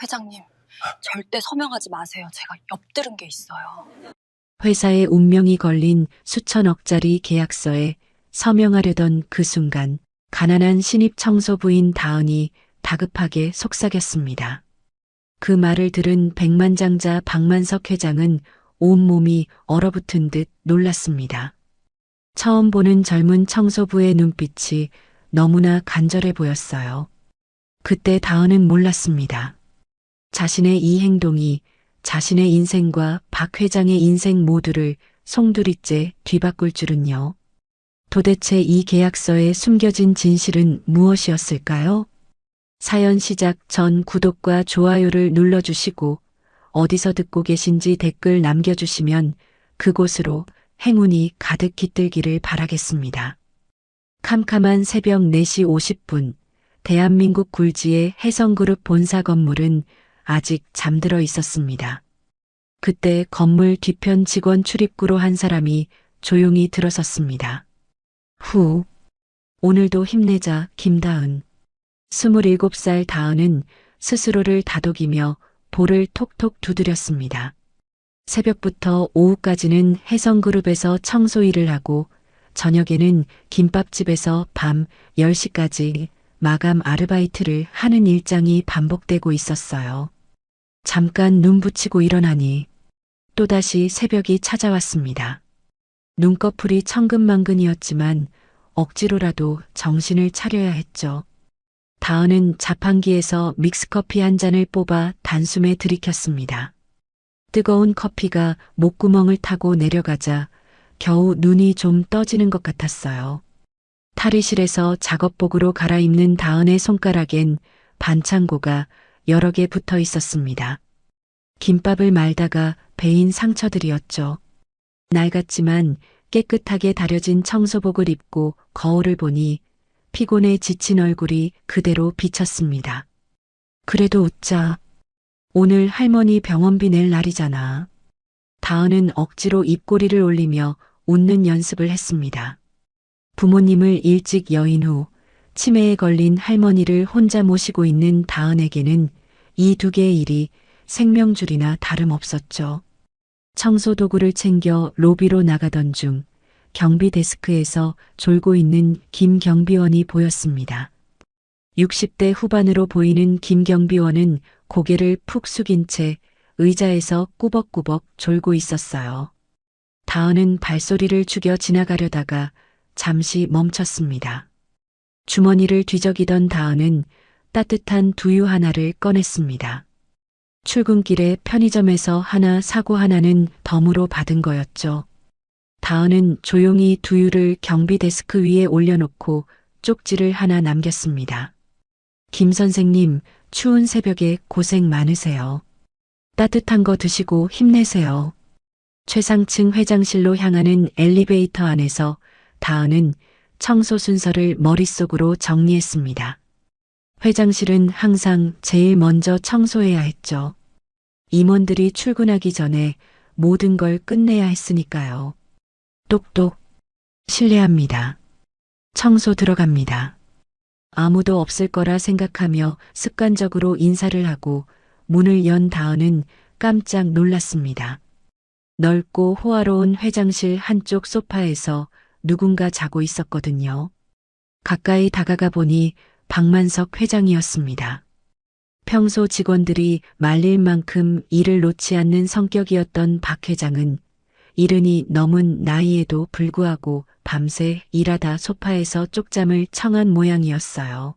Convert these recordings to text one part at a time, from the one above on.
회장님, 절대 서명하지 마세요. 제가 엿들은 게 있어요. 회사의 운명이 걸린 수천억짜리 계약서에 서명하려던 그 순간 가난한 신입 청소부인 다은이 다급하게 속삭였습니다. 그 말을 들은 백만장자 박만석 회장은 온몸이 얼어붙은 듯 놀랐습니다. 처음 보는 젊은 청소부의 눈빛이 너무나 간절해 보였어요. 그때 다은은 몰랐습니다. 자신의 이 행동이 자신의 인생과 박 회장의 인생 모두를 송두리째 뒤바꿀 줄은요. 도대체 이 계약서에 숨겨진 진실은 무엇이었을까요? 사연 시작 전 구독과 좋아요를 눌러주시고 어디서 듣고 계신지 댓글 남겨주시면 그곳으로 행운이 가득 깃들기를 바라겠습니다. 캄캄한 새벽 4시 50분, 대한민국 굴지의 혜성그룹 본사 건물은 아직 잠들어 있었습니다. 그때 건물 뒤편 직원 출입구로 한 사람이 조용히 들어섰습니다. 후, 오늘도 힘내자, 김다은. 27살 다은은 스스로를 다독이며 볼을 톡톡 두드렸습니다. 새벽부터 오후까지는 혜성그룹에서 청소 일을 하고 저녁에는 김밥집에서 밤 10시까지 마감 아르바이트를 하는 일정이 반복되고 있었어요. 잠깐 눈 붙이고 일어나니 또다시 새벽이 찾아왔습니다. 눈꺼풀이 천근만근이었지만 억지로라도 정신을 차려야 했죠. 다은은 자판기에서 믹스커피 한 잔을 뽑아 단숨에 들이켰습니다. 뜨거운 커피가 목구멍을 타고 내려가자 겨우 눈이 좀 떠지는 것 같았어요. 탈의실에서 작업복으로 갈아입는 다은의 손가락엔 반창고가 여러 개 붙어 있었습니다. 김밥을 말다가 베인 상처들이었죠. 낡았지만 깨끗하게 다려진 청소복을 입고 거울을 보니 피곤해 지친 얼굴이 그대로 비쳤습니다. 그래도 웃자. 오늘 할머니 병원비 낼 날이잖아. 다은은 억지로 입꼬리를 올리며 웃는 연습을 했습니다. 부모님을 일찍 여인 후 치매에 걸린 할머니를 혼자 모시고 있는 다은에게는 이 두 개의 일이 생명줄이나 다름없었죠. 청소 도구를 챙겨 로비로 나가던 중 경비 데스크에서 졸고 있는 김 경비원이 보였습니다. 60대 후반으로 보이는 김 경비원은 고개를 푹 숙인 채 의자에서 꾸벅꾸벅 졸고 있었어요. 다은은 발소리를 죽여 지나가려다가 잠시 멈췄습니다. 주머니를 뒤적이던 다은은 따뜻한 두유 하나를 꺼냈습니다. 출근길에 편의점에서 하나 사고 하나는 덤으로 받은 거였죠. 다은은 조용히 두유를 경비 데스크 위에 올려놓고 쪽지를 하나 남겼습니다. 김 선생님, 추운 새벽에 고생 많으세요. 따뜻한 거 드시고 힘내세요. 최상층 회장실로 향하는 엘리베이터 안에서 다은은 청소 순서를 머릿속으로 정리했습니다. 회장실은 항상 제일 먼저 청소해야 했죠. 임원들이 출근하기 전에 모든 걸 끝내야 했으니까요. 똑똑. 실례합니다. 청소 들어갑니다. 아무도 없을 거라 생각하며 습관적으로 인사를 하고 문을 연 다은은 깜짝 놀랐습니다. 넓고 호화로운 회장실 한쪽 소파에서 누군가 자고 있었거든요. 가까이 다가가 보니 박만석 회장이었습니다. 평소 직원들이 말릴 만큼 일을 놓지 않는 성격이었던 박 회장은 이른이 넘은 나이에도 불구하고 밤새 일하다 소파에서 쪽잠을 청한 모양이었어요.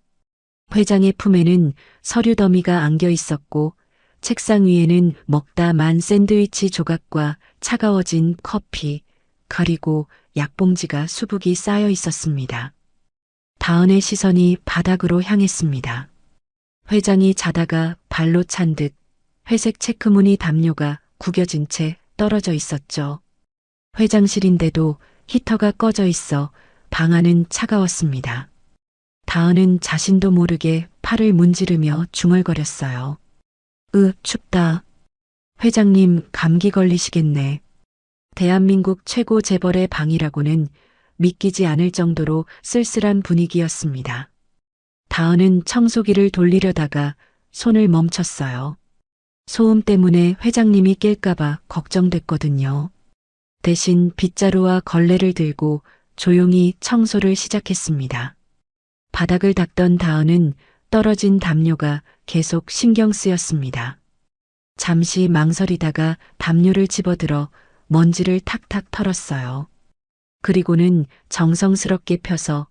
회장의 품에는 서류 더미가 안겨 있었고 책상 위에는 먹다 만 샌드위치 조각과 차가워진 커피, 그리고 약봉지가 수북이 쌓여 있었습니다. 다은의 시선이 바닥으로 향했습니다. 회장이 자다가 발로 찬 듯 회색 체크무늬 담요가 구겨진 채 떨어져 있었죠. 회장실인데도 히터가 꺼져 있어 방 안은 차가웠습니다. 다은은 자신도 모르게 팔을 문지르며 중얼거렸어요. 춥다. 회장님 감기 걸리시겠네. 대한민국 최고 재벌의 방이라고는 믿기지 않을 정도로 쓸쓸한 분위기였습니다. 다은은 청소기를 돌리려다가 손을 멈췄어요. 소음 때문에 회장님이 깰까봐 걱정됐거든요. 대신 빗자루와 걸레를 들고 조용히 청소를 시작했습니다. 바닥을 닦던 다은은 떨어진 담요가 계속 신경 쓰였습니다. 잠시 망설이다가 담요를 집어들어 먼지를 탁탁 털었어요. 그리고는 정성스럽게 펴서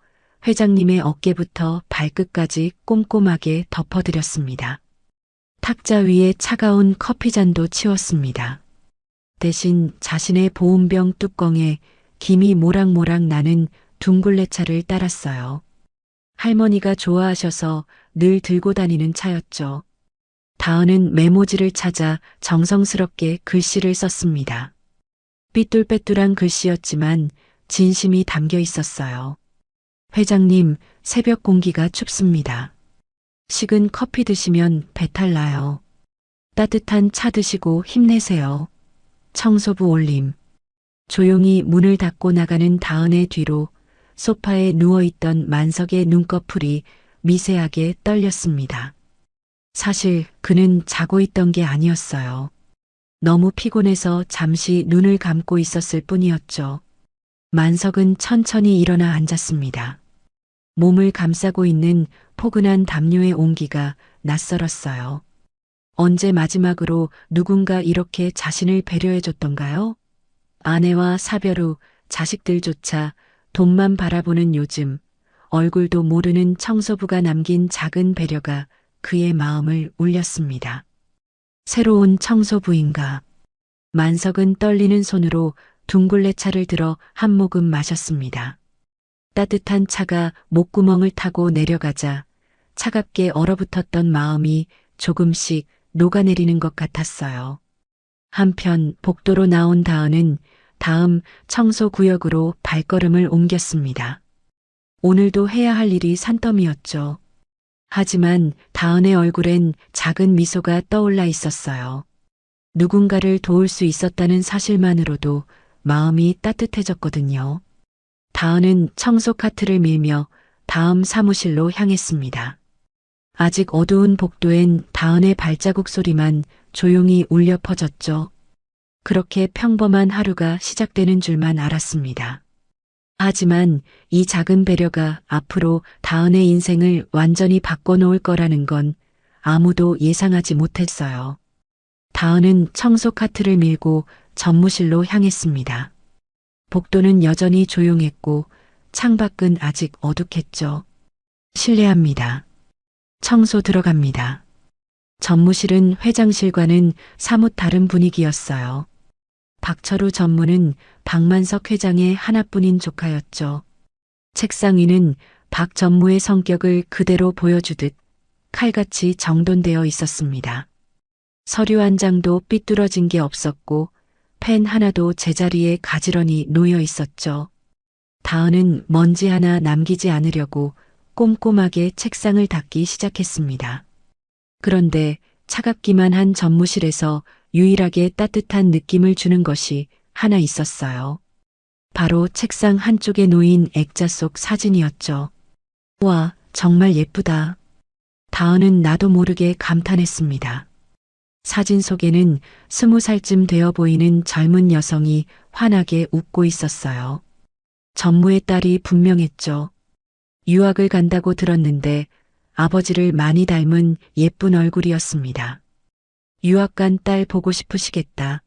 회장님의 어깨부터 발끝까지 꼼꼼하게 덮어드렸습니다. 탁자 위에 차가운 커피잔도 치웠습니다. 대신 자신의 보온병 뚜껑에 김이 모락모락 나는 둥글레차를 따랐어요. 할머니가 좋아하셔서 늘 들고 다니는 차였죠. 다은은 메모지를 찾아 정성스럽게 글씨를 썼습니다. 삐뚤빼뚤한 글씨였지만 진심이 담겨 있었어요. 회장님, 새벽 공기가 춥습니다. 식은 커피 드시면 배탈 나요. 따뜻한 차 드시고 힘내세요. 청소부 올림. 조용히 문을 닫고 나가는 다은의 뒤로 소파에 누워있던 만석의 눈꺼풀이 미세하게 떨렸습니다. 사실 그는 자고 있던 게 아니었어요. 너무 피곤해서 잠시 눈을 감고 있었을 뿐이었죠. 만석은 천천히 일어나 앉았습니다. 몸을 감싸고 있는 포근한 담요의 온기가 낯설었어요. 언제 마지막으로 누군가 이렇게 자신을 배려해줬던가요? 아내와 사별 후 자식들조차 돈만 바라보는 요즘, 얼굴도 모르는 청소부가 남긴 작은 배려가 그의 마음을 울렸습니다. 새로운 청소부인가? 만석은 떨리는 손으로 둥글레 차를 들어 한 모금 마셨습니다. 따뜻한 차가 목구멍을 타고 내려가자 차갑게 얼어붙었던 마음이 조금씩 녹아내리는 것 같았어요. 한편 복도로 나온 다은은 다음 청소구역으로 발걸음을 옮겼습니다. 오늘도 해야 할 일이 산더미였죠. 하지만 다은의 얼굴엔 작은 미소가 떠올라 있었어요. 누군가를 도울 수 있었다는 사실만으로도 마음이 따뜻해졌거든요. 다은은 청소 카트를 밀며 다음 사무실로 향했습니다. 아직 어두운 복도엔 다은의 발자국 소리만 조용히 울려 퍼졌죠. 그렇게 평범한 하루가 시작되는 줄만 알았습니다. 하지만 이 작은 배려가 앞으로 다은의 인생을 완전히 바꿔놓을 거라는 건 아무도 예상하지 못했어요. 다은은 청소 카트를 밀고 전무실로 향했습니다. 복도는 여전히 조용했고 창밖은 아직 어둑했죠. 실례합니다. 청소 들어갑니다. 전무실은 회장실과는 사뭇 다른 분위기였어요. 박철우 전무는 박만석 회장의 하나뿐인 조카였죠. 책상 위는 박 전무의 성격을 그대로 보여주듯 칼같이 정돈되어 있었습니다. 서류 한 장도 삐뚤어진 게 없었고 펜 하나도 제자리에 가지런히 놓여 있었죠. 다은은 먼지 하나 남기지 않으려고 꼼꼼하게 책상을 닦기 시작했습니다. 그런데 차갑기만 한 전무실에서 유일하게 따뜻한 느낌을 주는 것이 하나 있었어요. 바로 책상 한쪽에 놓인 액자 속 사진이었죠. 와, 정말 예쁘다. 다은은 나도 모르게 감탄했습니다. 사진 속에는 20살쯤 되어 보이는 젊은 여성이 환하게 웃고 있었어요. 전무의 딸이 분명했죠. 유학을 간다고 들었는데 아버지를 많이 닮은 예쁜 얼굴이었습니다. 유학 간 딸 보고 싶으시겠다.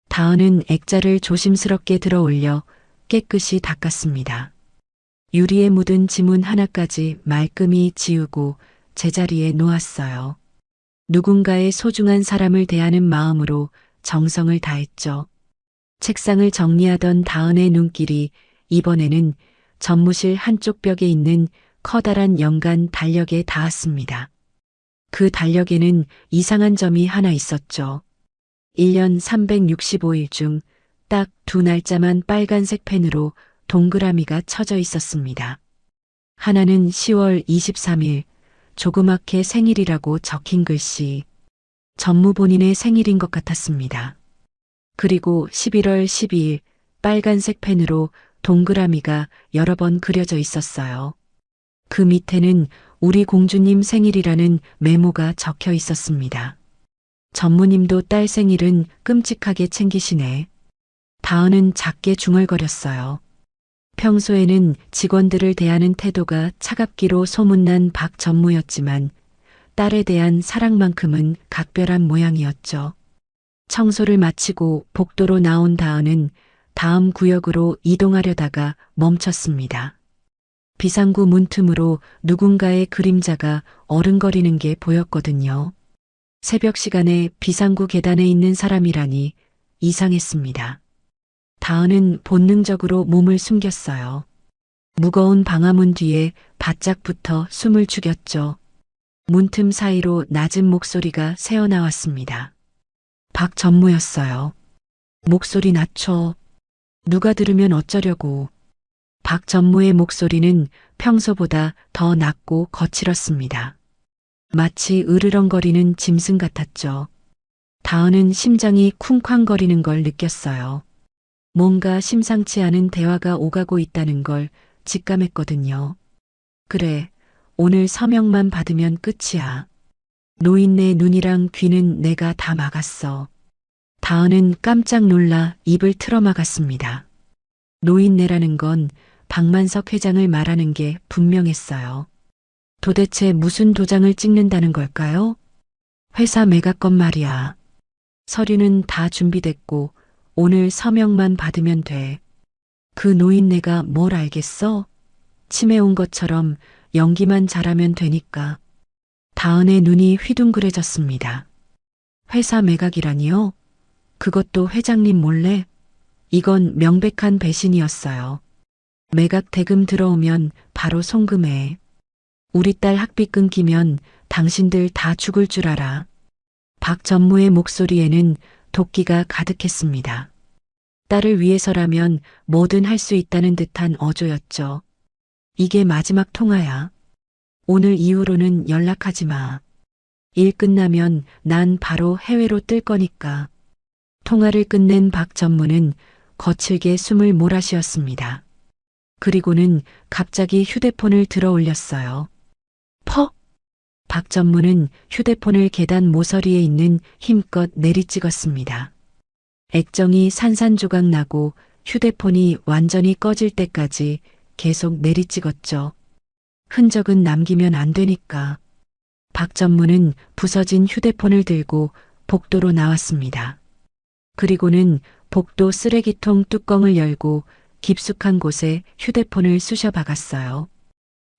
다은은 액자를 조심스럽게 들어 올려 깨끗이 닦았습니다. 유리에 묻은 지문 하나까지 말끔히 지우고 제자리에 놓았어요. 누군가의 소중한 사람을 대하는 마음으로 정성을 다했죠. 책상을 정리하던 다은의 눈길이 이번에는 전무실 한쪽 벽에 있는 커다란 연간 달력에 닿았습니다. 그 달력에는 이상한 점이 하나 있었죠. 1년 365일 중 딱 2날짜만 빨간색 펜으로 동그라미가 쳐져 있었습니다. 하나는 10월 23일, 조그맣게 생일이라고 적힌 글씨. 전무 본인의 생일인 것 같았습니다. 그리고 11월 12일, 빨간색 펜으로 동그라미가 여러 번 그려져 있었어요. 그 밑에는 우리 공주님 생일이라는 메모가 적혀 있었습니다. 전무님도 딸 생일은 끔찍하게 챙기시네. 다은은 작게 중얼거렸어요. 평소에는 직원들을 대하는 태도가 차갑기로 소문난 박 전무였지만 딸에 대한 사랑만큼은 각별한 모양이었죠. 청소를 마치고 복도로 나온 다은은 다음 구역으로 이동하려다가 멈췄습니다. 비상구 문틈으로 누군가의 그림자가 어른거리는 게 보였거든요. 새벽 시간에 비상구 계단에 있는 사람이라니 이상했습니다. 다은은 본능적으로 몸을 숨겼어요. 무거운 방화문 뒤에 바짝 붙어 숨을 죽였죠. 문틈 사이로 낮은 목소리가 새어나왔습니다. 박 전무였어요. 목소리 낮춰. 누가 들으면 어쩌려고. 박 전무의 목소리는 평소보다 더 낮고 거칠었습니다. 마치 으르렁거리는 짐승 같았죠. 다은은 심장이 쿵쾅거리는 걸 느꼈어요. 뭔가 심상치 않은 대화가 오가고 있다는 걸 직감했거든요. 그래, 오늘 서명만 받으면 끝이야. 노인네 눈이랑 귀는 내가 다 막았어. 다은은 깜짝 놀라 입을 틀어막았습니다. 노인네라는 건 박만석 회장을 말하는 게 분명했어요. 도대체 무슨 도장을 찍는다는 걸까요? 회사 매각건 말이야. 서류는 다 준비됐고 오늘 서명만 받으면 돼. 그 노인네가 뭘 알겠어? 치매 온 것처럼 연기만 잘하면 되니까. 다은의 눈이 휘둥그레졌습니다. 회사 매각이라니요? 그것도 회장님 몰래? 이건 명백한 배신이었어요. 매각 대금 들어오면 바로 송금해. 우리 딸 학비 끊기면 당신들 다 죽을 줄 알아. 박 전무의 목소리에는 도끼가 가득했습니다. 딸을 위해서라면 뭐든 할 수 있다는 듯한 어조였죠. 이게 마지막 통화야. 오늘 이후로는 연락하지 마. 일 끝나면 난 바로 해외로 뜰 거니까. 통화를 끝낸 박 전무는 거칠게 숨을 몰아쉬었습니다. 그리고는 갑자기 휴대폰을 들어 올렸어요. 퍽! 박 전무는 휴대폰을 계단 모서리에 있는 힘껏 내리찍었습니다. 액정이 산산조각 나고 휴대폰이 완전히 꺼질 때까지 계속 내리찍었죠. 흔적은 남기면 안 되니까. 박 전무는 부서진 휴대폰을 들고 복도로 나왔습니다. 그리고는 복도 쓰레기통 뚜껑을 열고 깊숙한 곳에 휴대폰을 쑤셔 박았어요.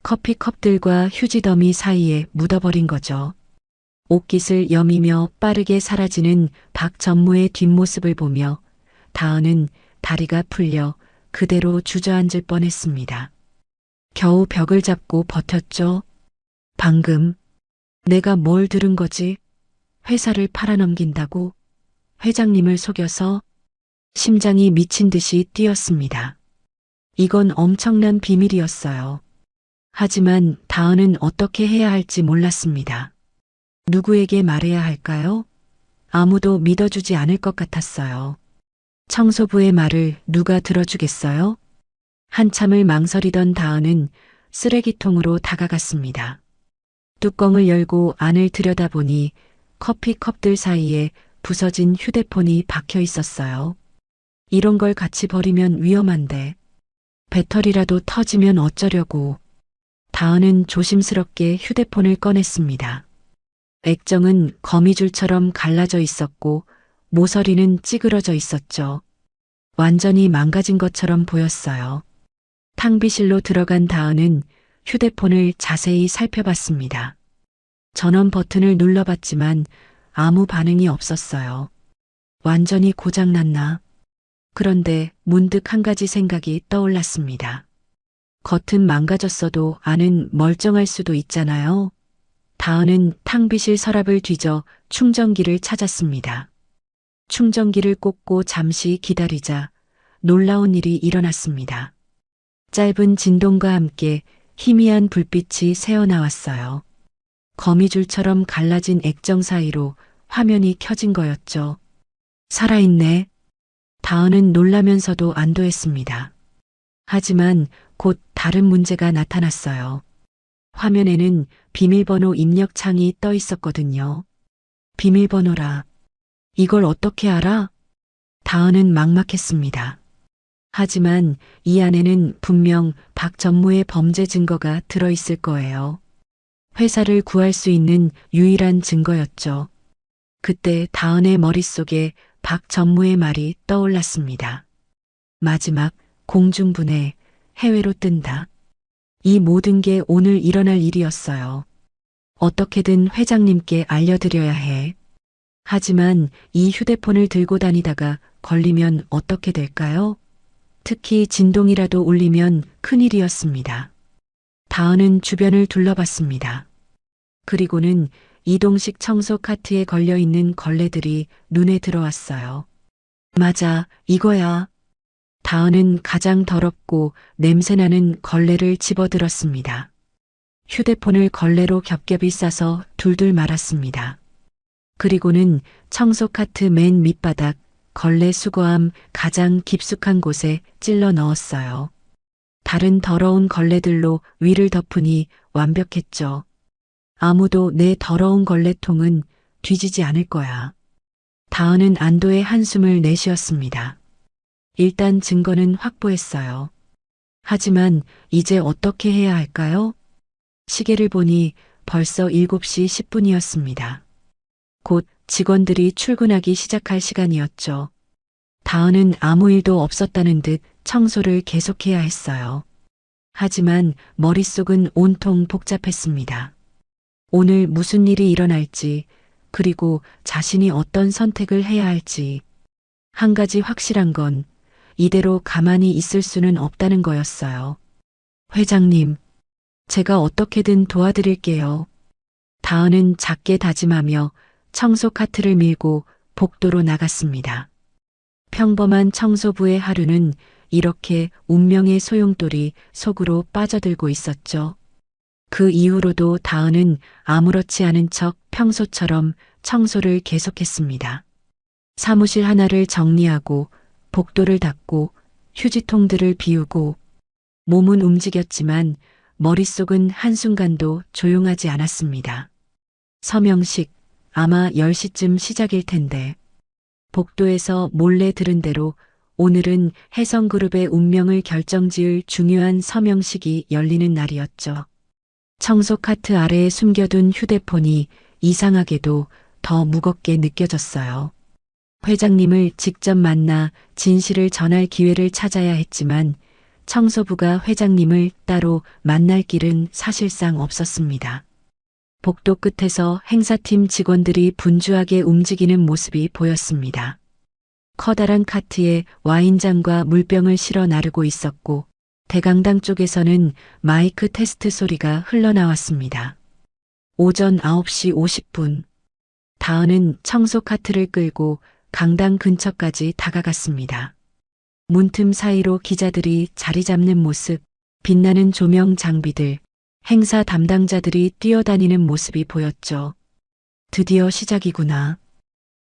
커피컵들과 휴지 더미 사이에 묻어버린 거죠. 옷깃을 여미며 빠르게 사라지는 박 전무의 뒷모습을 보며 다은은 다리가 풀려 그대로 주저앉을 뻔했습니다. 겨우 벽을 잡고 버텼죠. 방금 내가 뭘 들은 거지? 회사를 팔아넘긴다고? 회장님을 속여서? 심장이 미친 듯이 뛰었습니다. 이건 엄청난 비밀이었어요. 하지만 다은은 어떻게 해야 할지 몰랐습니다. 누구에게 말해야 할까요? 아무도 믿어주지 않을 것 같았어요. 청소부의 말을 누가 들어주겠어요? 한참을 망설이던 다은은 쓰레기통으로 다가갔습니다. 뚜껑을 열고 안을 들여다보니 커피컵들 사이에 부서진 휴대폰이 박혀 있었어요. 이런 걸 같이 버리면 위험한데 배터리라도 터지면 어쩌려고. 다은은 조심스럽게 휴대폰을 꺼냈습니다. 액정은 거미줄처럼 갈라져 있었고 모서리는 찌그러져 있었죠. 완전히 망가진 것처럼 보였어요. 탕비실로 들어간 다은은 휴대폰을 자세히 살펴봤습니다. 전원 버튼을 눌러봤지만 아무 반응이 없었어요. 완전히 고장났나? 그런데 문득 한 가지 생각이 떠올랐습니다. 겉은 망가졌어도 안은 멀쩡할 수도 있잖아요. 다은은 탕비실 서랍을 뒤져 충전기를 찾았습니다. 충전기를 꽂고 잠시 기다리자 놀라운 일이 일어났습니다. 짧은 진동과 함께 희미한 불빛이 새어나왔어요. 거미줄처럼 갈라진 액정 사이로 화면이 켜진 거였죠. 살아있네. 다은은 놀라면서도 안도했습니다. 하지만 곧 다른 문제가 나타났어요. 화면에는 비밀번호 입력 창이 떠 있었거든요. 비밀번호라. 이걸 어떻게 알아? 다은은 막막했습니다. 하지만 이 안에는 분명 박 전무의 범죄 증거가 들어있을 거예요. 회사를 구할 수 있는 유일한 증거였죠. 그때 다은의 머릿속에 박 전무의 말이 떠올랐습니다. 마지막 공중분해, 해외로 뜬다. 이 모든 게 오늘 일어날 일이었어요. 어떻게든 회장님께 알려드려야 해. 하지만 이 휴대폰을 들고 다니다가 걸리면 어떻게 될까요? 특히 진동이라도 울리면 큰일이었습니다. 다은은 주변을 둘러봤습니다. 그리고는 이동식 청소 카트에 걸려있는 걸레들이 눈에 들어왔어요. 맞아, 이거야. 다은은 가장 더럽고 냄새나는 걸레를 집어들었습니다. 휴대폰을 걸레로 겹겹이 싸서 둘둘 말았습니다. 그리고는 청소 카트 맨 밑바닥 걸레 수거함 가장 깊숙한 곳에 찔러 넣었어요. 다른 더러운 걸레들로 위를 덮으니 완벽했죠. 아무도 내 더러운 걸레통은 뒤지지 않을 거야. 다은은 안도의 한숨을 내쉬었습니다. 일단 증거는 확보했어요. 하지만 이제 어떻게 해야 할까요? 시계를 보니 벌써 7시 10분이었습니다. 곧 직원들이 출근하기 시작할 시간이었죠. 다은은 아무 일도 없었다는 듯 청소를 계속해야 했어요. 하지만 머릿속은 온통 복잡했습니다. 오늘 무슨 일이 일어날지, 그리고 자신이 어떤 선택을 해야 할지. 한 가지 확실한 건 이대로 가만히 있을 수는 없다는 거였어요. 회장님, 제가 어떻게든 도와드릴게요. 다은은 작게 다짐하며 청소 카트를 밀고 복도로 나갔습니다. 평범한 청소부의 하루는 이렇게 운명의 소용돌이 속으로 빠져들고 있었죠. 그 이후로도 다은은 아무렇지 않은 척 평소처럼 청소를 계속했습니다. 사무실 하나를 정리하고 복도를 닦고 휴지통들을 비우고 몸은 움직였지만 머릿속은 한순간도 조용하지 않았습니다. 서명식, 아마 10시쯤 시작일 텐데. 복도에서 몰래 들은 대로 오늘은 혜성그룹의 운명을 결정지을 중요한 서명식이 열리는 날이었죠. 청소 카트 아래에 숨겨둔 휴대폰이 이상하게도 더 무겁게 느껴졌어요. 회장님을 직접 만나 진실을 전할 기회를 찾아야 했지만 청소부가 회장님을 따로 만날 길은 사실상 없었습니다. 복도 끝에서 행사팀 직원들이 분주하게 움직이는 모습이 보였습니다. 커다란 카트에 와인잔과 물병을 실어 나르고 있었고 대강당 쪽에서는 마이크 테스트 소리가 흘러나왔습니다. 오전 9시 50분. 다은은 청소 카트를 끌고 강당 근처까지 다가갔습니다. 문틈 사이로 기자들이 자리 잡는 모습, 빛나는 조명 장비들, 행사 담당자들이 뛰어다니는 모습이 보였죠. 드디어 시작이구나.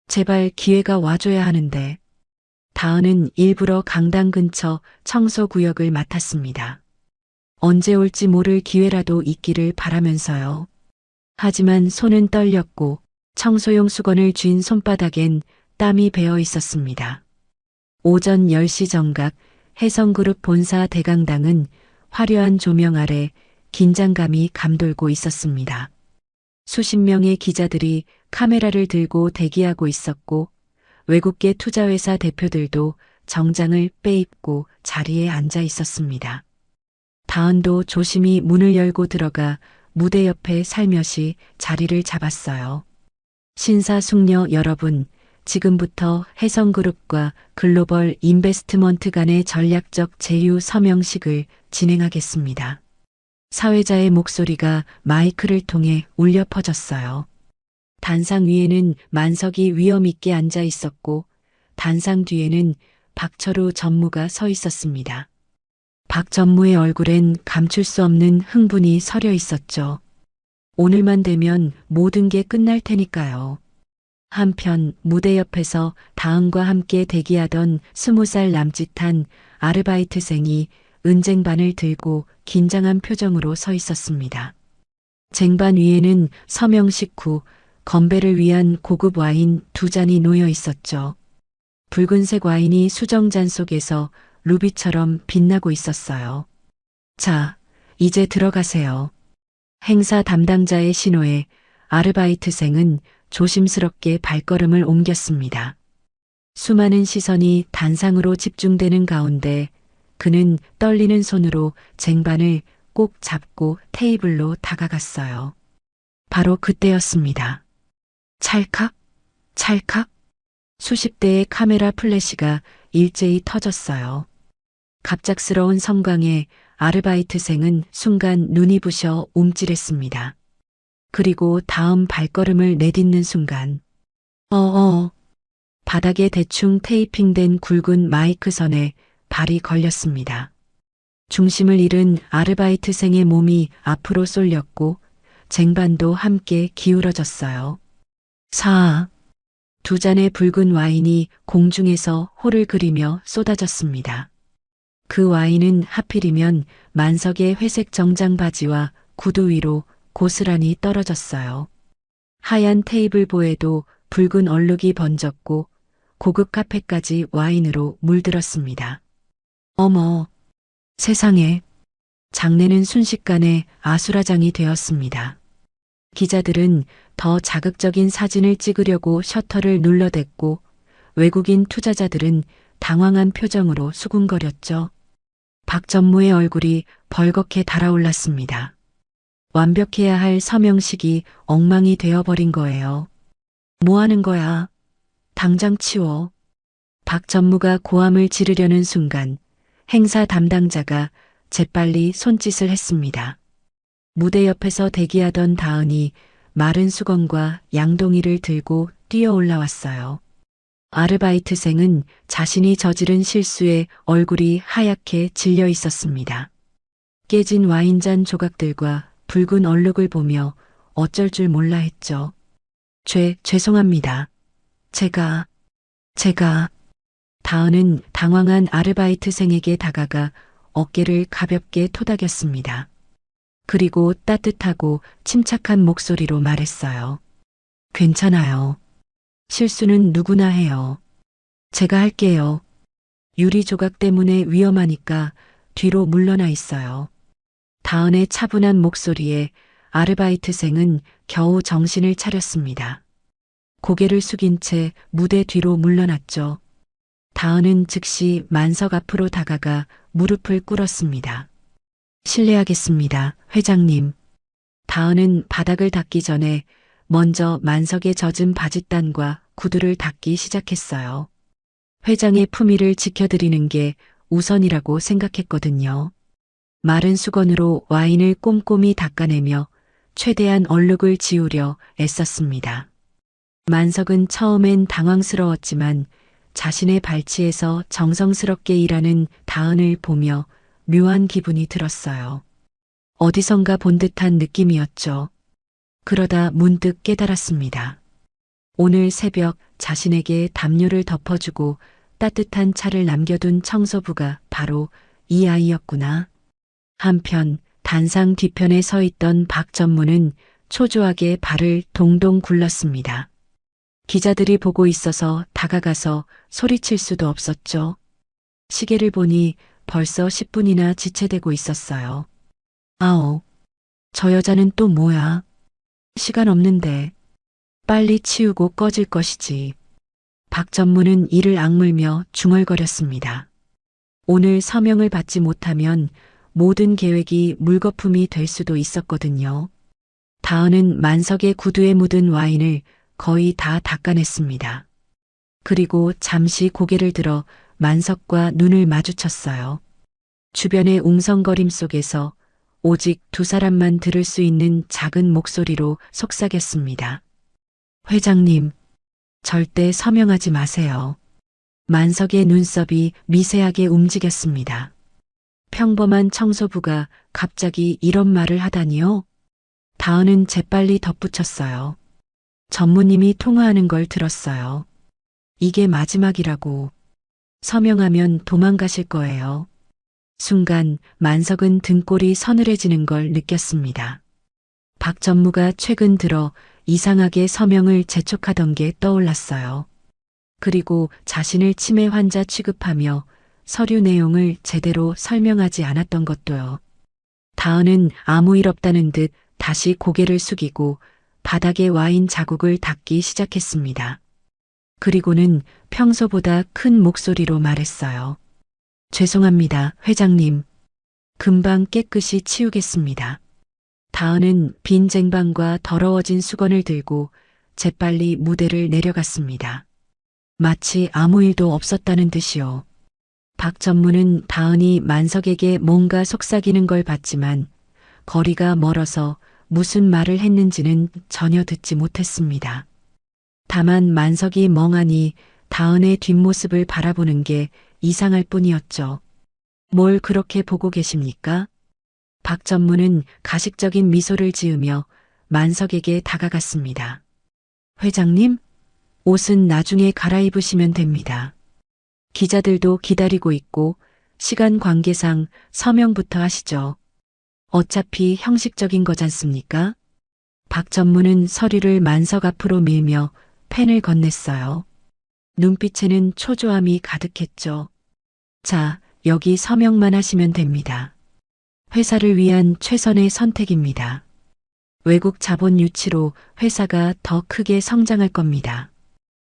제발 기회가 와줘야 하는데. 다은은 일부러 강당 근처 청소구역을 맡았습니다. 언제 올지 모를 기회라도 있기를 바라면서요. 하지만 손은 떨렸고 청소용 수건을 쥔 손바닥엔 땀이 배어 있었습니다. 오전 10시 정각 혜성그룹 본사 대강당은 화려한 조명 아래 긴장감이 감돌고 있었습니다. 수십 명의 기자들이 카메라를 들고 대기하고 있었고 외국계 투자회사 대표들도 정장을 빼입고 자리에 앉아 있었습니다. 다은도 조심히 문을 열고 들어가 무대 옆에 살며시 자리를 잡았어요. 신사숙녀 여러분, 지금부터 혜성그룹과 글로벌 인베스트먼트 간의 전략적 제휴 서명식을 진행하겠습니다. 사회자의 목소리가 마이크를 통해 울려 퍼졌어요. 단상 위에는 만석이 위엄 있게 앉아 있었고 단상 뒤에는 박철우 전무가 서 있었습니다. 박 전무의 얼굴엔 감출 수 없는 흥분이 서려 있었죠. 오늘만 되면 모든 게 끝날 테니까요. 한편 무대 옆에서 다은과 함께 대기하던 20살 남짓한 아르바이트생이 은쟁반을 들고 긴장한 표정으로 서 있었습니다. 쟁반 위에는 서명 식후 건배를 위한 고급 와인 2잔이 놓여 있었죠. 붉은색 와인이 수정잔 속에서 루비처럼 빛나고 있었어요. 자, 이제 들어가세요. 행사 담당자의 신호에 아르바이트생은 조심스럽게 발걸음을 옮겼습니다. 수많은 시선이 단상으로 집중되는 가운데 그는 떨리는 손으로 쟁반을 꼭 잡고 테이블로 다가갔어요. 바로 그때였습니다. 찰칵, 찰칵. 수십 대의 카메라 플래시가 일제히 터졌어요. 갑작스러운 성광에 아르바이트생은 순간 눈이 부셔 움찔했습니다. 그리고 다음 발걸음을 내딛는 순간, 바닥에 대충 테이핑된 굵은 마이크 선에 발이 걸렸습니다. 중심을 잃은 아르바이트생의 몸이 앞으로 쏠렸고 쟁반도 함께 기울어졌어요. 2잔의 붉은 와인이 공중에서 호를 그리며 쏟아졌습니다. 그 와인은 하필이면 만석의 회색 정장 바지와 구두 위로 고스란히 떨어졌어요. 하얀 테이블보에도 붉은 얼룩이 번졌고 고급 카페까지 와인으로 물들었습니다. 어머, 세상에. 장내는 순식간에 아수라장이 되었습니다. 기자들은 더 자극적인 사진을 찍으려고 셔터를 눌러댔고 외국인 투자자들은 당황한 표정으로 수군거렸죠. 박 전무의 얼굴이 벌겋게 달아올랐습니다. 완벽해야 할 서명식이 엉망이 되어버린 거예요. 뭐 하는 거야? 당장 치워. 박 전무가 고함을 지르려는 순간 행사 담당자가 재빨리 손짓을 했습니다. 무대 옆에서 대기하던 다은이 마른 수건과 양동이를 들고 뛰어 올라왔어요. 아르바이트생은 자신이 저지른 실수에 얼굴이 하얗게 질려 있었습니다. 깨진 와인잔 조각들과 붉은 얼룩을 보며 어쩔 줄 몰라 했죠. 죄송합니다. 제가. 다은은 당황한 아르바이트생에게 다가가 어깨를 가볍게 토닥였습니다. 그리고 따뜻하고 침착한 목소리로 말했어요. 괜찮아요. 실수는 누구나 해요. 제가 할게요. 유리 조각 때문에 위험하니까 뒤로 물러나 있어요. 다은의 차분한 목소리에 아르바이트생은 겨우 정신을 차렸습니다. 고개를 숙인 채 무대 뒤로 물러났죠. 다은은 즉시 만석 앞으로 다가가 무릎을 꿇었습니다. 실례하겠습니다, 회장님. 다은은 바닥을 닦기 전에 먼저 만석의 젖은 바짓단과 구두를 닦기 시작했어요. 회장의 품위를 지켜드리는 게 우선이라고 생각했거든요. 마른 수건으로 와인을 꼼꼼히 닦아내며 최대한 얼룩을 지우려 애썼습니다. 만석은 처음엔 당황스러웠지만 자신의 발치에서 정성스럽게 일하는 다은을 보며 묘한 기분이 들었어요. 어디선가 본 듯한 느낌이었죠. 그러다 문득 깨달았습니다. 오늘 새벽 자신에게 담요를 덮어주고 따뜻한 차를 남겨둔 청소부가 바로 이 아이였구나. 한편 단상 뒤편에 서 있던 박 전무는 초조하게 발을 동동 굴렀습니다. 기자들이 보고 있어서 다가가서 소리칠 수도 없었죠. 시계를 보니 벌써 10분이나 지체되고 있었어요. 아오, 저 여자는 또 뭐야? 시간 없는데 빨리 치우고 꺼질 것이지. 박 전무는 이를 악물며 중얼거렸습니다. 오늘 서명을 받지 못하면 모든 계획이 물거품이 될 수도 있었거든요. 다은은 만석의 구두에 묻은 와인을 거의 다 닦아냈습니다. 그리고 잠시 고개를 들어 만석과 눈을 마주쳤어요. 주변의 웅성거림 속에서 오직 두 사람만 들을 수 있는 작은 목소리로 속삭였습니다. 회장님, 절대 서명하지 마세요. 만석의 눈썹이 미세하게 움직였습니다. 평범한 청소부가 갑자기 이런 말을 하다니요? 다은은 재빨리 덧붙였어요. 전무님이 통화하는 걸 들었어요. 이게 마지막이라고. 서명하면 도망가실 거예요. 순간 만석은 등골이 서늘해지는 걸 느꼈습니다. 박 전무가 최근 들어 이상하게 서명을 재촉하던 게 떠올랐어요. 그리고 자신을 치매 환자 취급하며 서류 내용을 제대로 설명하지 않았던 것도요. 다은은 아무 일 없다는 듯 다시 고개를 숙이고 바닥에 와인 자국을 닦기 시작했습니다. 그리고는 평소보다 큰 목소리로 말했어요. 죄송합니다, 회장님. 금방 깨끗이 치우겠습니다. 다은은 빈 쟁반과 더러워진 수건을 들고 재빨리 무대를 내려갔습니다. 마치 아무 일도 없었다는 듯이요. 박 전무는 다은이 만석에게 뭔가 속삭이는 걸 봤지만 거리가 멀어서 무슨 말을 했는지는 전혀 듣지 못했습니다. 다만 만석이 멍하니 다은의 뒷모습을 바라보는 게 이상할 뿐이었죠. 뭘 그렇게 보고 계십니까? 박 전무는 가식적인 미소를 지으며 만석에게 다가갔습니다. 회장님, 옷은 나중에 갈아입으시면 됩니다. 기자들도 기다리고 있고 시간 관계상 서명부터 하시죠. 어차피 형식적인 거잖습니까? 박 전무는 서류를 만석 앞으로 밀며 펜을 건넸어요. 눈빛에는 초조함이 가득했죠. 자, 여기 서명만 하시면 됩니다. 회사를 위한 최선의 선택입니다. 외국 자본 유치로 회사가 더 크게 성장할 겁니다.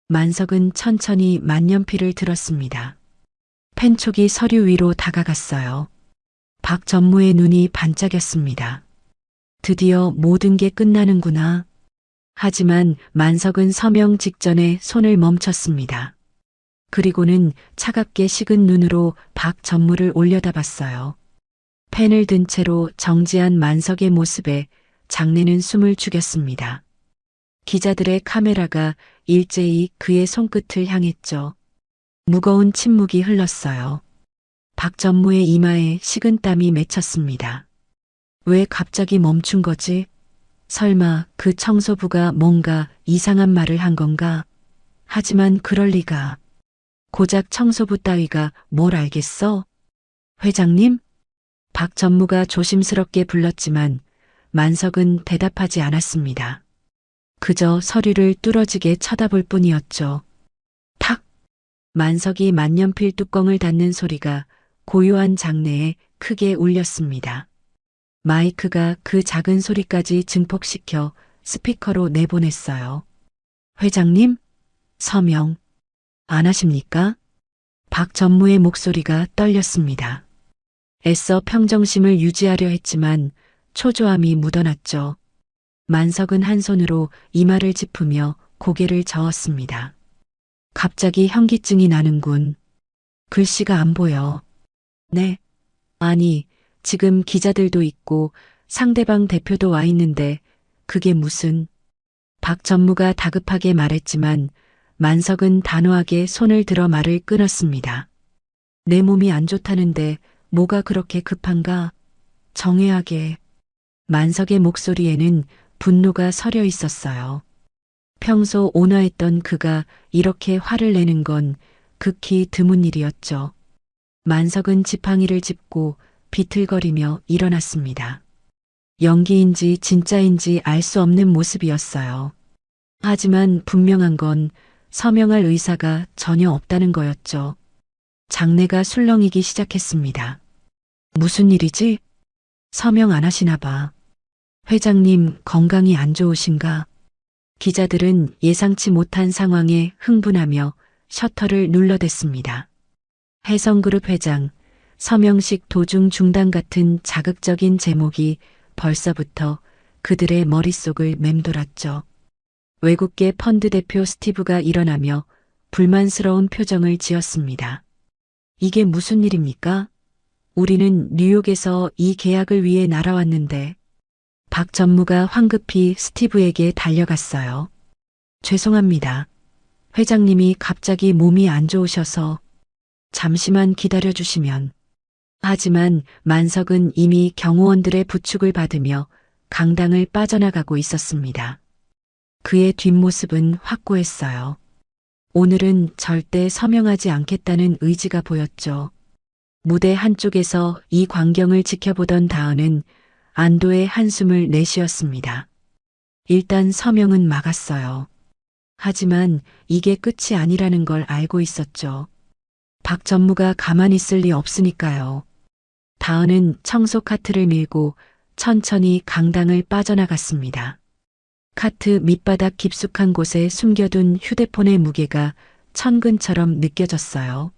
만석은 천천히 만년필을 들었습니다. 펜촉이 서류 위로 다가갔어요. 박 전무의 눈이 반짝였습니다. 드디어 모든 게 끝나는구나. 하지만 만석은 서명 직전에 손을 멈췄습니다. 그리고는 차갑게 식은 눈으로 박 전무를 올려다봤어요. 펜을 든 채로 정지한 만석의 모습에 장내는 숨을 죽였습니다. 기자들의 카메라가 일제히 그의 손끝을 향했죠. 무거운 침묵이 흘렀어요. 박 전무의 이마에 식은 땀이 맺혔습니다. 왜 갑자기 멈춘 거지? 설마 그 청소부가 뭔가 이상한 말을 한 건가? 하지만 그럴 리가. 고작 청소부 따위가 뭘 알겠어? 회장님? 박 전무가 조심스럽게 불렀지만 만석은 대답하지 않았습니다. 그저 서류를 뚫어지게 쳐다볼 뿐이었죠. 탁! 만석이 만년필 뚜껑을 닫는 소리가 고요한 장내에 크게 울렸습니다. 마이크가 그 작은 소리까지 증폭시켜 스피커로 내보냈어요. 회장님? 서명. 안 하십니까? 박 전무의 목소리가 떨렸습니다. 애써 평정심을 유지하려 했지만 초조함이 묻어났죠. 만석은 한 손으로 이마를 짚으며 고개를 저었습니다. 갑자기 현기증이 나는군. 글씨가 안 보여. 네. 아니, 지금 기자들도 있고 상대방 대표도 와 있는데 그게 무슨... 박 전무가 다급하게 말했지만 만석은 단호하게 손을 들어 말을 끊었습니다. 내 몸이 안 좋다는데 뭐가 그렇게 급한가? 정회하게. 만석의 목소리에는 분노가 서려 있었어요. 평소 온화했던 그가 이렇게 화를 내는 건 극히 드문 일이었죠. 만석은 지팡이를 짚고 비틀거리며 일어났습니다. 연기인지 진짜인지 알 수 없는 모습이었어요. 하지만 분명한 건 서명할 의사가 전혀 없다는 거였죠. 장내가 술렁이기 시작했습니다. 무슨 일이지? 서명 안 하시나 봐. 회장님 건강이 안 좋으신가? 기자들은 예상치 못한 상황에 흥분하며 셔터를 눌러댔습니다. 해성그룹 회장, 서명식 도중 중단 같은 자극적인 제목이 벌써부터 그들의 머릿속을 맴돌았죠. 외국계 펀드 대표 스티브가 일어나며 불만스러운 표정을 지었습니다. 이게 무슨 일입니까? 우리는 뉴욕에서 이 계약을 위해 날아왔는데. 박 전무가 황급히 스티브에게 달려갔어요. 죄송합니다. 회장님이 갑자기 몸이 안 좋으셔서 잠시만 기다려주시면. 하지만 만석은 이미 경호원들의 부축을 받으며 강당을 빠져나가고 있었습니다. 그의 뒷모습은 확고했어요. 오늘은 절대 서명하지 않겠다는 의지가 보였죠. 무대 한쪽에서 이 광경을 지켜보던 다은은 안도의 한숨을 내쉬었습니다. 일단 서명은 막았어요. 하지만 이게 끝이 아니라는 걸 알고 있었죠. 박 전무가 가만히 있을 리 없으니까요. 다은은 청소 카트를 밀고 천천히 강당을 빠져나갔습니다. 카트 밑바닥 깊숙한 곳에 숨겨둔 휴대폰의 무게가 천근처럼 느껴졌어요.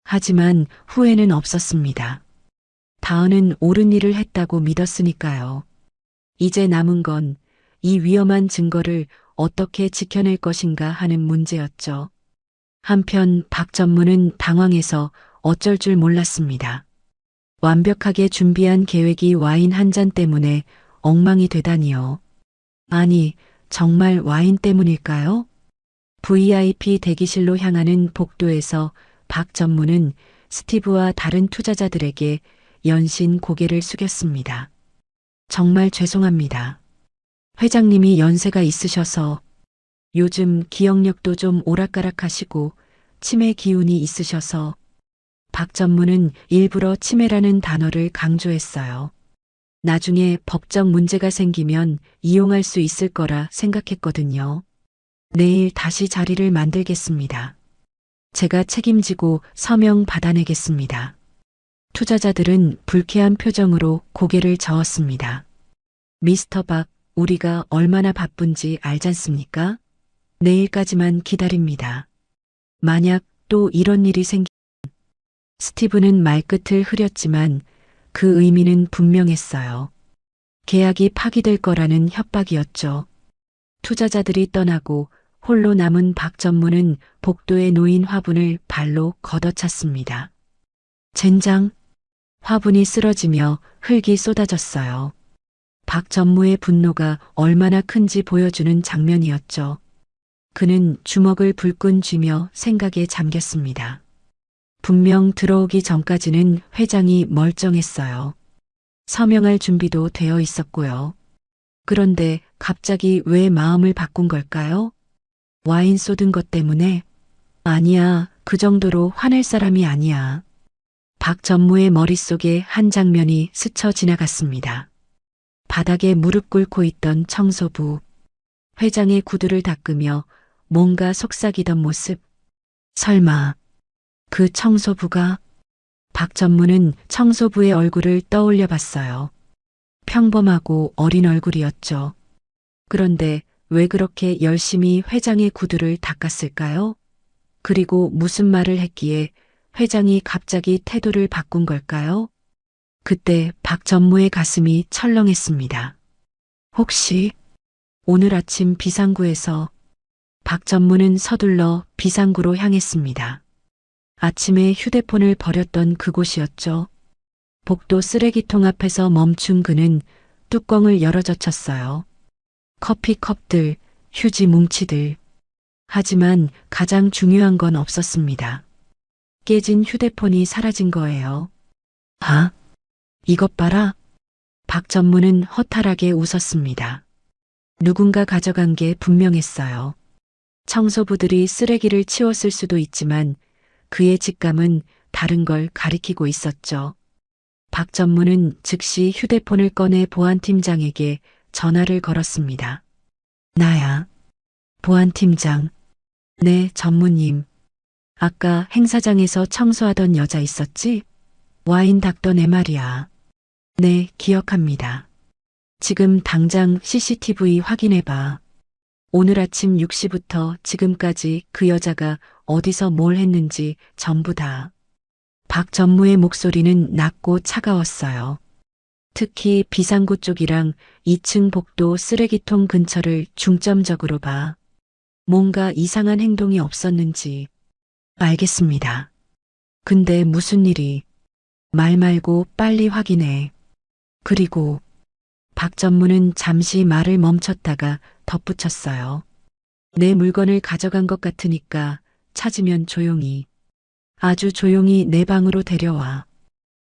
하지만 후회는 없었습니다. 다은은 옳은 일을 했다고 믿었으니까요. 이제 남은 건 이 위험한 증거를 어떻게 지켜낼 것인가 하는 문제였죠. 한편 박 전무는 당황해서 어쩔 줄 몰랐습니다. 완벽하게 준비한 계획이 와인 한 잔 때문에 엉망이 되다니요. 아니, 정말 와인 때문일까요? VIP 대기실로 향하는 복도에서 박 전무는 스티브와 다른 투자자들에게 연신 고개를 숙였습니다. 정말 죄송합니다. 회장님이 연세가 있으셔서 요즘 기억력도 좀 오락가락하시고 치매 기운이 있으셔서 박 전무는 일부러 치매라는 단어를 강조했어요. 나중에 법적 문제가 생기면 이용할 수 있을 거라 생각했거든요. 내일 다시 자리를 만들겠습니다. 제가 책임지고 서명 받아내겠습니다. 투자자들은 불쾌한 표정으로 고개를 저었습니다. 미스터 박, 우리가 얼마나 바쁜지 알잖습니까? 내일까지만 기다립니다. 만약 또 이런 일이 스티브는 말끝을 흐렸지만 그 의미는 분명했어요. 계약이 파기될 거라는 협박이었죠. 투자자들이 떠나고 홀로 남은 박 전무는 복도에 놓인 화분을 발로 걷어찼습니다. 젠장! 화분이 쓰러지며 흙이 쏟아졌어요. 박 전무의 분노가 얼마나 큰지 보여주는 장면이었죠. 그는 주먹을 불끈 쥐며 생각에 잠겼습니다. 분명 들어오기 전까지는 회장이 멀쩡했어요. 서명할 준비도 되어 있었고요. 그런데 갑자기 왜 마음을 바꾼 걸까요? 와인 쏟은 것 때문에? 아니야, 그 정도로 화낼 사람이 아니야. 박 전무의 머릿속에 한 장면이 스쳐 지나갔습니다. 바닥에 무릎 꿇고 있던 청소부. 회장의 구두를 닦으며 뭔가 속삭이던 모습. 설마 그 청소부가? 박 전무는 청소부의 얼굴을 떠올려 봤어요. 평범하고 어린 얼굴이었죠. 그런데 왜 그렇게 열심히 회장의 구두를 닦았을까요? 그리고 무슨 말을 했기에 회장이 갑자기 태도를 바꾼 걸까요? 그때 박 전무의 가슴이 철렁했습니다. 혹시 오늘 아침 비상구에서 박 전무는 서둘러 비상구로 향했습니다. 아침에 휴대폰을 버렸던 그곳이었죠. 복도 쓰레기통 앞에서 멈춘 그는 뚜껑을 열어젖혔어요. 커피컵들, 휴지 뭉치들. 하지만 가장 중요한 건 없었습니다. 깨진 휴대폰이 사라진 거예요. 아, 이것 봐라. 박 전무는 허탈하게 웃었습니다. 누군가 가져간 게 분명했어요. 청소부들이 쓰레기를 치웠을 수도 있지만 그의 직감은 다른 걸 가리키고 있었죠. 박 전무는 즉시 휴대폰을 꺼내 보안팀장에게 전화를 걸었습니다. 나야. 보안팀장. 네, 전무님. 아까 행사장에서 청소하던 여자 있었지? 와인 닦던 애 말이야. 네, 기억합니다. 지금 당장 CCTV 확인해봐. 오늘 아침 6시부터 지금까지 그 여자가 어디서 뭘 했는지 전부 다. 박 전무의 목소리는 낮고 차가웠어요. 특히 비상구 쪽이랑 2층 복도 쓰레기통 근처를 중점적으로 봐. 뭔가 이상한 행동이 없었는지. 알겠습니다. 근데 무슨 일이? 말 말고 빨리 확인해. 그리고 박 전무는 잠시 말을 멈췄다가 덧붙였어요. 내 물건을 가져간 것 같으니까 찾으면 조용히. 아주 조용히 내 방으로 데려와.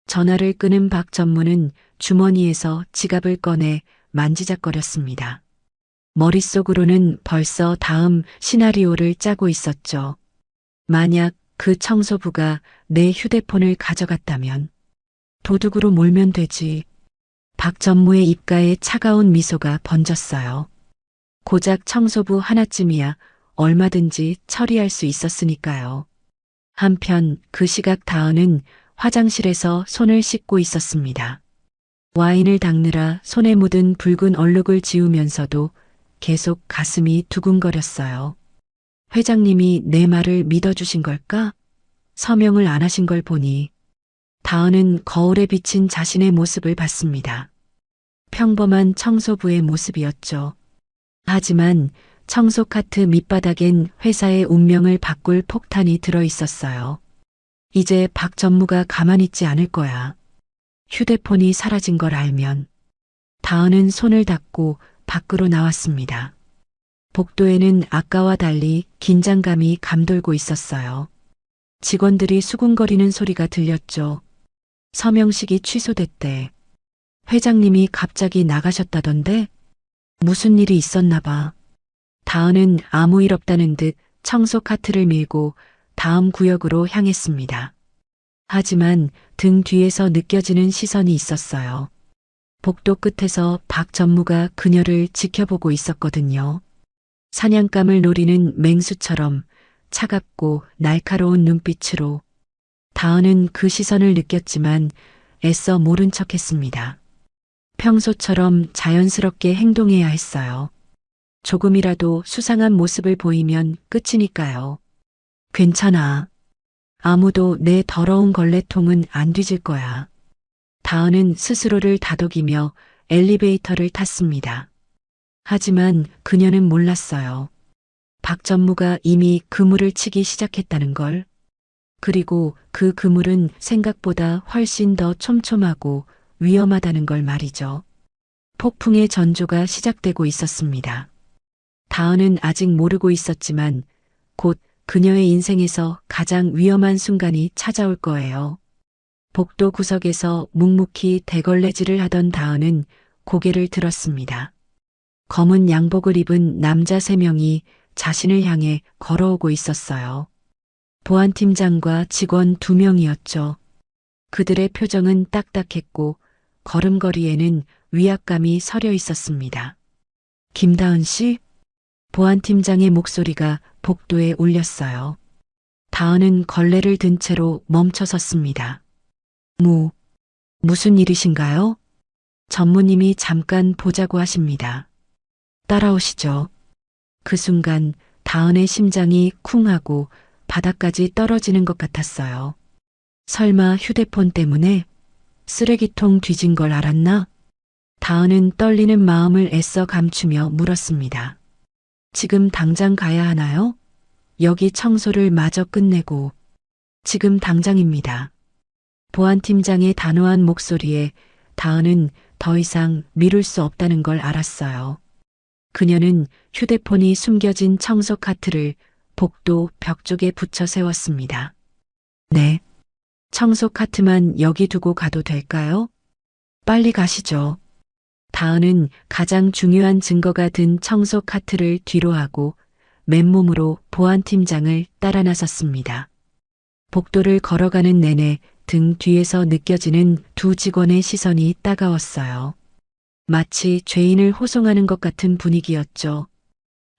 전화를 끊은 박 전무는 주머니에서 지갑을 꺼내 만지작거렸습니다. 머릿속으로는 벌써 다음 시나리오를 짜고 있었죠. 만약 그 청소부가 내 휴대폰을 가져갔다면 도둑으로 몰면 되지. 박전무의 입가에 차가운 미소가 번졌어요. 고작 청소부 하나쯤이야 얼마든지 처리할 수 있었으니까요. 한편 그 시각 다은은 화장실에서 손을 씻고 있었습니다. 와인을 닦느라 손에 묻은 붉은 얼룩을 지우면서도 계속 가슴이 두근거렸어요. 회장님이 내 말을 믿어주신 걸까? 서명을 안 하신 걸 보니 다은은 거울에 비친 자신의 모습을 봤습니다. 평범한 청소부의 모습이었죠. 하지만 청소 카트 밑바닥엔 회사의 운명을 바꿀 폭탄이 들어 있었어요. 이제 박 전무가 가만히 있지 않을 거야. 휴대폰이 사라진 걸 알면. 다은은 손을 닫고 밖으로 나왔습니다. 복도에는 아까와 달리 긴장감이 감돌고 있었어요. 직원들이 수군거리는 소리가 들렸죠. 서명식이 취소됐대. 회장님이 갑자기 나가셨다던데? 무슨 일이 있었나 봐. 다은은 아무 일 없다는 듯 청소 카트를 밀고 다음 구역으로 향했습니다. 하지만 등 뒤에서 느껴지는 시선이 있었어요. 복도 끝에서 박 전무가 그녀를 지켜보고 있었거든요. 사냥감을 노리는 맹수처럼 차갑고 날카로운 눈빛으로. 다은은 그 시선을 느꼈지만 애써 모른 척했습니다. 평소처럼 자연스럽게 행동해야 했어요. 조금이라도 수상한 모습을 보이면 끝이니까요. 괜찮아. 아무도 내 더러운 걸레통은 안 뒤질 거야. 다은은 스스로를 다독이며 엘리베이터를 탔습니다. 하지만 그녀는 몰랐어요. 박 전무가 이미 그물을 치기 시작했다는 걸. 그리고 그 그물은 생각보다 훨씬 더 촘촘하고 위험하다는 걸 말이죠. 폭풍의 전조가 시작되고 있었습니다. 다은은 아직 모르고 있었지만 곧 그녀의 인생에서 가장 위험한 순간이 찾아올 거예요. 복도 구석에서 묵묵히 대걸레질을 하던 다은은 고개를 들었습니다. 검은 양복을 입은 남자 3명이 자신을 향해 걸어오고 있었어요. 보안팀장과 직원 2명이었죠. 그들의 표정은 딱딱했고 걸음걸이에는 위압감이 서려 있었습니다. 김다은 씨? 보안팀장의 목소리가 복도에 울렸어요. 다은은 걸레를 든 채로 멈춰 섰습니다. 무슨 일이신가요? 전무님이 잠깐 보자고 하십니다. 따라오시죠. 그 순간 다은의 심장이 쿵하고 바닥까지 떨어지는 것 같았어요. 설마 휴대폰 때문에 쓰레기통 뒤진 걸 알았나? 다은은 떨리는 마음을 애써 감추며 물었습니다. 지금 당장 가야 하나요? 여기 청소를 마저 끝내고. 지금 당장입니다. 보안팀장의 단호한 목소리에 다은은 더 이상 미룰 수 없다는 걸 알았어요. 그녀는 휴대폰이 숨겨진 청소 카트를 복도 벽 쪽에 붙여 세웠습니다. 네. 청소 카트만 여기 두고 가도 될까요? 빨리 가시죠. 다은은 가장 중요한 증거가 든 청소 카트를 뒤로 하고 맨몸으로 보안팀장을 따라 나섰습니다. 복도를 걸어가는 내내 등 뒤에서 느껴지는 2 직원의 시선이 따가웠어요. 마치 죄인을 호송하는 것 같은 분위기였죠.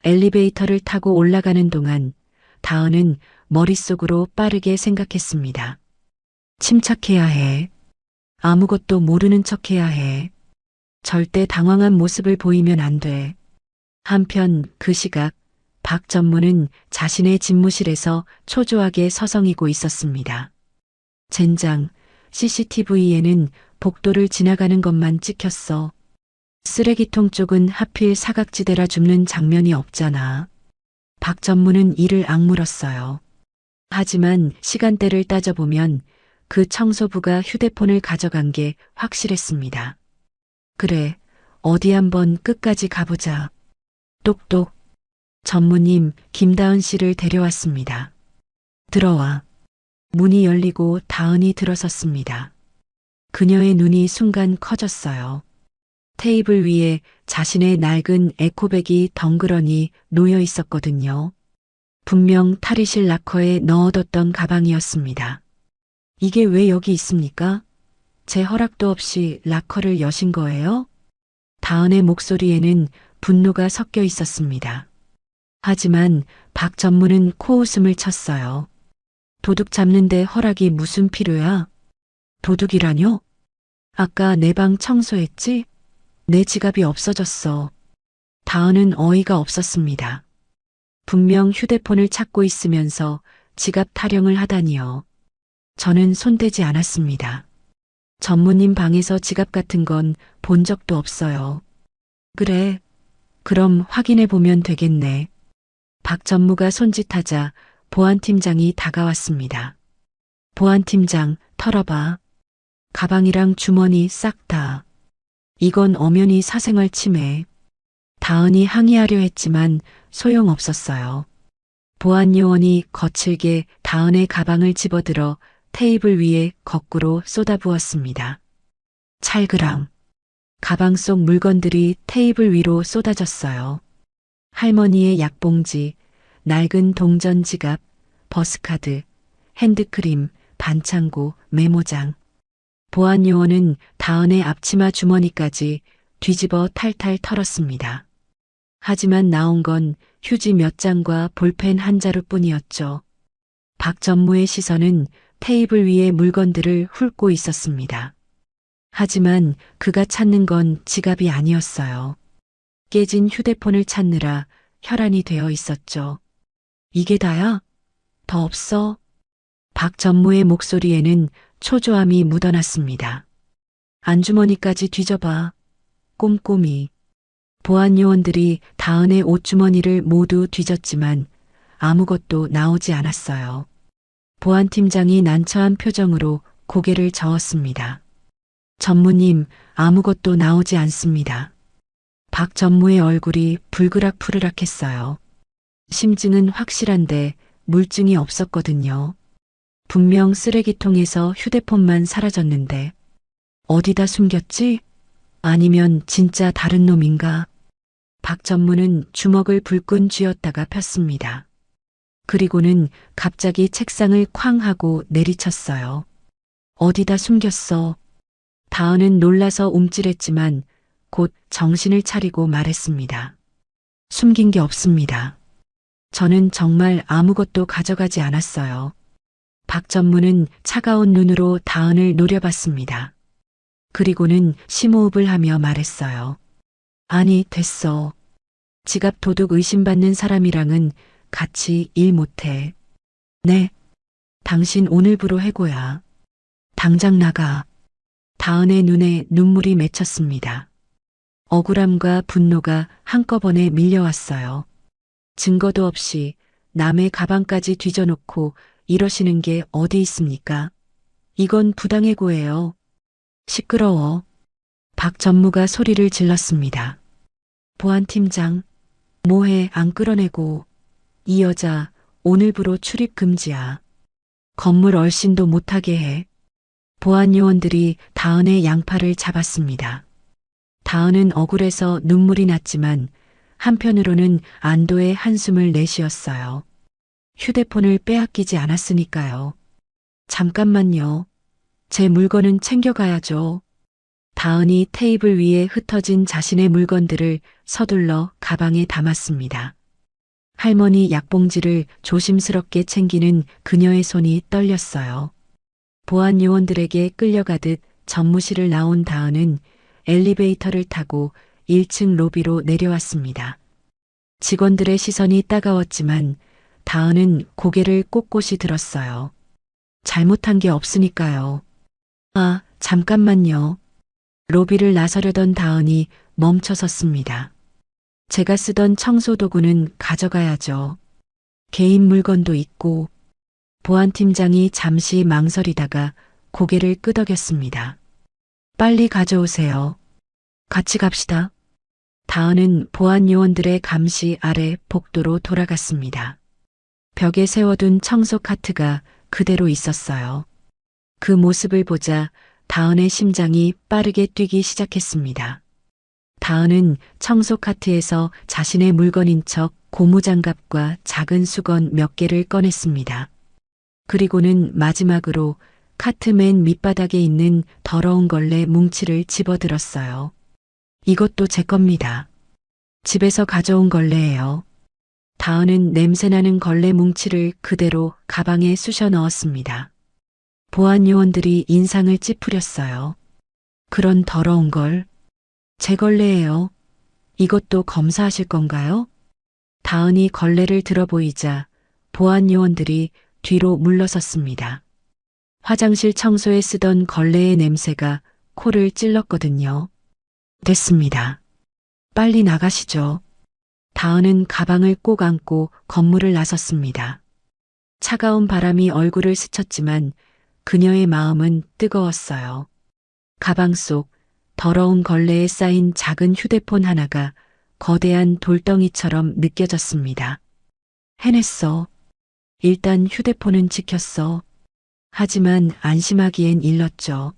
엘리베이터를 타고 올라가는 동안 다은은 머릿속으로 빠르게 생각했습니다. 침착해야 해. 아무것도 모르는 척해야 해. 절대 당황한 모습을 보이면 안 돼. 한편 그 시각 박 전무는 자신의 집무실에서 초조하게 서성이고 있었습니다. 젠장, CCTV에는 복도를 지나가는 것만 찍혔어. 쓰레기통 쪽은 하필 사각지대라 줍는 장면이 없잖아. 박 전무는 이를 악물었어요. 하지만 시간대를 따져보면 그 청소부가 휴대폰을 가져간 게 확실했습니다. 그래, 어디 한번 끝까지 가보자. 똑똑. 전무님, 김다은 씨를 데려왔습니다. 들어와. 문이 열리고 다은이 들어섰습니다. 그녀의 눈이 순간 커졌어요. 테이블 위에 자신의 낡은 에코백이 덩그러니 놓여 있었거든요. 분명 탈의실 락커에 넣어뒀던 가방이었습니다. 이게 왜 여기 있습니까? 제 허락도 없이 라커를 여신 거예요? 다은의 목소리에는 분노가 섞여 있었습니다. 하지만 박 전무는 코웃음을 쳤어요. 도둑 잡는데 허락이 무슨 필요야? 도둑이라뇨? 아까 내 방 청소했지? 내 지갑이 없어졌어. 다은은 어이가 없었습니다. 분명 휴대폰을 찾고 있으면서 지갑 타령을 하다니요. 저는 손대지 않았습니다. 전무님 방에서 지갑 같은 건 본 적도 없어요. 그래. 그럼 확인해 보면 되겠네. 박 전무가 손짓하자 보안팀장이 다가왔습니다. 보안팀장, 털어봐. 가방이랑 주머니 싹 다. 이건 엄연히 사생활 침해. 다은이 항의하려 했지만 소용없었어요. 보안 요원이 거칠게 다은의 가방을 집어들어 테이블 위에 거꾸로 쏟아부었습니다. 찰그랑. 가방 속 물건들이 테이블 위로 쏟아졌어요. 할머니의 약봉지, 낡은 동전 지갑, 버스카드, 핸드크림, 반창고, 메모장. 보안 요원은 다은의 앞치마 주머니까지 뒤집어 탈탈 털었습니다. 하지만 나온 건 휴지 몇 장과 볼펜 한 자루뿐이었죠. 박 전무의 시선은 테이블 위의 물건들을 훑고 있었습니다. 하지만 그가 찾는 건 지갑이 아니었어요. 깨진 휴대폰을 찾느라 혈안이 되어 있었죠. 이게 다야? 더 없어? 박 전무의 목소리에는 초조함이 묻어났습니다. 안주머니까지 뒤져봐. 꼼꼼히. 보안 요원들이 다은의 옷주머니를 모두 뒤졌지만 아무것도 나오지 않았어요. 보안팀장이 난처한 표정으로 고개를 저었습니다. 전무님, 아무것도 나오지 않습니다. 박 전무의 얼굴이 불그락푸르락했어요. 심증은 확실한데 물증이 없었거든요. 분명 쓰레기통에서 휴대폰만 사라졌는데 어디다 숨겼지? 아니면 진짜 다른 놈인가? 박 전무는 주먹을 불끈 쥐었다가 폈습니다. 그리고는 갑자기 책상을 쾅 하고 내리쳤어요. 어디다 숨겼어? 다은은 놀라서 움찔했지만 곧 정신을 차리고 말했습니다. 숨긴 게 없습니다. 저는 정말 아무것도 가져가지 않았어요. 박 전무는 차가운 눈으로 다은을 노려봤습니다. 그리고는 심호흡을 하며 말했어요. 아니, 됐어. 지갑 도둑 의심받는 사람이랑은 같이 일 못해. 네. 당신 오늘부로 해고야. 당장 나가. 다은의 눈에 눈물이 맺혔습니다. 억울함과 분노가 한꺼번에 밀려왔어요. 증거도 없이 남의 가방까지 뒤져놓고 이러시는 게 어디 있습니까? 이건 부당해고예요. 시끄러워. 박 전무가 소리를 질렀습니다. 보안팀장, 뭐해 안 끌어내고. 이 여자 오늘부로 출입 금지야. 건물 얼씬도 못하게 해. 보안 요원들이 다은의 양팔을 잡았습니다. 다은은 억울해서 눈물이 났지만 한편으로는 안도의 한숨을 내쉬었어요. 휴대폰을 빼앗기지 않았으니까요. 잠깐만요. 제 물건은 챙겨가야죠. 다은이 테이블 위에 흩어진 자신의 물건들을 서둘러 가방에 담았습니다. 할머니 약봉지를 조심스럽게 챙기는 그녀의 손이 떨렸어요. 보안 요원들에게 끌려가듯 전무실을 나온 다은은 엘리베이터를 타고 1층 로비로 내려왔습니다. 직원들의 시선이 따가웠지만 다은은 고개를 꼿꼿이 들었어요. 잘못한 게 없으니까요. 아, 잠깐만요. 로비를 나서려던 다은이 멈춰섰습니다. 제가 쓰던 청소도구는 가져가야죠. 개인 물건도 있고. 보안팀장이 잠시 망설이다가 고개를 끄덕였습니다. 빨리 가져오세요. 같이 갑시다. 다은은 보안 요원들의 감시 아래 복도로 돌아갔습니다. 벽에 세워둔 청소 카트가 그대로 있었어요. 그 모습을 보자 다은의 심장이 빠르게 뛰기 시작했습니다. 다은은 청소 카트에서 자신의 물건인 척 고무장갑과 작은 수건 몇 개를 꺼냈습니다. 그리고는 마지막으로 카트 맨 밑바닥에 있는 더러운 걸레 뭉치를 집어들었어요. 이것도 제 겁니다. 집에서 가져온 걸레예요. 다은은 냄새나는 걸레 뭉치를 그대로 가방에 쑤셔 넣었습니다. 보안 요원들이 인상을 찌푸렸어요. 그런 더러운 걸 제 걸레예요. 이것도 검사하실 건가요? 다은이 걸레를 들어보이자 보안 요원들이 뒤로 물러섰습니다. 화장실 청소에 쓰던 걸레의 냄새가 코를 찔렀거든요. 됐습니다. 빨리 나가시죠. 다은은 가방을 꼭 안고 건물을 나섰습니다. 차가운 바람이 얼굴을 스쳤지만 그녀의 마음은 뜨거웠어요. 가방 속 더러운 걸레에 쌓인 작은 휴대폰 하나가 거대한 돌덩이처럼 느껴졌습니다. 해냈어. 일단 휴대폰은 지켰어. 하지만 안심하기엔 일렀죠.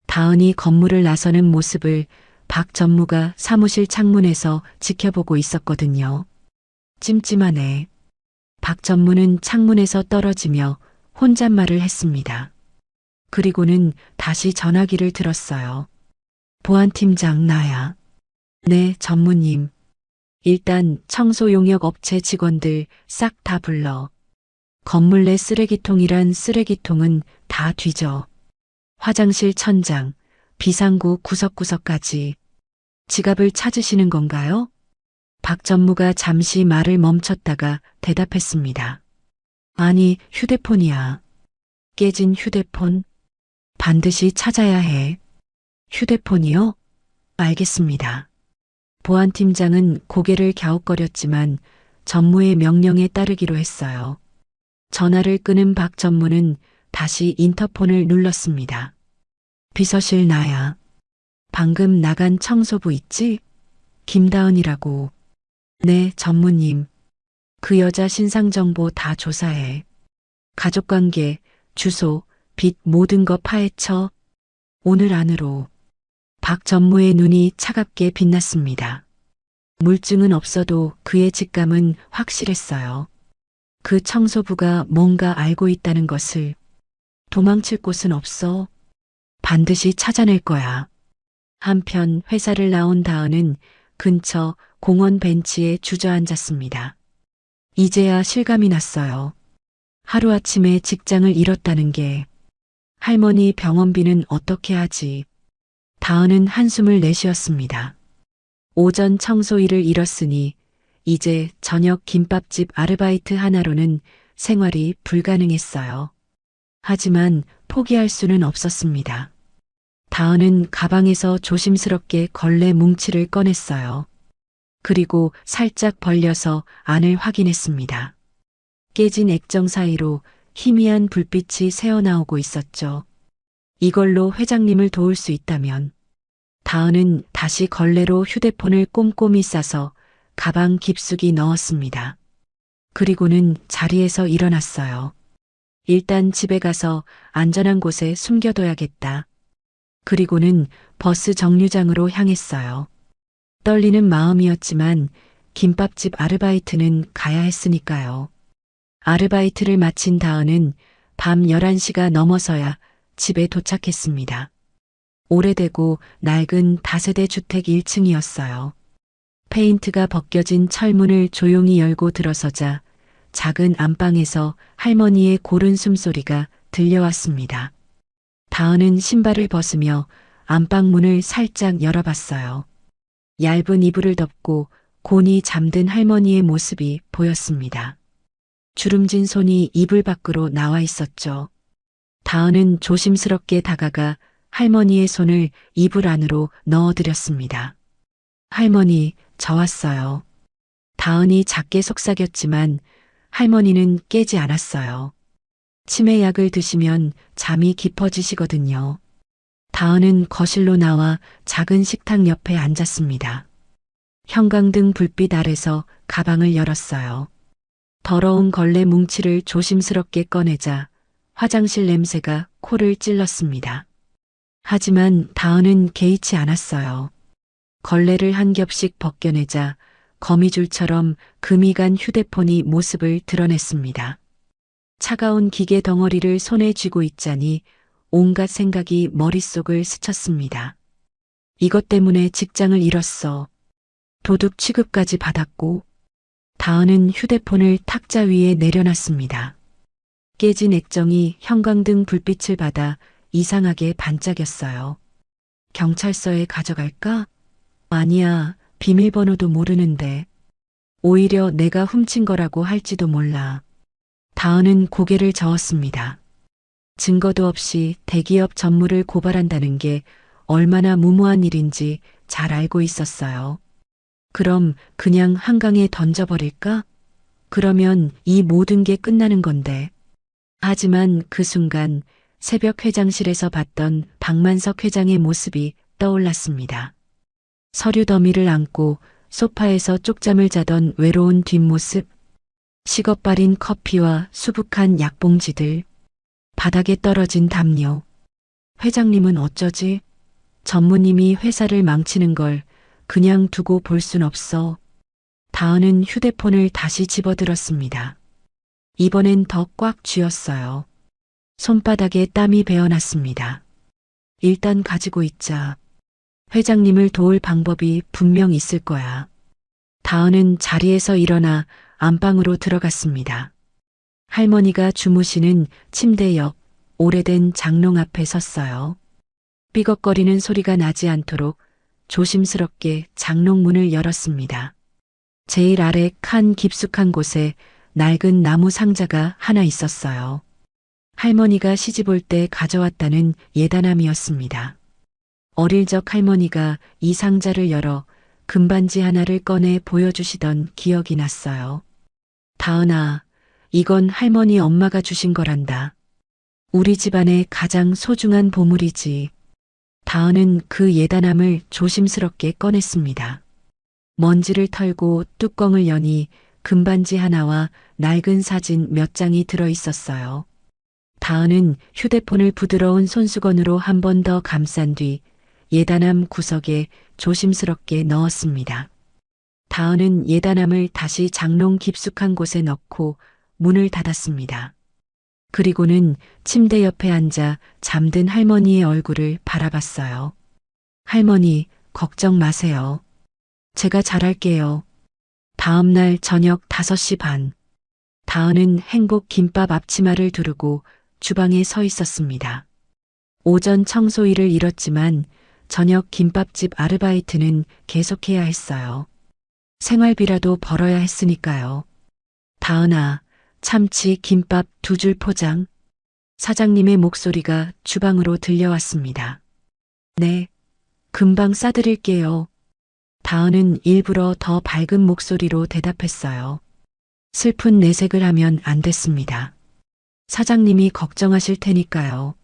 다은이 건물을 나서는 모습을 박 전무가 사무실 창문에서 지켜보고 있었거든요. 찜찜하네. 박 전무는 창문에서 떨어지며 혼잣말을 했습니다. 그리고는 다시 전화기를 들었어요. 보안팀장 나야. 네, 전무님. 일단 청소 용역 업체 직원들 싹 다 불러. 건물 내 쓰레기통이란 쓰레기통은 다 뒤져. 화장실 천장, 비상구 구석구석까지. 지갑을 찾으시는 건가요? 박 전무가 잠시 말을 멈췄다가 대답했습니다. 아니, 휴대폰이야. 깨진 휴대폰. 반드시 찾아야 해. 휴대폰이요? 알겠습니다. 보안팀장은 고개를 갸웃거렸지만 전무의 명령에 따르기로 했어요. 전화를 끄는 박 전무는 다시 인터폰을 눌렀습니다. 비서실 나야. 방금 나간 청소부 있지? 김다은이라고. 네, 전무님. 그 여자 신상정보 다 조사해. 가족관계, 주소, 빚 모든 거 파헤쳐. 오늘 안으로. 박 전무의 눈이 차갑게 빛났습니다. 물증은 없어도 그의 직감은 확실했어요. 그 청소부가 뭔가 알고 있다는 것을. 도망칠 곳은 없어. 반드시 찾아낼 거야. 한편 회사를 나온 다은은 근처 공원 벤치에 주저앉았습니다. 이제야 실감이 났어요. 하루아침에 직장을 잃었다는 게. 할머니 병원비는 어떻게 하지? 다은은 한숨을 내쉬었습니다. 오전 청소 일을 잃었으니 이제 저녁 김밥집 아르바이트 하나로는 생활이 불가능했어요. 하지만 포기할 수는 없었습니다. 다은은 가방에서 조심스럽게 걸레 뭉치를 꺼냈어요. 그리고 살짝 벌려서 안을 확인했습니다. 깨진 액정 사이로 희미한 불빛이 새어나오고 있었죠. 이걸로 회장님을 도울 수 있다면. 다은은 다시 걸레로 휴대폰을 꼼꼼히 싸서 가방 깊숙이 넣었습니다. 그리고는 자리에서 일어났어요. 일단 집에 가서 안전한 곳에 숨겨둬야겠다. 그리고는 버스 정류장으로 향했어요. 떨리는 마음이었지만 김밥집 아르바이트는 가야 했으니까요. 아르바이트를 마친 다은은 밤 11시가 넘어서야 집에 도착했습니다. 오래되고 낡은 다세대 주택 1층이었어요. 페인트가 벗겨진 철문을 조용히 열고 들어서자 작은 안방에서 할머니의 고른 숨소리가 들려왔습니다. 다은은 신발을 벗으며 안방 문을 살짝 열어봤어요. 얇은 이불을 덮고 곤히 잠든 할머니의 모습이 보였습니다. 주름진 손이 이불 밖으로 나와 있었죠. 다은은 조심스럽게 다가가 할머니의 손을 이불 안으로 넣어드렸습니다. 할머니, 저 왔어요. 다은이 작게 속삭였지만 할머니는 깨지 않았어요. 치매약을 드시면 잠이 깊어지시거든요. 다은은 거실로 나와 작은 식탁 옆에 앉았습니다. 형광등 불빛 아래서 가방을 열었어요. 더러운 걸레 뭉치를 조심스럽게 꺼내자 화장실 냄새가 코를 찔렀습니다. 하지만 다은은 개의치 않았어요. 걸레를 한 겹씩 벗겨내자 거미줄처럼 금이 간 휴대폰이 모습을 드러냈습니다. 차가운 기계 덩어리를 손에 쥐고 있자니 온갖 생각이 머릿속을 스쳤습니다. 이것 때문에 직장을 잃었어. 도둑 취급까지 받았고, 다은은 휴대폰을 탁자 위에 내려놨습니다. 깨진 액정이 형광등 불빛을 받아 이상하게 반짝였어요. 경찰서에 가져갈까? 아니야, 비밀번호도 모르는데. 오히려 내가 훔친 거라고 할지도 몰라. 다은은 고개를 저었습니다. 증거도 없이 대기업 전무를 고발한다는 게 얼마나 무모한 일인지 잘 알고 있었어요. 그럼 그냥 한강에 던져버릴까? 그러면 이 모든 게 끝나는 건데. 하지만 그 순간 새벽 회장실에서 봤던 박만석 회장의 모습이 떠올랐습니다. 서류 더미를 안고 소파에서 쪽잠을 자던 외로운 뒷모습, 식어빠린 커피와 수북한 약봉지들, 바닥에 떨어진 담요. 회장님은 어쩌지? 전무님이 회사를 망치는 걸 그냥 두고 볼 순 없어. 다은은 휴대폰을 다시 집어들었습니다. 이번엔 더 꽉 쥐었어요. 손바닥에 땀이 배어났습니다. 일단 가지고 있자. 회장님을 도울 방법이 분명 있을 거야. 다은은 자리에서 일어나 안방으로 들어갔습니다. 할머니가 주무시는 침대 옆 오래된 장롱 앞에 섰어요. 삐걱거리는 소리가 나지 않도록 조심스럽게 장롱 문을 열었습니다. 제일 아래 칸 깊숙한 곳에 낡은 나무 상자가 하나 있었어요. 할머니가 시집올 때 가져왔다는 예단함이었습니다. 어릴 적 할머니가 이 상자를 열어 금반지 하나를 꺼내 보여주시던 기억이 났어요. 다은아, 이건 할머니 엄마가 주신 거란다. 우리 집안의 가장 소중한 보물이지. 다은은 그 예단함을 조심스럽게 꺼냈습니다. 먼지를 털고 뚜껑을 여니 금반지 하나와 낡은 사진 몇 장이 들어 있었어요. 다은은 휴대폰을 부드러운 손수건으로 한 번 더 감싼 뒤 예단함 구석에 조심스럽게 넣었습니다. 다은은 예단함을 다시 장롱 깊숙한 곳에 넣고 문을 닫았습니다. 그리고는 침대 옆에 앉아 잠든 할머니의 얼굴을 바라봤어요. 할머니, 걱정 마세요. 제가 잘할게요. 다음 날 저녁 5시 반. 다은은 행복 김밥 앞치마를 두르고 주방에 서 있었습니다. 오전 청소 일을 잃었지만 저녁 김밥집 아르바이트는 계속해야 했어요. 생활비라도 벌어야 했으니까요. 다은아, 참치 김밥 2줄 포장. 사장님의 목소리가 주방으로 들려왔습니다. 네, 금방 싸드릴게요. 다은은 일부러 더 밝은 목소리로 대답했어요. 슬픈 내색을 하면 안 됐습니다. 사장님이 걱정하실 테니까요.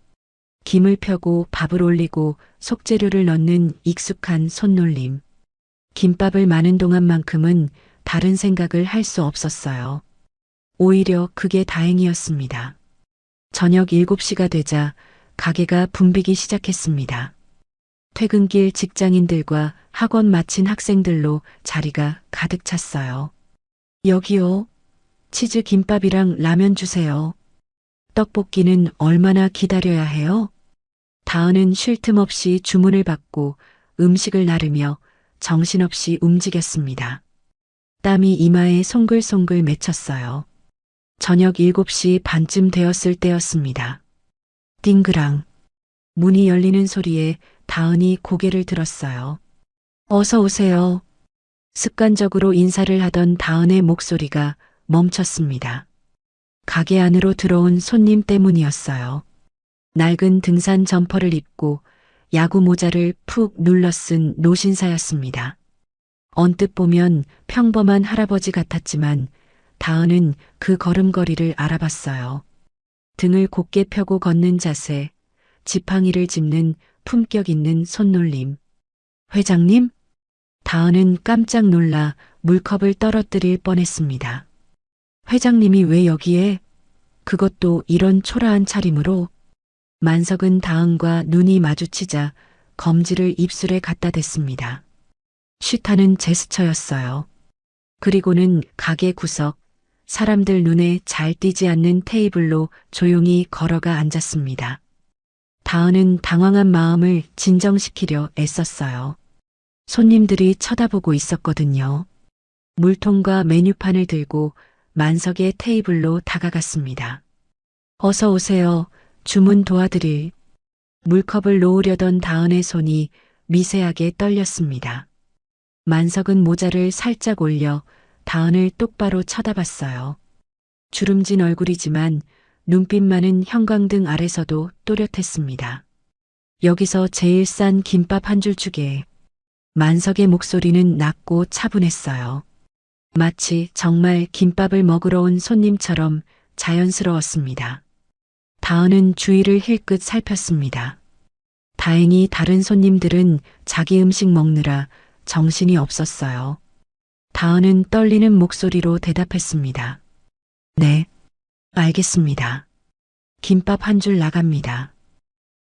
김을 펴고 밥을 올리고 속재료를 넣는 익숙한 손놀림. 김밥을 마는 동안만큼은 다른 생각을 할 수 없었어요. 오히려 그게 다행이었습니다. 저녁 7시가 되자 가게가 붐비기 시작했습니다. 퇴근길 직장인들과 학원 마친 학생들로 자리가 가득 찼어요. 여기요. 치즈 김밥이랑 라면 주세요. 떡볶이는 얼마나 기다려야 해요? 다은은 쉴 틈 없이 주문을 받고 음식을 나르며 정신없이 움직였습니다. 땀이 이마에 송글송글 맺혔어요. 저녁 7시 반쯤 되었을 때였습니다. 띵그랑. 문이 열리는 소리에 다은이 고개를 들었어요. 어서 오세요. 습관적으로 인사를 하던 다은의 목소리가 멈췄습니다. 가게 안으로 들어온 손님 때문이었어요. 낡은 등산 점퍼를 입고 야구 모자를 푹 눌러 쓴 노신사였습니다. 언뜻 보면 평범한 할아버지 같았지만 다은은 그 걸음걸이를 알아봤어요. 등을 곧게 펴고 걷는 자세, 지팡이를 짚는 품격 있는 손놀림. 회장님? 다은은 깜짝 놀라 물컵을 떨어뜨릴 뻔했습니다. 회장님이 왜 여기에? 그것도 이런 초라한 차림으로? 만석은 다은과 눈이 마주치자 검지를 입술에 갖다 댔습니다. 쉬타는 제스처였어요. 그리고는 가게 구석, 사람들 눈에 잘 띄지 않는 테이블로 조용히 걸어가 앉았습니다. 다은은 당황한 마음을 진정시키려 애썼어요. 손님들이 쳐다보고 있었거든요. 물통과 메뉴판을 들고 만석의 테이블로 다가갔습니다. 어서 오세요. 주문 도와드릴. 물컵을 놓으려던 다은의 손이 미세하게 떨렸습니다. 만석은 모자를 살짝 올려 다은을 똑바로 쳐다봤어요. 주름진 얼굴이지만 눈빛만은 형광등 아래서도 또렷했습니다. 여기서 제일 싼 김밥 한 줄 주게. 만석의 목소리는 낮고 차분했어요. 마치 정말 김밥을 먹으러 온 손님처럼 자연스러웠습니다. 다은은 주위를 힐끗 살폈습니다. 다행히 다른 손님들은 자기 음식 먹느라 정신이 없었어요. 다은은 떨리는 목소리로 대답했습니다. 네, 알겠습니다. 김밥 한 줄 나갑니다.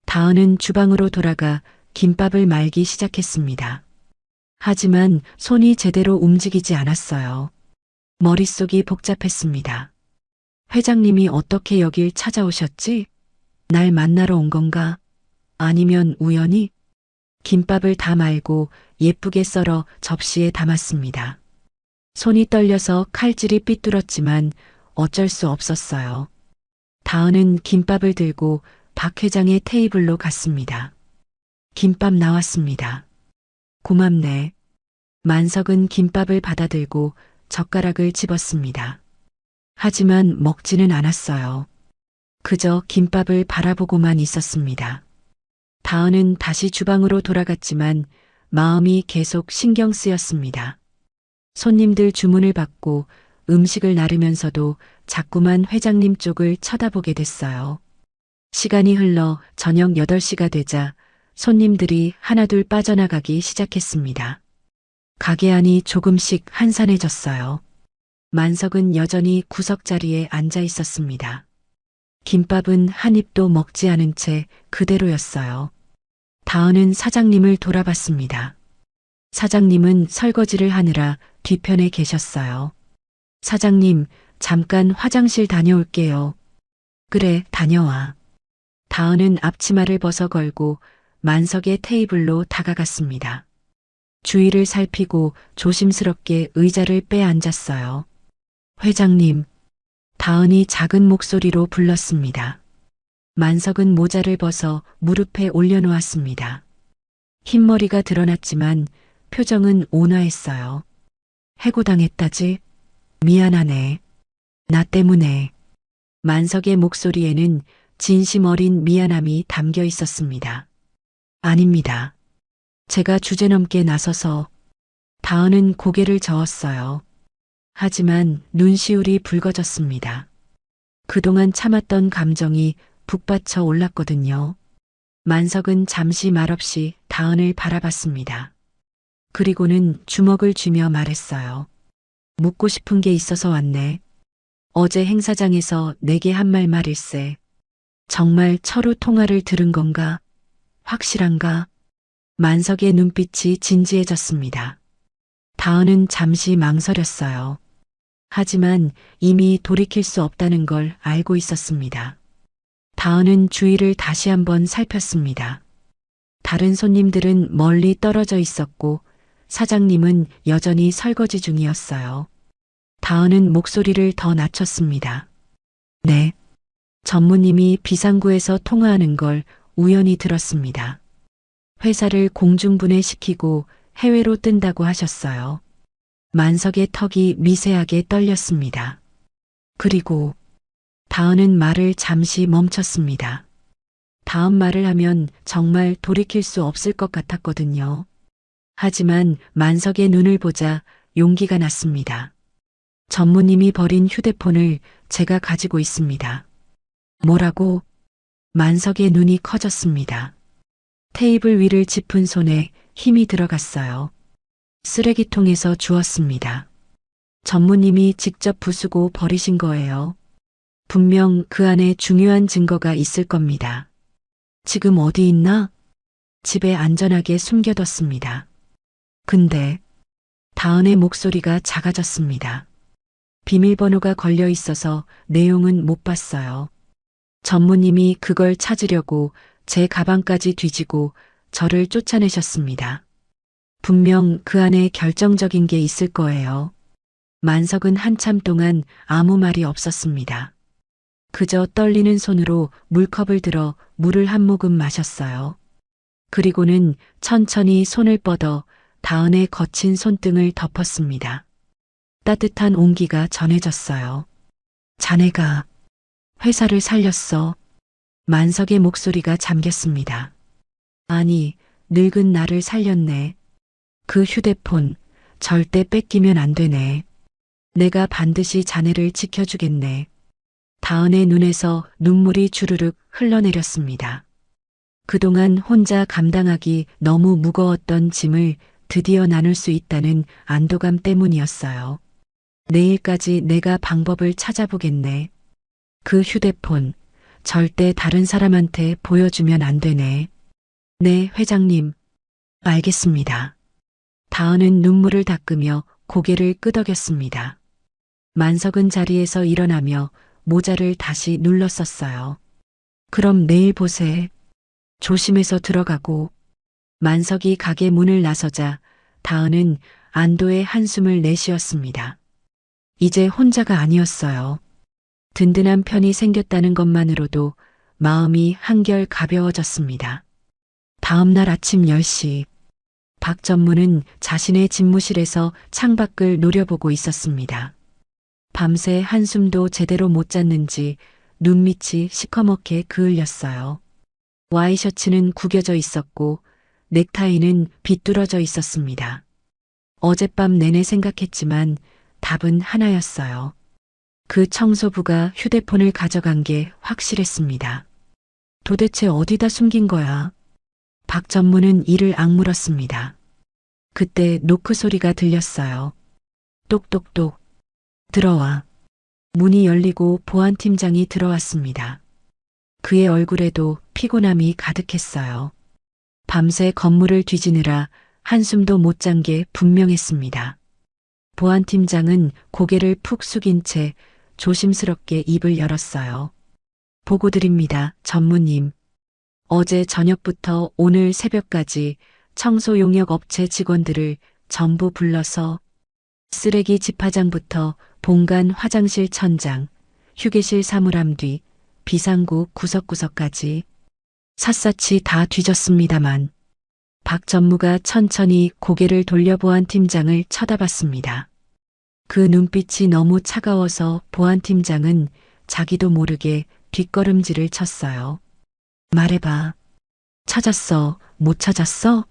다은은 주방으로 돌아가 김밥을 말기 시작했습니다. 하지만 손이 제대로 움직이지 않았어요. 머릿속이 복잡했습니다. 회장님이 어떻게 여길 찾아오셨지? 날 만나러 온 건가? 아니면 우연히? 김밥을 다 말고 예쁘게 썰어 접시에 담았습니다. 손이 떨려서 칼질이 삐뚤었지만 어쩔 수 없었어요. 다은은 김밥을 들고 박 회장의 테이블로 갔습니다. 김밥 나왔습니다. 고맙네. 만석은 김밥을 받아들고 젓가락을 집었습니다. 하지만 먹지는 않았어요. 그저 김밥을 바라보고만 있었습니다. 다은은 다시 주방으로 돌아갔지만 마음이 계속 신경 쓰였습니다. 손님들 주문을 받고 음식을 나르면서도 자꾸만 회장님 쪽을 쳐다보게 됐어요. 시간이 흘러 저녁 8시가 되자 손님들이 하나둘 빠져나가기 시작했습니다. 가게 안이 조금씩 한산해졌어요. 만석은 여전히 구석자리에 앉아 있었습니다. 김밥은 한 입도 먹지 않은 채 그대로였어요. 다은은 사장님을 돌아봤습니다. 사장님은 설거지를 하느라 뒤편에 계셨어요. 사장님, 잠깐 화장실 다녀올게요. 그래, 다녀와. 다은은 앞치마를 벗어 걸고 만석의 테이블로 다가갔습니다. 주위를 살피고 조심스럽게 의자를 빼앉았어요. 회장님, 다은이 작은 목소리로 불렀습니다. 만석은 모자를 벗어 무릎에 올려놓았습니다. 흰머리가 드러났지만 표정은 온화했어요. 해고당했다지? 미안하네. 나 때문에. 만석의 목소리에는 진심 어린 미안함이 담겨 있었습니다. 아닙니다. 제가 주제넘게 나서서. 다은은 고개를 저었어요. 하지만 눈시울이 붉어졌습니다. 그동안 참았던 감정이 북받쳐 올랐거든요. 만석은 잠시 말없이 다은을 바라봤습니다. 그리고는 주먹을 쥐며 말했어요. 묻고 싶은 게 있어서 왔네. 어제 행사장에서 내게 한 말일세. 정말 철우 통화를 들은 건가? 확실한가? 만석의 눈빛이 진지해졌습니다. 다은은 잠시 망설였어요. 하지만 이미 돌이킬 수 없다는 걸 알고 있었습니다. 다은은 주위를 다시 한번 살폈습니다. 다른 손님들은 멀리 떨어져 있었고 사장님은 여전히 설거지 중이었어요. 다은은 목소리를 더 낮췄습니다. 네. 전무님이 비상구에서 통화하는 걸 우연히 들었습니다. 회사를 공중분해시키고 해외로 뜬다고 하셨어요. 만석의 턱이 미세하게 떨렸습니다. 그리고 다은은 말을 잠시 멈췄습니다. 다음 말을 하면 정말 돌이킬 수 없을 것 같았거든요. 하지만 만석의 눈을 보자 용기가 났습니다. 전무님이 버린 휴대폰을 제가 가지고 있습니다. 뭐라고? 만석의 눈이 커졌습니다. 테이블 위를 짚은 손에 힘이 들어갔어요. 쓰레기통에서 주웠습니다. 전무님이 직접 부수고 버리신 거예요. 분명 그 안에 중요한 증거가 있을 겁니다. 지금 어디 있나? 집에 안전하게 숨겨뒀습니다. 근데 다은의 목소리가 작아졌습니다. 비밀번호가 걸려 있어서 내용은 못 봤어요. 전무님이 그걸 찾으려고 제 가방까지 뒤지고 저를 쫓아내셨습니다. 분명 그 안에 결정적인 게 있을 거예요. 만석은 한참 동안 아무 말이 없었습니다. 그저 떨리는 손으로 물컵을 들어 물을 한 모금 마셨어요. 그리고는 천천히 손을 뻗어 다은의 거친 손등을 덮었습니다. 따뜻한 온기가 전해졌어요. 자네가 회사를 살렸어. 만석의 목소리가 잠겼습니다. 아니, 늙은 나를 살렸네. 그 휴대폰 절대 뺏기면 안 되네. 내가 반드시 자네를 지켜주겠네. 다은의 눈에서 눈물이 주르륵 흘러내렸습니다. 그동안 혼자 감당하기 너무 무거웠던 짐을 드디어 나눌 수 있다는 안도감 때문이었어요. 내일까지 내가 방법을 찾아보겠네. 그 휴대폰 절대 다른 사람한테 보여주면 안 되네. 네, 회장님. 알겠습니다. 다은은 눈물을 닦으며 고개를 끄덕였습니다. 만석은 자리에서 일어나며 모자를 다시 눌렀었어요. 그럼 내일 보세. 조심해서 들어가고. 만석이 가게 문을 나서자 다은은 안도의 한숨을 내쉬었습니다. 이제 혼자가 아니었어요. 든든한 편이 생겼다는 것만으로도 마음이 한결 가벼워졌습니다. 다음 날 아침 10시, 박 전무는 자신의 집무실에서 창밖을 노려보고 있었습니다. 밤새 한숨도 제대로 못 잤는지 눈밑이 시커멓게 그을렸어요. 와이셔츠는 구겨져 있었고 넥타이는 비뚤어져 있었습니다. 어젯밤 내내 생각했지만 답은 하나였어요. 그 청소부가 휴대폰을 가져간 게 확실했습니다. 도대체 어디다 숨긴 거야? 박 전무는 이를 악물었습니다. 그때 노크 소리가 들렸어요. 똑똑똑. 들어와. 문이 열리고 보안팀장이 들어왔습니다. 그의 얼굴에도 피곤함이 가득했어요. 밤새 건물을 뒤지느라 한숨도 못 잔 게 분명했습니다. 보안팀장은 고개를 푹 숙인 채 조심스럽게 입을 열었어요. 보고 드립니다, 전무님. 어제 저녁부터 오늘 새벽까지 청소 용역 업체 직원들을 전부 불러서 쓰레기 집화장부터 본관 화장실 천장, 휴게실 사물함 뒤, 비상구 구석구석까지 샅샅이 다 뒤졌습니다만 박 전무가 천천히 고개를 돌려 보안팀장을 쳐다봤습니다. 그 눈빛이 너무 차가워서 보안팀장은 자기도 모르게 뒷걸음질을 쳤어요. 말해봐. 찾았어? 못 찾았어?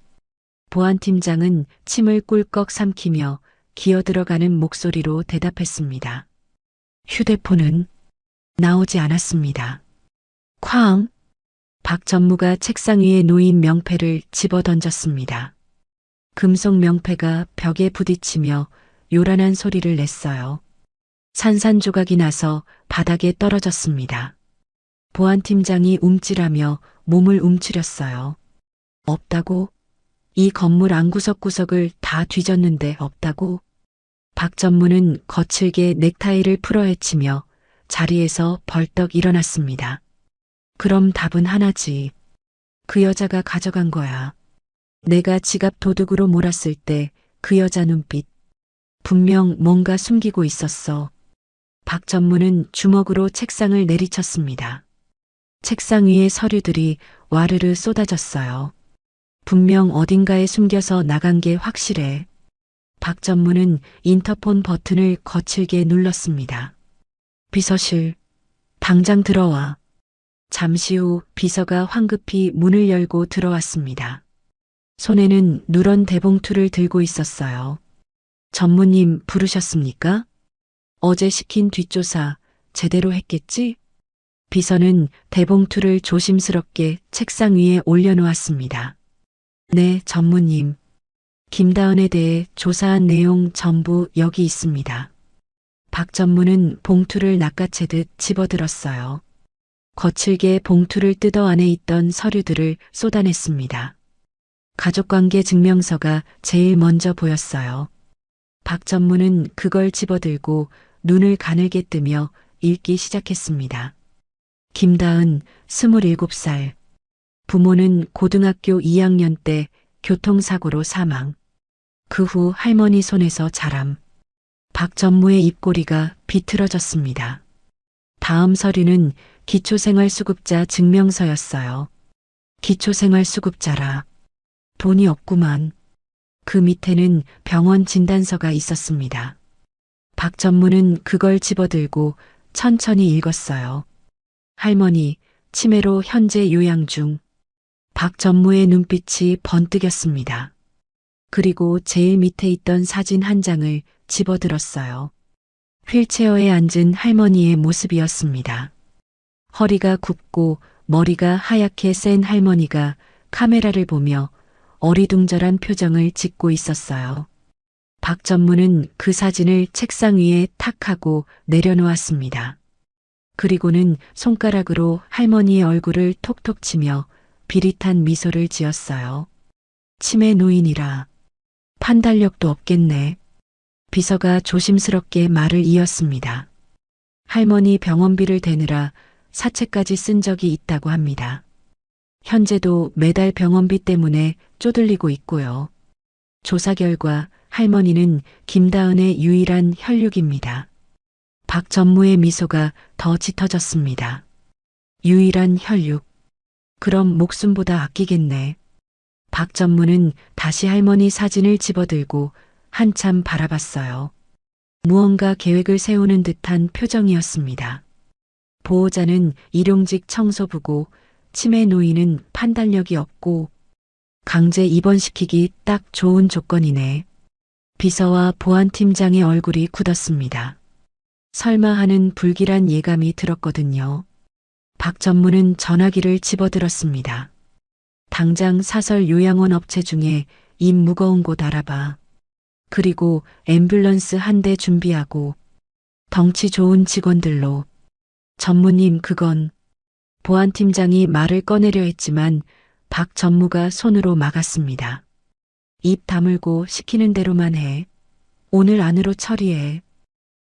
보안팀장은 침을 꿀꺽 삼키며 기어들어가는 목소리로 대답했습니다. 휴대폰은 나오지 않았습니다. 쾅! 박 전무가 책상 위에 놓인 명패를 집어 던졌습니다. 금속 명패가 벽에 부딪히며 요란한 소리를 냈어요. 산산조각이 나서 바닥에 떨어졌습니다. 보안팀장이 움찔하며 몸을 움츠렸어요. 없다고? 이 건물 안구석구석을 다 뒤졌는데 없다고? 박 전무는 거칠게 넥타이를 풀어헤치며 자리에서 벌떡 일어났습니다. 그럼 답은 하나지. 그 여자가 가져간 거야. 내가 지갑 도둑으로 몰았을 때 그 여자 눈빛. 분명 뭔가 숨기고 있었어. 박 전무는 주먹으로 책상을 내리쳤습니다. 책상 위에 서류들이 와르르 쏟아졌어요. 분명 어딘가에 숨겨서 나간 게 확실해. 박 전무는 인터폰 버튼을 거칠게 눌렀습니다. 비서실, 당장 들어와. 잠시 후 비서가 황급히 문을 열고 들어왔습니다. 손에는 누런 대봉투를 들고 있었어요. 전무님 부르셨습니까? 어제 시킨 뒷조사 제대로 했겠지? 비서는 대봉투를 조심스럽게 책상 위에 올려놓았습니다. 네, 전무님. 김다은에 대해 조사한 내용 전부 여기 있습니다. 박 전무는 봉투를 낚아채듯 집어들었어요. 거칠게 봉투를 뜯어 안에 있던 서류들을 쏟아냈습니다. 가족관계 증명서가 제일 먼저 보였어요. 박 전무는 그걸 집어들고 눈을 가늘게 뜨며 읽기 시작했습니다. 김다은 27살. 부모는 고등학교 2학년 때 교통사고로 사망. 그 후 할머니 손에서 자람. 박전무의 입꼬리가 비틀어졌습니다. 다음 서류는 기초생활수급자 증명서였어요. 기초생활수급자라. 돈이 없구만. 그 밑에는 병원 진단서가 있었습니다. 박전무는 그걸 집어들고 천천히 읽었어요. 할머니, 치매로 현재 요양 중. 박전무의 눈빛이 번뜩였습니다. 그리고 제일 밑에 있던 사진 한 장을 집어들었어요. 휠체어에 앉은 할머니의 모습이었습니다. 허리가 굽고 머리가 하얗게 센 할머니가 카메라를 보며 어리둥절한 표정을 짓고 있었어요. 박전무는 그 사진을 책상 위에 탁 하고 내려놓았습니다. 그리고는 손가락으로 할머니의 얼굴을 톡톡 치며 비릿한 미소를 지었어요. 치매 노인이라 판단력도 없겠네. 비서가 조심스럽게 말을 이었습니다. 할머니 병원비를 대느라 사채까지 쓴 적이 있다고 합니다. 현재도 매달 병원비 때문에 쪼들리고 있고요. 조사 결과 할머니는 김다은의 유일한 혈육입니다. 박전무의 미소가 더 짙어졌습니다. 유일한 혈육. 그럼 목숨보다 아끼겠네. 박전무는 다시 할머니 사진을 집어들고 한참 바라봤어요. 무언가 계획을 세우는 듯한 표정이었습니다. 보호자는 일용직 청소부고 치매 노인은 판단력이 없고 강제 입원시키기 딱 좋은 조건이네. 비서와 보안팀장의 얼굴이 굳었습니다. 설마 하는 불길한 예감이 들었거든요. 박전무는 전화기를 집어들었습니다. 당장 사설 요양원 업체 중에 입 무거운 곳 알아봐. 그리고 앰뷸런스 한 대 준비하고 덩치 좋은 직원들로. 전무님 그건. 보안팀장이 말을 꺼내려 했지만 박 전무가 손으로 막았습니다. 입 다물고 시키는 대로만 해. 오늘 안으로 처리해.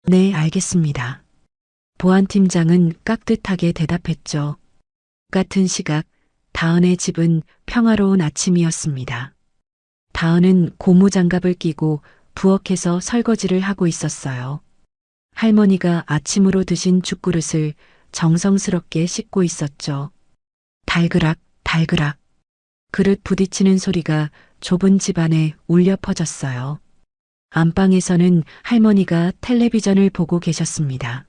네, 알겠습니다. 보안팀장은 깍듯하게 대답했죠. 같은 시각 다은의 집은 평화로운 아침이었습니다. 다은은 고무장갑을 끼고 부엌에서 설거지를 하고 있었어요. 할머니가 아침으로 드신 죽그릇을 정성스럽게 씻고 있었죠. 달그락, 달그락. 그릇 부딪히는 소리가 좁은 집안에 울려 퍼졌어요. 안방에서는 할머니가 텔레비전을 보고 계셨습니다.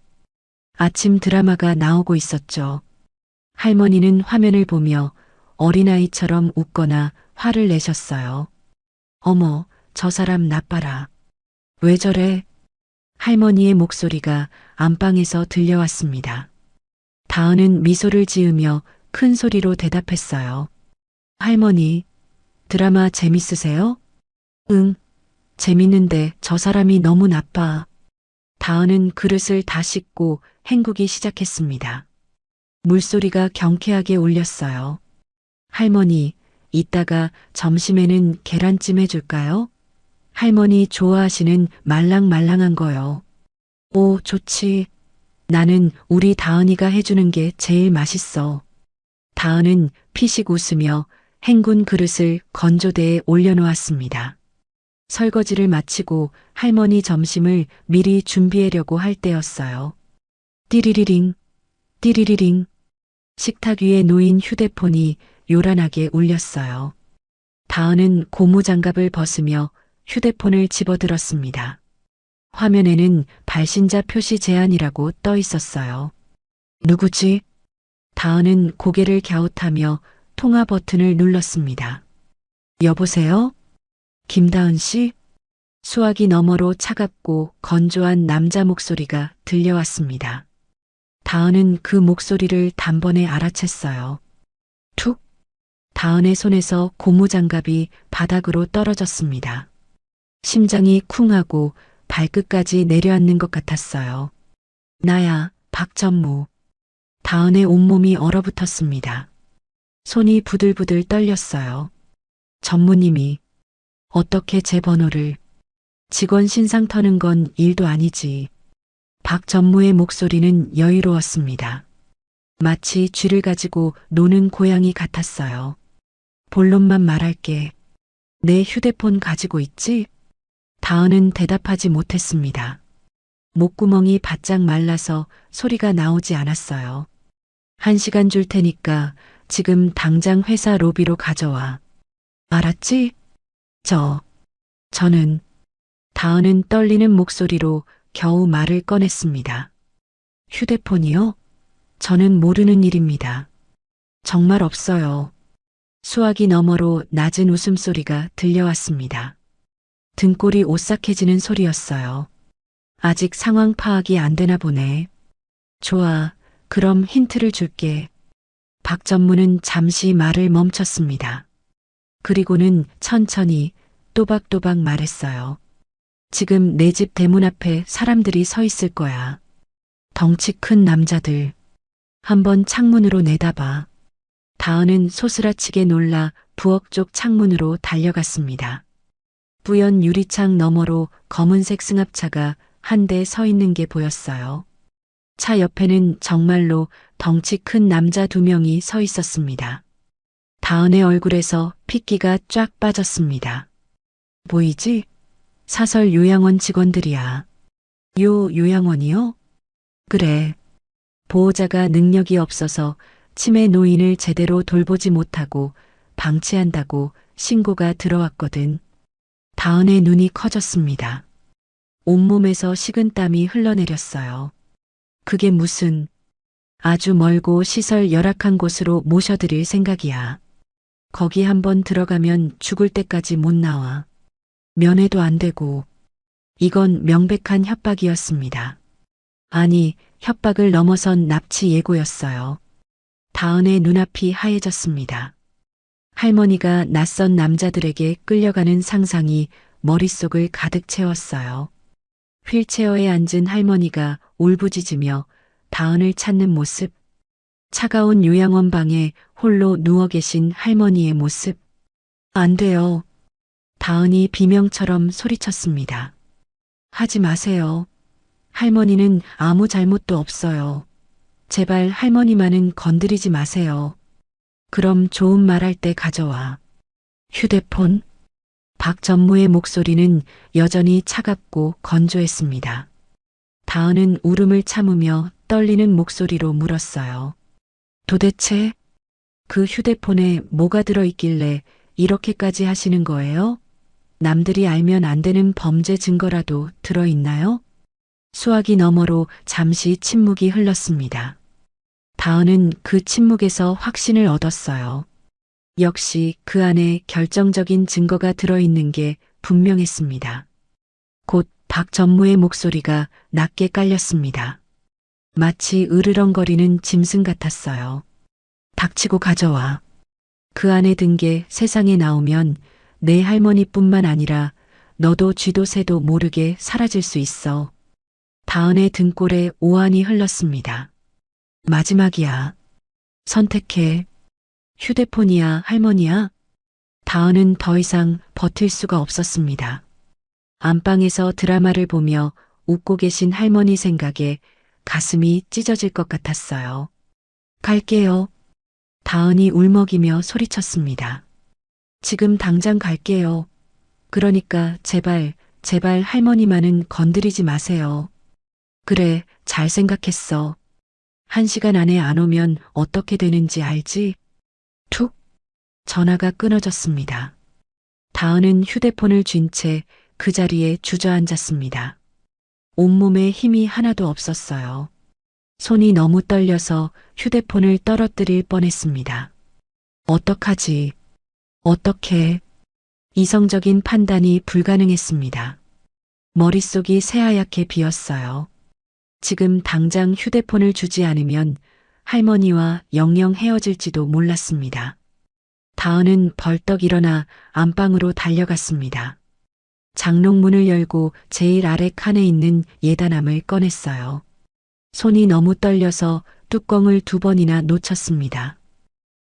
아침 드라마가 나오고 있었죠. 할머니는 화면을 보며 어린아이처럼 웃거나 화를 내셨어요. 어머, 저 사람 나빠라. 왜 저래? 할머니의 목소리가 안방에서 들려왔습니다. 다은은 미소를 지으며 큰 소리로 대답했어요. 할머니, 드라마 재밌으세요? 응, 재밌는데 저 사람이 너무 나빠. 다은은 그릇을 다 씻고 헹구기 시작했습니다. 물소리가 경쾌하게 울렸어요. 할머니, 이따가 점심에는 계란찜 해줄까요? 할머니 좋아하시는 말랑말랑한 거요. 오, 좋지. 나는 우리 다은이가 해주는 게 제일 맛있어. 다은은 피식 웃으며 헹군 그릇을 건조대에 올려놓았습니다. 설거지를 마치고 할머니 점심을 미리 준비하려고 할 때였어요. 띠리리링, 띠리리링. 식탁 위에 놓인 휴대폰이 요란하게 울렸어요. 다은은 고무장갑을 벗으며 휴대폰을 집어들었습니다. 화면에는 발신자 표시 제한이라고 떠 있었어요. 누구지? 다은은 고개를 갸웃하며 통화 버튼을 눌렀습니다. 여보세요? 김다은 씨? 수화기 너머로 차갑고 건조한 남자 목소리가 들려왔습니다. 다은은 그 목소리를 단번에 알아챘어요. 툭! 다은의 손에서 고무장갑이 바닥으로 떨어졌습니다. 심장이 쿵하고 발끝까지 내려앉는 것 같았어요. 나야, 박전무. 다은의 온몸이 얼어붙었습니다. 손이 부들부들 떨렸어요. 전무님이 어떻게 제 번호를. 직원 신상 터는 건 일도 아니지. 박 전무의 목소리는 여유로웠습니다. 마치 쥐를 가지고 노는 고양이 같았어요. 본론만 말할게. 내 휴대폰 가지고 있지? 다은은 대답하지 못했습니다. 목구멍이 바짝 말라서 소리가 나오지 않았어요. 1시간 줄 테니까 지금 당장 회사 로비로 가져와. 알았지? 저는 다은은 떨리는 목소리로 겨우 말을 꺼냈습니다. 휴대폰이요? 저는 모르는 일입니다. 정말 없어요. 수화기 너머로 낮은 웃음소리가 들려왔습니다. 등골이 오싹해지는 소리였어요. 아직 상황 파악이 안 되나 보네. 좋아, 그럼 힌트를 줄게. 박 전무는 잠시 말을 멈췄습니다. 그리고는 천천히 또박또박 말했어요. 지금 내 집 대문 앞에 사람들이 서 있을 거야. 덩치 큰 남자들. 한번 창문으로 내다봐. 다은은 소스라치게 놀라 부엌 쪽 창문으로 달려갔습니다. 뿌연 유리창 너머로 검은색 승합차가 한 대 서 있는 게 보였어요. 차 옆에는 정말로 덩치 큰 남자 2명이 서 있었습니다. 다은의 얼굴에서 핏기가 쫙 빠졌습니다. 보이지? 사설 요양원 직원들이야. 요양원이요? 그래. 보호자가 능력이 없어서 치매 노인을 제대로 돌보지 못하고 방치한다고 신고가 들어왔거든. 다은의 눈이 커졌습니다. 온몸에서 식은땀이 흘러내렸어요. 그게 무슨 아주 멀고 시설 열악한 곳으로 모셔드릴 생각이야. 거기 한번 들어가면 죽을 때까지 못 나와. 면회도 안 되고. 이건 명백한 협박이었습니다. 아니, 협박을 넘어선 납치 예고였어요. 다은의 눈앞이 하얘졌습니다. 할머니가 낯선 남자들에게 끌려가는 상상이 머릿속을 가득 채웠어요. 휠체어에 앉은 할머니가 울부짖으며 다은을 찾는 모습, 차가운 요양원 방에 홀로 누워 계신 할머니의 모습. 안 돼요. 다은이 비명처럼 소리쳤습니다. 하지 마세요. 할머니는 아무 잘못도 없어요. 제발 할머니만은 건드리지 마세요. 그럼 좋은 말 할 때 가져와. 휴대폰? 박 전무의 목소리는 여전히 차갑고 건조했습니다. 다은은 울음을 참으며 떨리는 목소리로 물었어요. 도대체 그 휴대폰에 뭐가 들어있길래 이렇게까지 하시는 거예요? 남들이 알면 안 되는 범죄 증거라도 들어있나요? 수화기 너머로 잠시 침묵이 흘렀습니다. 다은은 그 침묵에서 확신을 얻었어요. 역시 그 안에 결정적인 증거가 들어있는 게 분명했습니다. 곧 박 전무의 목소리가 낮게 깔렸습니다. 마치 으르렁거리는 짐승 같았어요. 닥치고 가져와. 그 안에 든 게 세상에 나오면 내 할머니뿐만 아니라 너도 쥐도 새도 모르게 사라질 수 있어. 다은의 등골에 오한이 흘렀습니다. 마지막이야. 선택해. 휴대폰이야, 할머니야? 다은은 더 이상 버틸 수가 없었습니다. 안방에서 드라마를 보며 웃고 계신 할머니 생각에 가슴이 찢어질 것 같았어요. 갈게요. 다은이 울먹이며 소리쳤습니다. 지금 당장 갈게요. 그러니까 제발 할머니만은 건드리지 마세요. 그래, 잘 생각했어. 1시간 안에 안 오면 어떻게 되는지 알지? 툭! 전화가 끊어졌습니다. 다은은 휴대폰을 쥔 채 그 자리에 주저앉았습니다. 온몸에 힘이 하나도 없었어요. 손이 너무 떨려서 휴대폰을 떨어뜨릴 뻔했습니다. 어떡하지? 어떻게? 이성적인 판단이 불가능했습니다. 머릿속이 새하얗게 비었어요. 지금 당장 휴대폰을 주지 않으면 할머니와 영영 헤어질지도 몰랐습니다. 다은은 벌떡 일어나 안방으로 달려갔습니다. 장롱문을 열고 제일 아래 칸에 있는 예단함을 꺼냈어요. 손이 너무 떨려서 뚜껑을 2번이나 놓쳤습니다.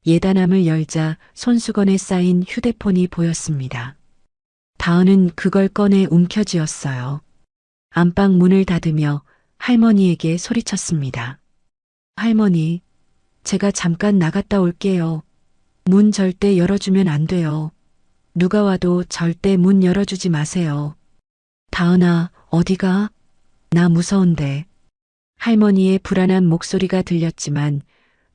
예단함을 열자 손수건에 쌓인 휴대폰이 보였습니다. 다은은 그걸 꺼내 움켜쥐었어요. 안방 문을 닫으며 할머니에게 소리쳤습니다. 할머니, 제가 잠깐 나갔다 올게요. 문 절대 열어주면 안 돼요. 누가 와도 절대 문 열어주지 마세요. 다은아, 어디가? 나 무서운데. 할머니의 불안한 목소리가 들렸지만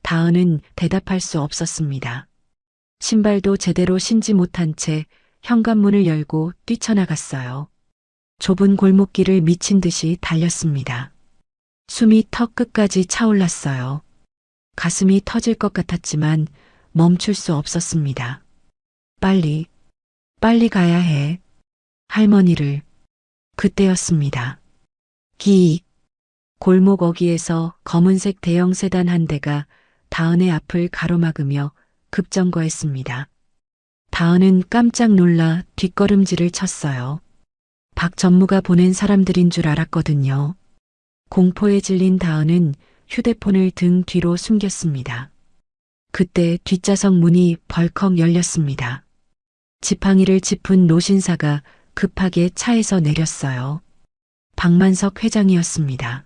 다은은 대답할 수 없었습니다. 신발도 제대로 신지 못한 채 현관문을 열고 뛰쳐나갔어요. 좁은 골목길을 미친 듯이 달렸습니다. 숨이 턱 끝까지 차올랐어요. 가슴이 터질 것 같았지만 멈출 수 없었습니다. 빨리 가야 해. 할머니를. 그때였습니다. 골목 어귀에서 검은색 대형 세단 한 대가 다은의 앞을 가로막으며 급정거했습니다. 다은은 깜짝 놀라 뒷걸음질을 쳤어요. 박 전무가 보낸 사람들인 줄 알았거든요. 공포에 질린 다은은 휴대폰을 등 뒤로 숨겼습니다. 그때 뒷좌석 문이 벌컥 열렸습니다. 지팡이를 짚은 노신사가 급하게 차에서 내렸어요. 박만석 회장이었습니다.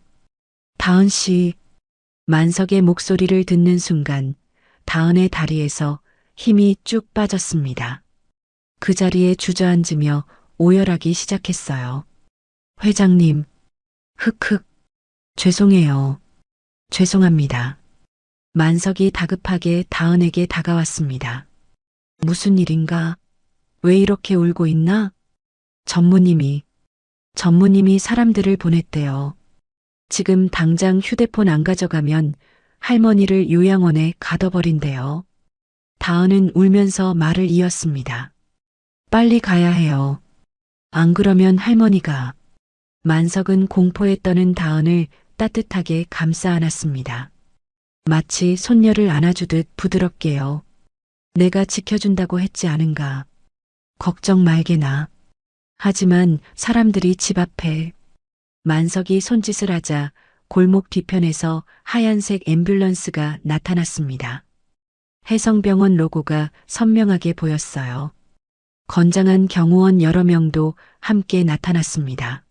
다은 씨, 만석의 목소리를 듣는 순간 다은의 다리에서 힘이 쭉 빠졌습니다. 그 자리에 주저앉으며 오열하기 시작했어요. 회장님, 흑흑, 죄송해요. 죄송합니다. 만석이 다급하게 다은에게 다가왔습니다. 무슨 일인가? 왜 이렇게 울고 있나? 전무님이 사람들을 보냈대요. 지금 당장 휴대폰 안 가져가면 할머니를 요양원에 가둬버린대요. 다은은 울면서 말을 이었습니다. 빨리 가야 해요. 안 그러면 할머니가. 만석은 공포에 떠는 다은을 따뜻하게 감싸 안았습니다. 마치 손녀를 안아주듯 부드럽게요. 내가 지켜준다고 했지 않은가. 걱정 말게나. 하지만 사람들이 집 앞에. 만석이 손짓을 하자 골목 뒤편에서 하얀색 앰뷸런스가 나타났습니다. 해성병원 로고가 선명하게 보였어요. 건장한 경호원 여러 명도 함께 나타났습니다.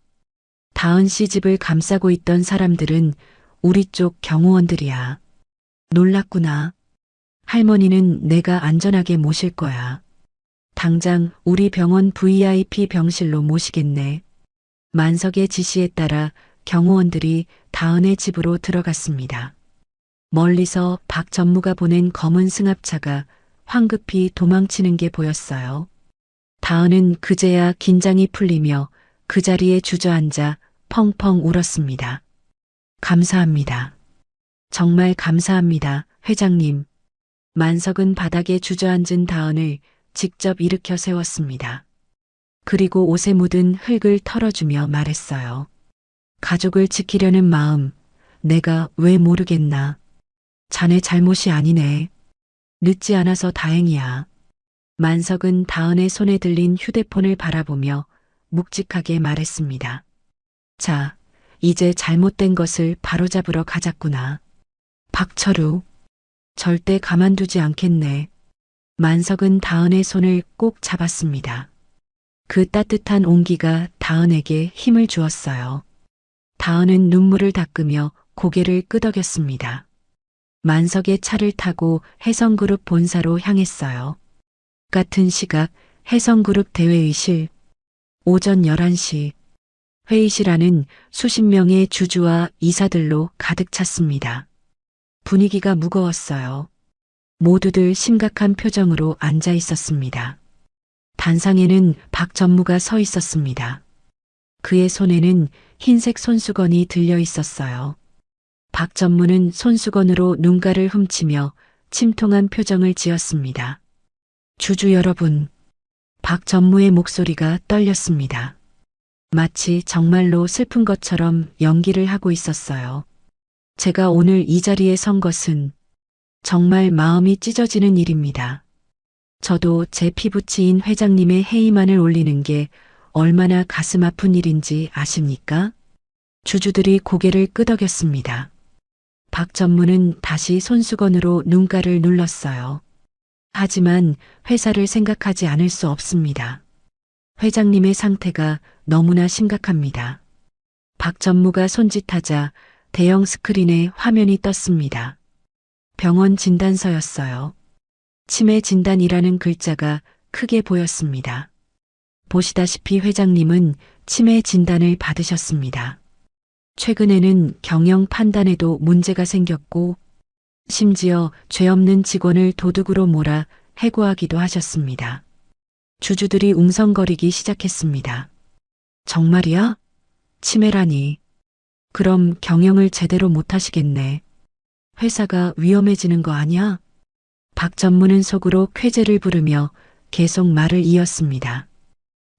다은 씨 집을 감싸고 있던 사람들은 우리 쪽 경호원들이야. 놀랐구나. 할머니는 내가 안전하게 모실 거야. 당장 우리 병원 VIP 병실로 모시겠네. 만석의 지시에 따라 경호원들이 다은의 집으로 들어갔습니다. 멀리서 박 전무가 보낸 검은 승합차가 황급히 도망치는 게 보였어요. 다은은 그제야 긴장이 풀리며 그 자리에 주저앉아 펑펑 울었습니다. 감사합니다. 정말 감사합니다, 회장님. 만석은 바닥에 주저앉은 다은을 직접 일으켜 세웠습니다. 그리고 옷에 묻은 흙을 털어주며 말했어요. 가족을 지키려는 마음, 내가 왜 모르겠나. 자네 잘못이 아니네. 늦지 않아서 다행이야. 만석은 다은의 손에 들린 휴대폰을 바라보며 묵직하게 말했습니다. 자, 이제 잘못된 것을 바로잡으러 가자꾸나. 박철우, 절대 가만두지 않겠네. 만석은 다은의 손을 꼭 잡았습니다. 그 따뜻한 온기가 다은에게 힘을 주었어요. 다은은 눈물을 닦으며 고개를 끄덕였습니다. 만석의 차를 타고 해성그룹 본사로 향했어요. 같은 시각 해성그룹 대회의실. 오전 11시. 회의실 안은 수십 명의 주주와 이사들로 가득 찼습니다. 분위기가 무거웠어요. 모두들 심각한 표정으로 앉아 있었습니다. 단상에는 박 전무가 서 있었습니다. 그의 손에는 흰색 손수건이 들려 있었어요. 박 전무는 손수건으로 눈가를 훔치며 침통한 표정을 지었습니다. 주주 여러분, 박 전무의 목소리가 떨렸습니다. 마치 정말로 슬픈 것처럼 연기를 하고 있었어요. 제가 오늘 이 자리에 선 것은 정말 마음이 찢어지는 일입니다. 저도 제 피부치인 회장님의 해임안을 올리는 게 얼마나 가슴 아픈 일인지 아십니까? 주주들이 고개를 끄덕였습니다. 박 전무는 다시 손수건으로 눈가를 눌렀어요. 하지만 회사를 생각하지 않을 수 없습니다. 회장님의 상태가 너무나 심각합니다. 박 전무가 손짓하자 대형 스크린에 화면이 떴습니다. 병원 진단서였어요. 치매 진단이라는 글자가 크게 보였습니다. 보시다시피 회장님은 치매 진단을 받으셨습니다. 최근에는 경영 판단에도 문제가 생겼고 심지어 죄 없는 직원을 도둑으로 몰아 해고하기도 하셨습니다. 주주들이 웅성거리기 시작했습니다. 정말이야? 치매라니. 그럼 경영을 제대로 못하시겠네. 회사가 위험해지는 거 아니야? 박 전무는 속으로 쾌재를 부르며 계속 말을 이었습니다.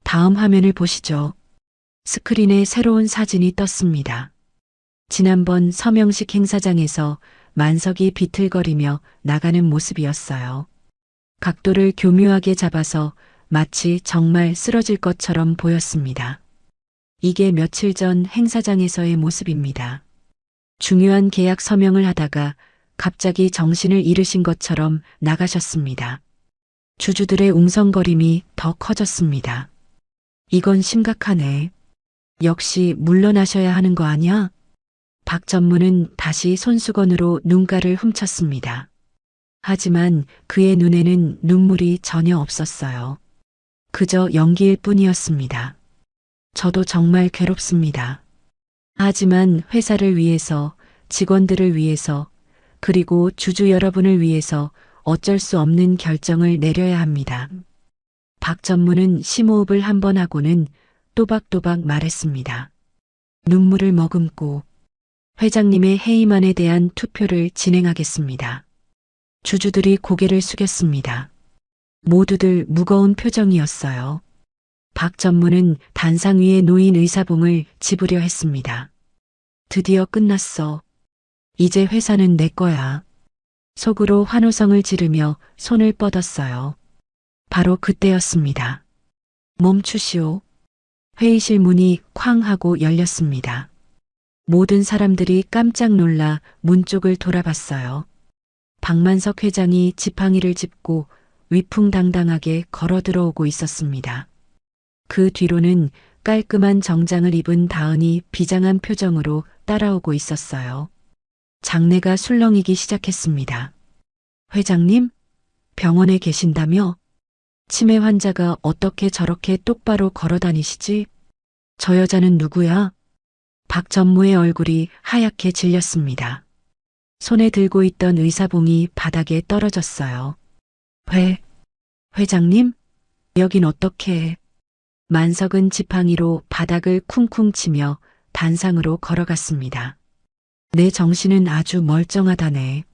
다음 화면을 보시죠. 스크린에 새로운 사진이 떴습니다. 지난번 서명식 행사장에서 만석이 비틀거리며 나가는 모습이었어요. 각도를 교묘하게 잡아서 마치 정말 쓰러질 것처럼 보였습니다. 이게 며칠 전 행사장에서의 모습입니다. 중요한 계약 서명을 하다가 갑자기 정신을 잃으신 것처럼 나가셨습니다. 주주들의 웅성거림이 더 커졌습니다. 이건 심각하네. 역시 물러나셔야 하는 거 아니야? 박 전무는 다시 손수건으로 눈가를 훔쳤습니다. 하지만 그의 눈에는 눈물이 전혀 없었어요. 그저 연기일 뿐이었습니다. 저도 정말 괴롭습니다. 하지만 회사를 위해서, 직원들을 위해서, 그리고 주주 여러분을 위해서 어쩔 수 없는 결정을 내려야 합니다. 박 전무는 심호흡을 한 번 하고는 또박또박 말했습니다. 눈물을 머금고 회장님의 해임안에 대한 투표를 진행하겠습니다. 주주들이 고개를 숙였습니다. 모두들 무거운 표정이었어요. 박 전무는 단상 위에 놓인 의사봉을 집으려 했습니다. 드디어 끝났어. 이제 회사는 내 거야. 속으로 환호성을 지르며 손을 뻗었어요. 바로 그때였습니다. 멈추시오. 회의실 문이 쾅 하고 열렸습니다. 모든 사람들이 깜짝 놀라 문 쪽을 돌아봤어요. 박만석 회장이 지팡이를 짚고 위풍당당하게 걸어 들어오고 있었습니다. 그 뒤로는 깔끔한 정장을 입은 다은이 비장한 표정으로 따라오고 있었어요. 장내가 술렁이기 시작했습니다. 회장님? 병원에 계신다며? 치매 환자가 어떻게 저렇게 똑바로 걸어 다니시지? 저 여자는 누구야? 박 전무의 얼굴이 하얗게 질렸습니다. 손에 들고 있던 의사봉이 바닥에 떨어졌어요. 회장님? 여긴 어떻게? 만석은 지팡이로 바닥을 쿵쿵 치며 단상으로 걸어갔습니다. 내 정신은 아주 멀쩡하다네.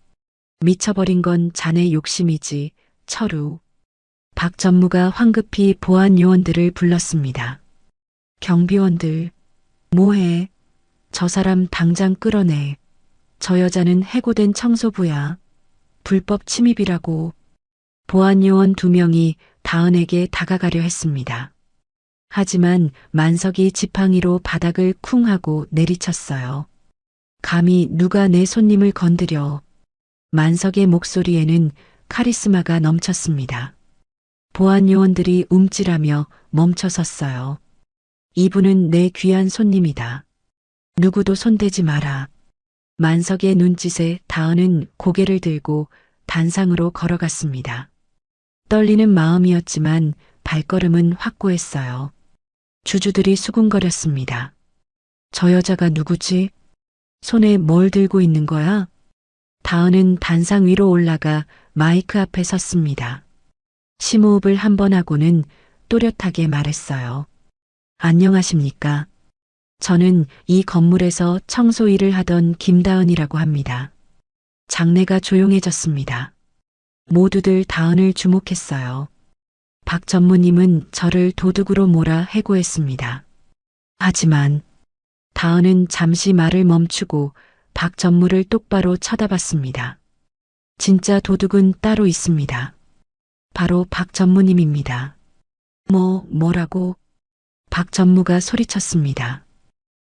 미쳐버린 건 자네 욕심이지, 철우. 박 전무가 황급히 보안 요원들을 불렀습니다. 경비원들, 뭐해? 저 사람 당장 끌어내. 저 여자는 해고된 청소부야. 불법 침입이라고. 보안 요원 2명이 다은에게 다가가려 했습니다. 하지만 만석이 지팡이로 바닥을 쿵 하고 내리쳤어요. 감히 누가 내 손님을 건드려. 만석의 목소리에는 카리스마가 넘쳤습니다. 보안 요원들이 움찔하며 멈춰섰어요. 이분은 내 귀한 손님이다. 누구도 손대지 마라. 만석의 눈짓에 다은은 고개를 들고 단상으로 걸어갔습니다. 떨리는 마음이었지만 발걸음은 확고했어요. 주주들이 수군거렸습니다. 저 여자가 누구지? 손에 뭘 들고 있는 거야? 다은은 단상 위로 올라가 마이크 앞에 섰습니다. 심호흡을 한 번 하고는 또렷하게 말했어요. 안녕하십니까? 저는 이 건물에서 청소 일을 하던 김다은이라고 합니다. 장내가 조용해졌습니다. 모두들 다은을 주목했어요. 박 전무님은 저를 도둑으로 몰아 해고했습니다. 하지만 다은은 잠시 말을 멈추고 박 전무를 똑바로 쳐다봤습니다. 진짜 도둑은 따로 있습니다. 바로 박 전무님입니다. 뭐라고? 박 전무가 소리쳤습니다.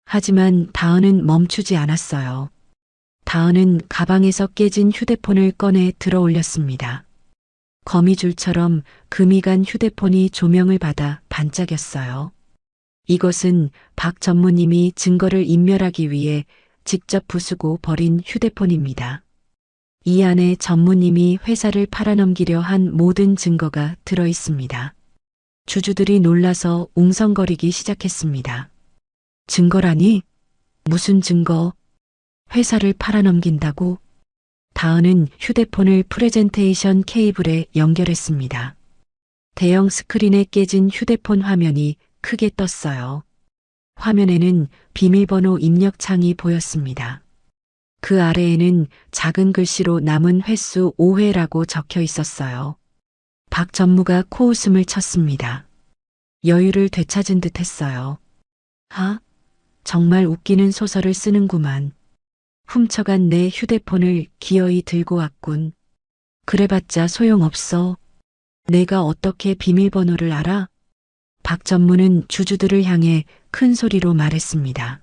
하지만 다은은 멈추지 않았어요. 다은은 가방에서 깨진 휴대폰을 꺼내 들어 올렸습니다. 거미줄처럼 금이 간 휴대폰이 조명을 받아 반짝였어요. 이것은 박 전무님이 증거를 인멸하기 위해 직접 부수고 버린 휴대폰입니다. 이 안에 전무님이 회사를 팔아넘기려 한 모든 증거가 들어 있습니다. 주주들이 놀라서 웅성거리기 시작했습니다. 증거라니? 무슨 증거? 회사를 팔아넘긴다고? 다은은 휴대폰을 프레젠테이션 케이블에 연결했습니다. 대형 스크린에 깨진 휴대폰 화면이 크게 떴어요. 화면에는 비밀번호 입력창이 보였습니다. 그 아래에는 작은 글씨로 남은 횟수 5회라고 적혀 있었어요. 박 전무가 코웃음을 쳤습니다. 여유를 되찾은 듯 했어요. 아, 정말 웃기는 소설을 쓰는구만. 훔쳐간 내 휴대폰을 기어이 들고 왔군. 그래봤자 소용없어. 내가 어떻게 비밀번호를 알아? 박 전무는 주주들을 향해 큰 소리로 말했습니다.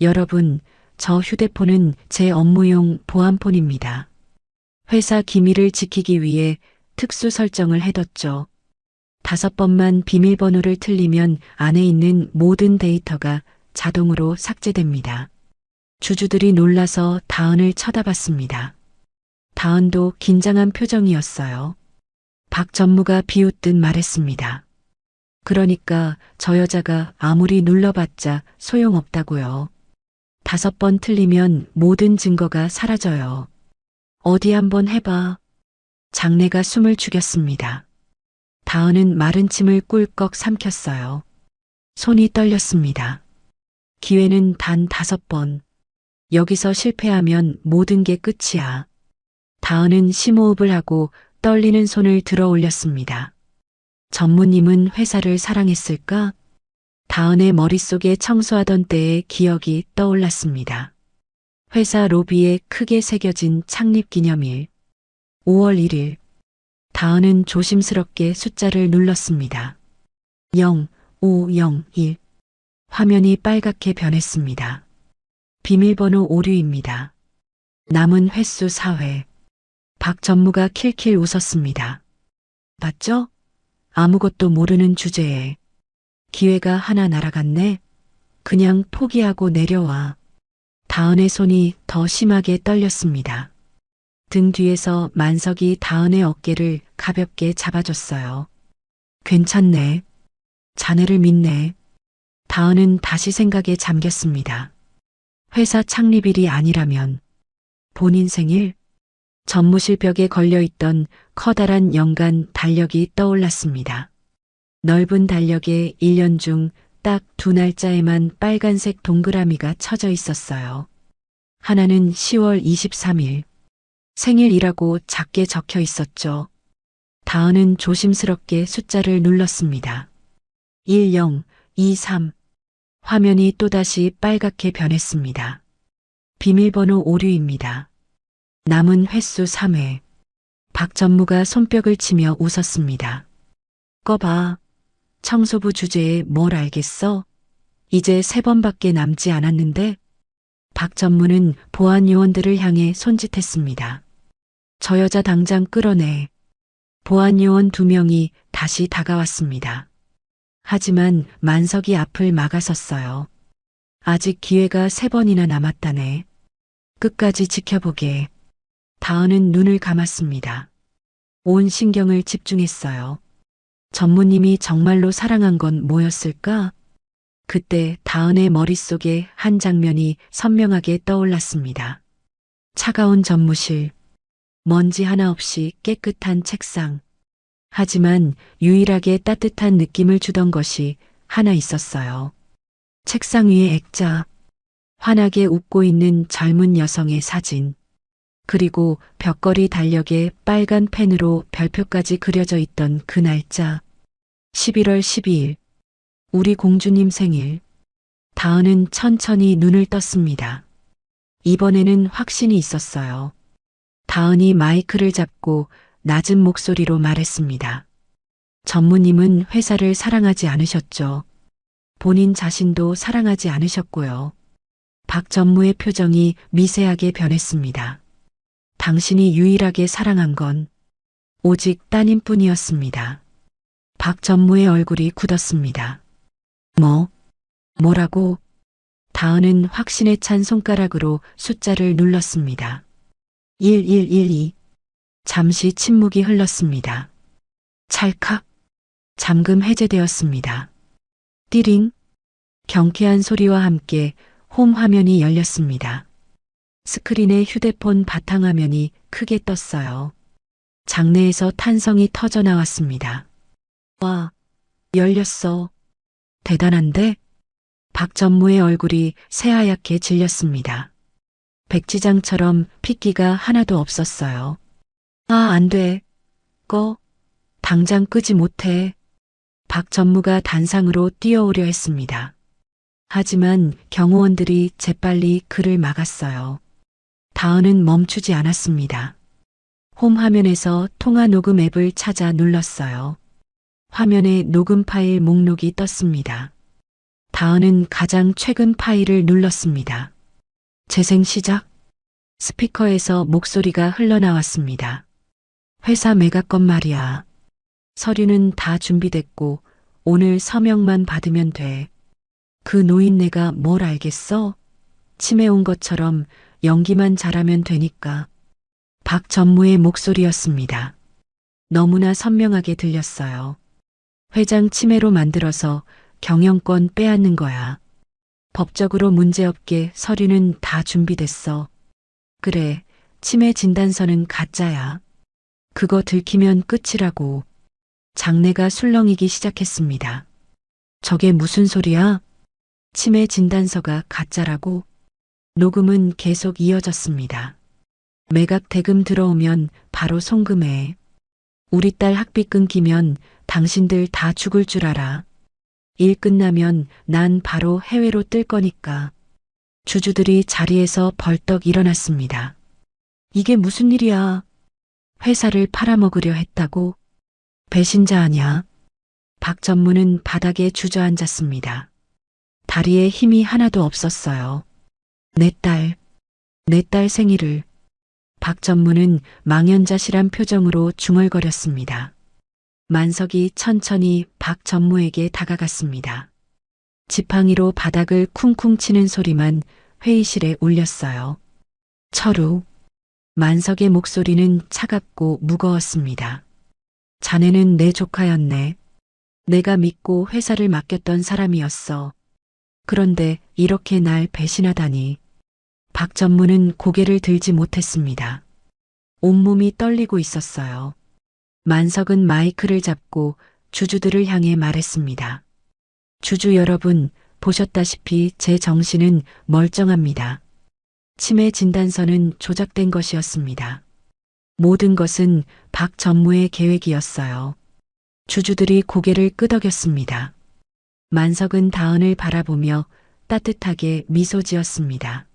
여러분, 저 휴대폰은 제 업무용 보안폰입니다. 회사 기밀을 지키기 위해 특수 설정을 해뒀죠. 5번만 비밀번호를 틀리면 안에 있는 모든 데이터가 자동으로 삭제됩니다. 주주들이 놀라서 다은을 쳐다봤습니다. 다은도 긴장한 표정이었어요. 박 전무가 비웃듯 말했습니다. 그러니까 저 여자가 아무리 눌러봤자 소용없다고요. 5번 틀리면 모든 증거가 사라져요. 어디 한번 해봐. 장내가 숨을 죽였습니다. 다은은 마른 침을 꿀꺽 삼켰어요. 손이 떨렸습니다. 기회는 단 5번. 여기서 실패하면 모든 게 끝이야. 다은은 심호흡을 하고 떨리는 손을 들어 올렸습니다. 전무님은 회사를 사랑했을까? 다은의 머릿속에 청소하던 때의 기억이 떠올랐습니다. 회사 로비에 크게 새겨진 창립기념일. 5월 1일. 다은은 조심스럽게 숫자를 눌렀습니다. 0501. 화면이 빨갛게 변했습니다. 비밀번호 오류입니다. 남은 횟수 4회. 박 전무가 킬킬 웃었습니다. 맞죠? 아무것도 모르는 주제에 기회가 하나 날아갔네. 그냥 포기하고 내려와. 다은의 손이 더 심하게 떨렸습니다. 등 뒤에서 만석이 다은의 어깨를 가볍게 잡아줬어요. 괜찮네. 자네를 믿네. 다은은 다시 생각에 잠겼습니다. 회사 창립일이 아니라면 본인 생일? 전무실 벽에 걸려있던 커다란 연간 달력이 떠올랐습니다. 넓은 달력에 1년 중 딱 2날짜에만 빨간색 동그라미가 쳐져 있었어요. 하나는 10월 23일. 생일이라고 작게 적혀 있었죠. 다은은 조심스럽게 숫자를 눌렀습니다. 1023. 화면이 또다시 빨갛게 변했습니다. 비밀번호 오류입니다. 남은 횟수 3회. 박 전무가 손뼉을 치며 웃었습니다. 꺼봐. 청소부 주제에 뭘 알겠어? 이제 3번밖에 남지 않았는데? 박 전무는 보안 요원들을 향해 손짓했습니다. 저 여자 당장 끌어내. 보안 요원 2명이 다시 다가왔습니다. 하지만 만석이 앞을 막아섰어요. 아직 기회가 3번이나 남았다네. 끝까지 지켜보게. 다은은 눈을 감았습니다. 온 신경을 집중했어요. 전무님이 정말로 사랑한 건 뭐였을까? 그때 다은의 머릿속에 한 장면이 선명하게 떠올랐습니다. 차가운 전무실, 먼지 하나 없이 깨끗한 책상. 하지만 유일하게 따뜻한 느낌을 주던 것이 하나 있었어요. 책상 위에 액자, 환하게 웃고 있는 젊은 여성의 사진, 그리고 벽걸이 달력에 빨간 펜으로 별표까지 그려져 있던 그 날짜. 11월 12일. 우리 공주님 생일. 다은은 천천히 눈을 떴습니다. 이번에는 확신이 있었어요. 다은이 마이크를 잡고 낮은 목소리로 말했습니다. 전무님은 회사를 사랑하지 않으셨죠. 본인 자신도 사랑하지 않으셨고요. 박 전무의 표정이 미세하게 변했습니다. 당신이 유일하게 사랑한 건 오직 따님뿐이었습니다. 박 전무의 얼굴이 굳었습니다. 뭐라고? 다은은 확신에 찬 손가락으로 숫자를 눌렀습니다. 1112. 잠시 침묵이 흘렀습니다. 찰칵. 잠금 해제되었습니다. 띠링. 경쾌한 소리와 함께 홈 화면이 열렸습니다. 스크린에 휴대폰 바탕화면이 크게 떴어요. 장내에서 탄성이 터져 나왔습니다. 와, 열렸어. 대단한데? 박전무의 얼굴이 새하얗게 질렸습니다. 백지장처럼 핏기가 하나도 없었어요. 아, 안 돼. 꺼. 당장 끄지 못해. 박전무가 단상으로 뛰어오려 했습니다. 하지만 경호원들이 재빨리 그를 막았어요. 다은은 멈추지 않았습니다. 홈 화면에서 통화 녹음 앱을 찾아 눌렀어요. 화면에 녹음 파일 목록이 떴습니다. 다은은 가장 최근 파일을 눌렀습니다. 재생 시작. 스피커에서 목소리가 흘러나왔습니다. 회사 매각건 말이야. 서류는 다 준비됐고 오늘 서명만 받으면 돼. 그 노인네가 뭘 알겠어? 치매 온 것처럼 연기만 잘하면 되니까. 박전무의 목소리였습니다. 너무나 선명하게 들렸어요. 회장 치매로 만들어서 경영권 빼앗는 거야. 법적으로 문제없게 서류는 다 준비됐어. 그래, 치매 진단서는 가짜야. 그거 들키면 끝이라고. 장내가 술렁이기 시작했습니다. 저게 무슨 소리야? 치매 진단서가 가짜라고? 녹음은 계속 이어졌습니다. 매각 대금 들어오면 바로 송금해. 우리 딸 학비 끊기면 당신들 다 죽을 줄 알아. 일 끝나면 난 바로 해외로 뜰 거니까. 주주들이 자리에서 벌떡 일어났습니다. 이게 무슨 일이야? 회사를 팔아먹으려 했다고? 배신자 아냐? 박전무는 바닥에 주저앉았습니다. 다리에 힘이 하나도 없었어요. 내 딸 생일을. 박전무는 망연자실한 표정으로 중얼거렸습니다. 만석이 천천히 박전무에게 다가갔습니다. 지팡이로 바닥을 쿵쿵 치는 소리만 회의실에 울렸어요. 철우. 만석의 목소리는 차갑고 무거웠습니다. 자네는 내 조카였네. 내가 믿고 회사를 맡겼던 사람이었어. 그런데 이렇게 날 배신하다니. 박전무는 고개를 들지 못했습니다. 온몸이 떨리고 있었어요. 만석은 마이크를 잡고 주주들을 향해 말했습니다. 주주 여러분, 보셨다시피 제 정신은 멀쩡합니다. 치매 진단서는 조작된 것이었습니다. 모든 것은 박전무의 계획이었어요. 주주들이 고개를 끄덕였습니다. 만석은 다은을 바라보며 따뜻하게 미소 지었습니다.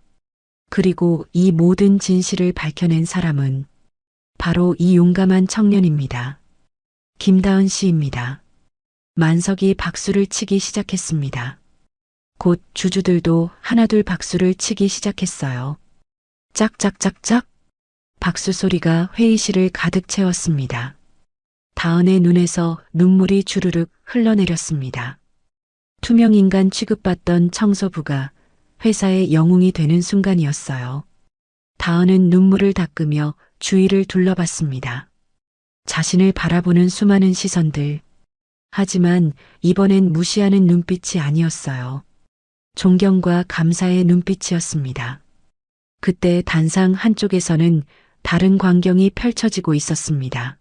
그리고 이 모든 진실을 밝혀낸 사람은 바로 이 용감한 청년입니다. 김다은 씨입니다. 만석이 박수를 치기 시작했습니다. 곧 주주들도 하나둘 박수를 치기 시작했어요. 짝짝짝짝. 박수 소리가 회의실을 가득 채웠습니다. 다은의 눈에서 눈물이 주르륵 흘러내렸습니다. 투명인간 취급받던 청소부가 회사의 영웅이 되는 순간이었어요. 다은은 눈물을 닦으며 주위를 둘러봤습니다. 자신을 바라보는 수많은 시선들. 하지만 이번엔 무시하는 눈빛이 아니었어요. 존경과 감사의 눈빛이었습니다. 그때 단상 한쪽에서는 다른 광경이 펼쳐지고 있었습니다.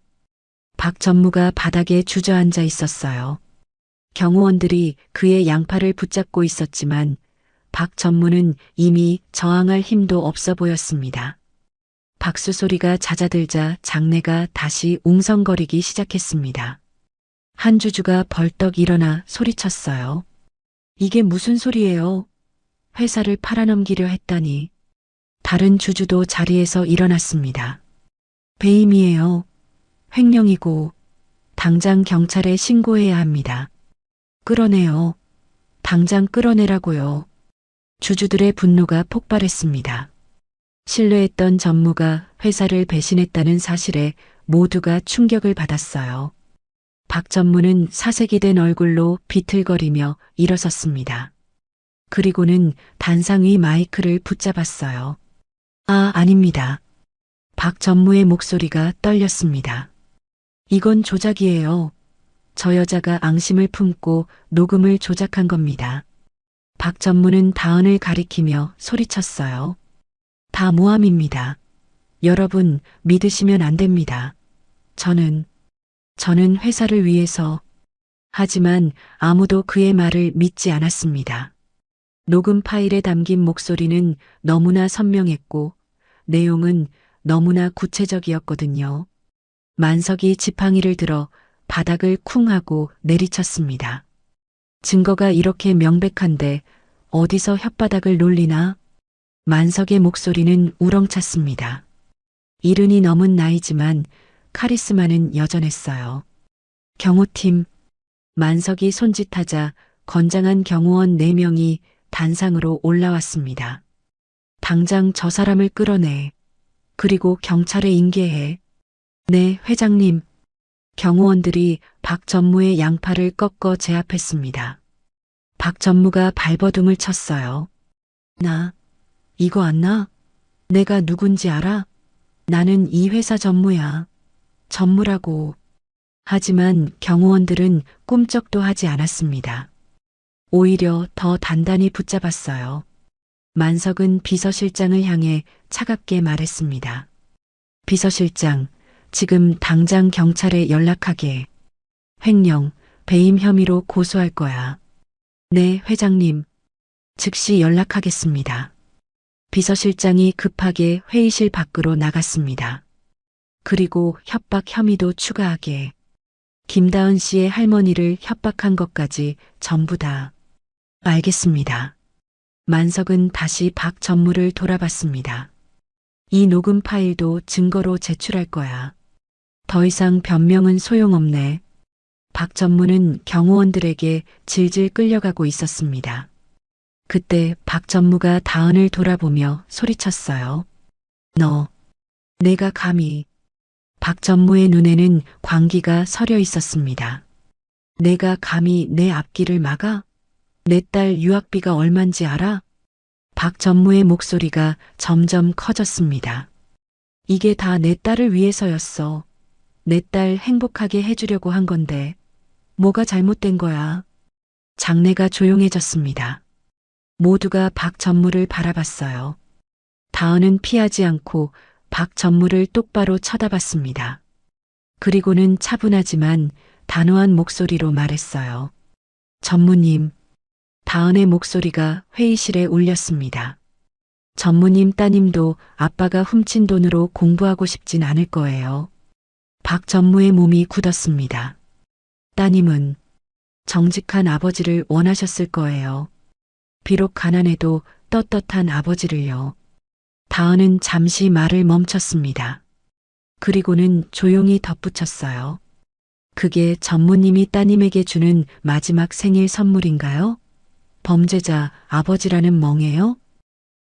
박전무가 바닥에 주저앉아 있었어요. 경호원들이 그의 양팔을 붙잡고 있었지만 박전무는 이미 저항할 힘도 없어 보였습니다. 박수 소리가 잦아들자 장내가 다시 웅성거리기 시작했습니다. 한 주주가 벌떡 일어나 소리쳤어요. 이게 무슨 소리예요? 회사를 팔아넘기려 했다니. 다른 주주도 자리에서 일어났습니다. 배임이에요. 횡령이고 당장 경찰에 신고해야 합니다. 끌어내요. 당장 끌어내라고요. 주주들의 분노가 폭발했습니다. 신뢰했던 전무가 회사를 배신했다는 사실에 모두가 충격을 받았어요. 박 전무는 사색이 된 얼굴로 비틀거리며 일어섰습니다. 그리고는 단상 위 마이크를 붙잡았어요. 아, 아닙니다. 박 전무의 목소리가 떨렸습니다. 이건 조작이에요. 저 여자가 앙심을 품고 녹음을 조작한 겁니다. 박 전무는 다은을 가리키며 소리쳤어요. 다 모함입니다. 여러분, 믿으시면 안 됩니다. 저는 회사를 위해서. 하지만 아무도 그의 말을 믿지 않았습니다. 녹음 파일에 담긴 목소리는 너무나 선명했고 내용은 너무나 구체적이었거든요. 만석이 지팡이를 들어 바닥을 쿵 하고 내리쳤습니다. 증거가 이렇게 명백한데 어디서 혓바닥을 놀리나? 만석의 목소리는 우렁찼습니다. 이른이 넘은 나이지만 카리스마는 여전했어요. 경호팀, 만석이 손짓하자 건장한 경호원 4명이 단상으로 올라왔습니다. 당장 저 사람을 끌어내. 그리고 경찰에 인계해. 네, 회장님. 경호원들이 박 전무의 양팔을 꺾어 제압했습니다. 박 전무가 발버둥을 쳤어요. 나, 이거 안 나? 내가 누군지 알아? 나는 이 회사 전무야. 전무라고. 하지만 경호원들은 꿈쩍도 하지 않았습니다. 오히려 더 단단히 붙잡았어요. 만석은 비서실장을 향해 차갑게 말했습니다. 비서실장, 지금 당장 경찰에 연락하게. 횡령, 배임 혐의로 고소할 거야. 네, 회장님. 즉시 연락하겠습니다. 비서실장이 급하게 회의실 밖으로 나갔습니다. 그리고 협박 혐의도 추가하게. 김다은 씨의 할머니를 협박한 것까지 전부 다. 알겠습니다. 만석은 다시 박 전무를 돌아봤습니다. 이 녹음 파일도 증거로 제출할 거야. 더 이상 변명은 소용없네. 박 전무는 경호원들에게 질질 끌려가고 있었습니다. 그때 박 전무가 다은을 돌아보며 소리쳤어요. 너, 내가 감히. 박 전무의 눈에는 광기가 서려 있었습니다. 내가 감히 내 앞길을 막아? 내 딸 유학비가 얼만지 알아? 박 전무의 목소리가 점점 커졌습니다. 이게 다 내 딸을 위해서였어. 내 딸 행복하게 해주려고 한 건데 뭐가 잘못된 거야? 장내가 조용해졌습니다. 모두가 박 전무를 바라봤어요. 다은은 피하지 않고 박 전무를 똑바로 쳐다봤습니다. 그리고는 차분하지만 단호한 목소리로 말했어요. 전무님. 다은의 목소리가 회의실에 울렸습니다. 전무님 따님도 아빠가 훔친 돈으로 공부하고 싶진 않을 거예요. 박 전무의 몸이 굳었습니다. 따님은 정직한 아버지를 원하셨을 거예요. 비록 가난해도 떳떳한 아버지를요. 다은은 잠시 말을 멈췄습니다. 그리고는 조용히 덧붙였어요. 그게 전무님이 따님에게 주는 마지막 생일 선물인가요? 범죄자 아버지라는 멍해요?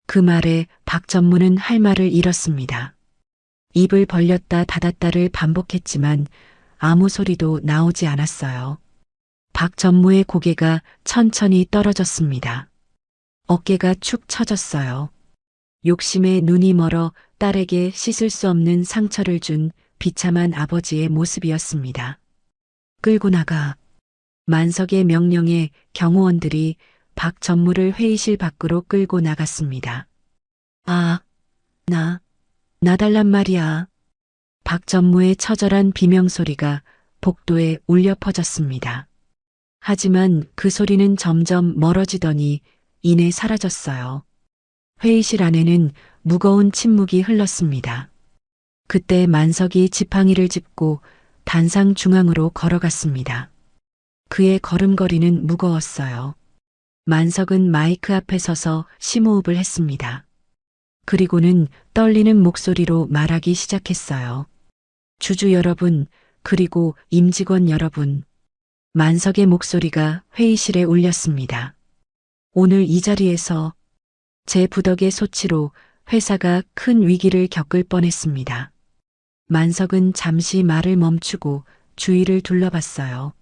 그 말에 박 전무는 할 말을 잃었습니다. 입을 벌렸다 닫았다를 반복했지만 아무 소리도 나오지 않았어요. 박 전무의 고개가 천천히 떨어졌습니다. 어깨가 축 처졌어요. 욕심에 눈이 멀어 딸에게 씻을 수 없는 상처를 준 비참한 아버지의 모습이었습니다. 끌고 나가. 만석의 명령에 경호원들이 박 전무를 회의실 밖으로 끌고 나갔습니다. 아, 나 달란 말이야. 박 전무의 처절한 비명소리가 복도에 울려 퍼졌습니다. 하지만 그 소리는 점점 멀어지더니 이내 사라졌어요. 회의실 안에는 무거운 침묵이 흘렀습니다. 그때 만석이 지팡이를 짚고 단상 중앙으로 걸어갔습니다. 그의 걸음걸이는 무거웠어요. 만석은 마이크 앞에 서서 심호흡을 했습니다. 그리고는 떨리는 목소리로 말하기 시작했어요. 주주 여러분, 그리고 임직원 여러분. 만석의 목소리가 회의실에 울렸습니다. 오늘 이 자리에서 제 부덕의 소치로 회사가 큰 위기를 겪을 뻔했습니다. 만석은 잠시 말을 멈추고 주위를 둘러봤어요.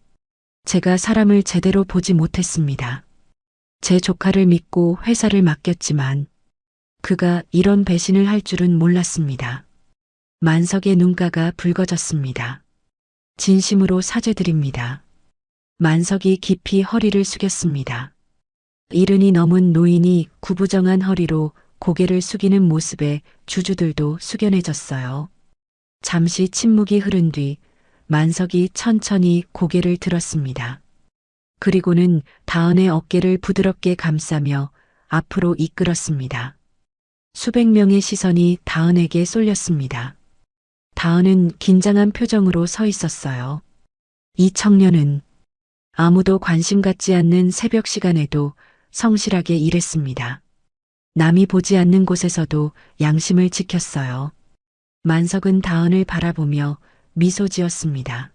제가 사람을 제대로 보지 못했습니다. 제 조카를 믿고 회사를 맡겼지만 그가 이런 배신을 할 줄은 몰랐습니다. 만석의 눈가가 붉어졌습니다. 진심으로 사죄드립니다. 만석이 깊이 허리를 숙였습니다. 이른이 넘은 노인이 구부정한 허리로 고개를 숙이는 모습에 주주들도 숙연해졌어요. 잠시 침묵이 흐른 뒤 만석이 천천히 고개를 들었습니다. 그리고는 다은의 어깨를 부드럽게 감싸며 앞으로 이끌었습니다. 수백 명의 시선이 다은에게 쏠렸습니다. 다은은 긴장한 표정으로 서 있었어요. 이 청년은 아무도 관심 갖지 않는 새벽 시간에도 성실하게 일했습니다. 남이 보지 않는 곳에서도 양심을 지켰어요. 만석은 다은을 바라보며 미소 지었습니다.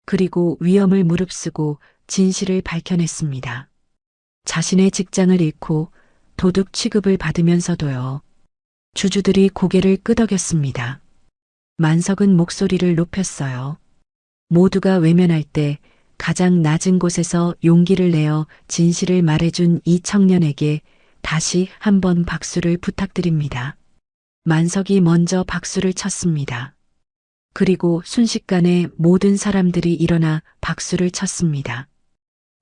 그리고 위험을 무릅쓰고 진실을 밝혀냈습니다. 자신의 직장을 잃고 도둑 취급을 받으면서도요. 주주들이 고개를 끄덕였습니다. 만석은 목소리를 높였어요. 모두가 외면할 때 가장 낮은 곳에서 용기를 내어 진실을 말해준 이 청년에게 다시 한번 박수를 부탁드립니다. 만석이 먼저 박수를 쳤습니다. 그리고 순식간에 모든 사람들이 일어나 박수를 쳤습니다.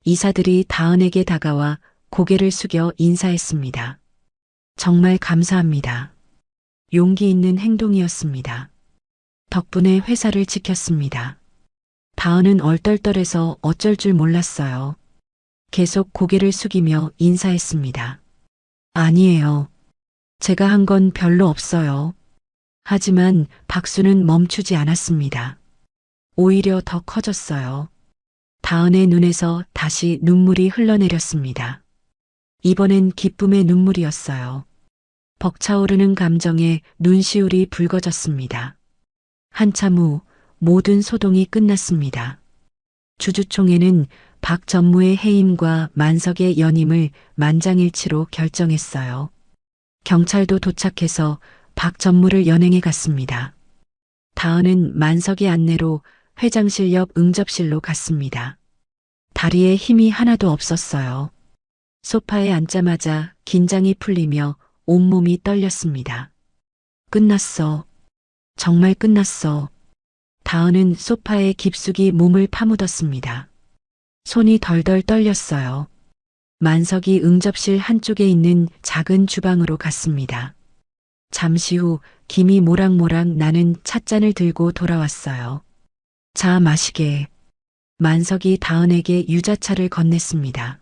이사들이 다은에게 다가와 고개를 숙여 인사했습니다. 정말 감사합니다. 용기 있는 행동이었습니다. 덕분에 회사를 지켰습니다. 다은은 얼떨떨해서 어쩔 줄 몰랐어요. 계속 고개를 숙이며 인사했습니다. 아니에요. 제가 한 건 별로 없어요. 하지만 박수는 멈추지 않았습니다. 오히려 더 커졌어요. 다은의 눈에서 다시 눈물이 흘러내렸습니다. 이번엔 기쁨의 눈물이었어요. 벅차오르는 감정에 눈시울이 붉어졌습니다. 한참 후 모든 소동이 끝났습니다. 주주총회는 박 전무의 해임과 만석의 연임을 만장일치로 결정했어요. 경찰도 도착해서 박 전무를 연행해 갔습니다. 다은은 만석의 안내로 회장실 옆 응접실로 갔습니다. 다리에 힘이 하나도 없었어요. 소파에 앉자마자 긴장이 풀리며 온몸이 떨렸습니다. 끝났어. 정말 끝났어. 다은은 소파에 깊숙이 몸을 파묻었습니다. 손이 덜덜 떨렸어요. 만석이 응접실 한쪽에 있는 작은 주방으로 갔습니다. 잠시 후 김이 모락모락 나는 찻잔을 들고 돌아왔어요. 자, 마시게. 만석이 다은에게 유자차를 건넸습니다.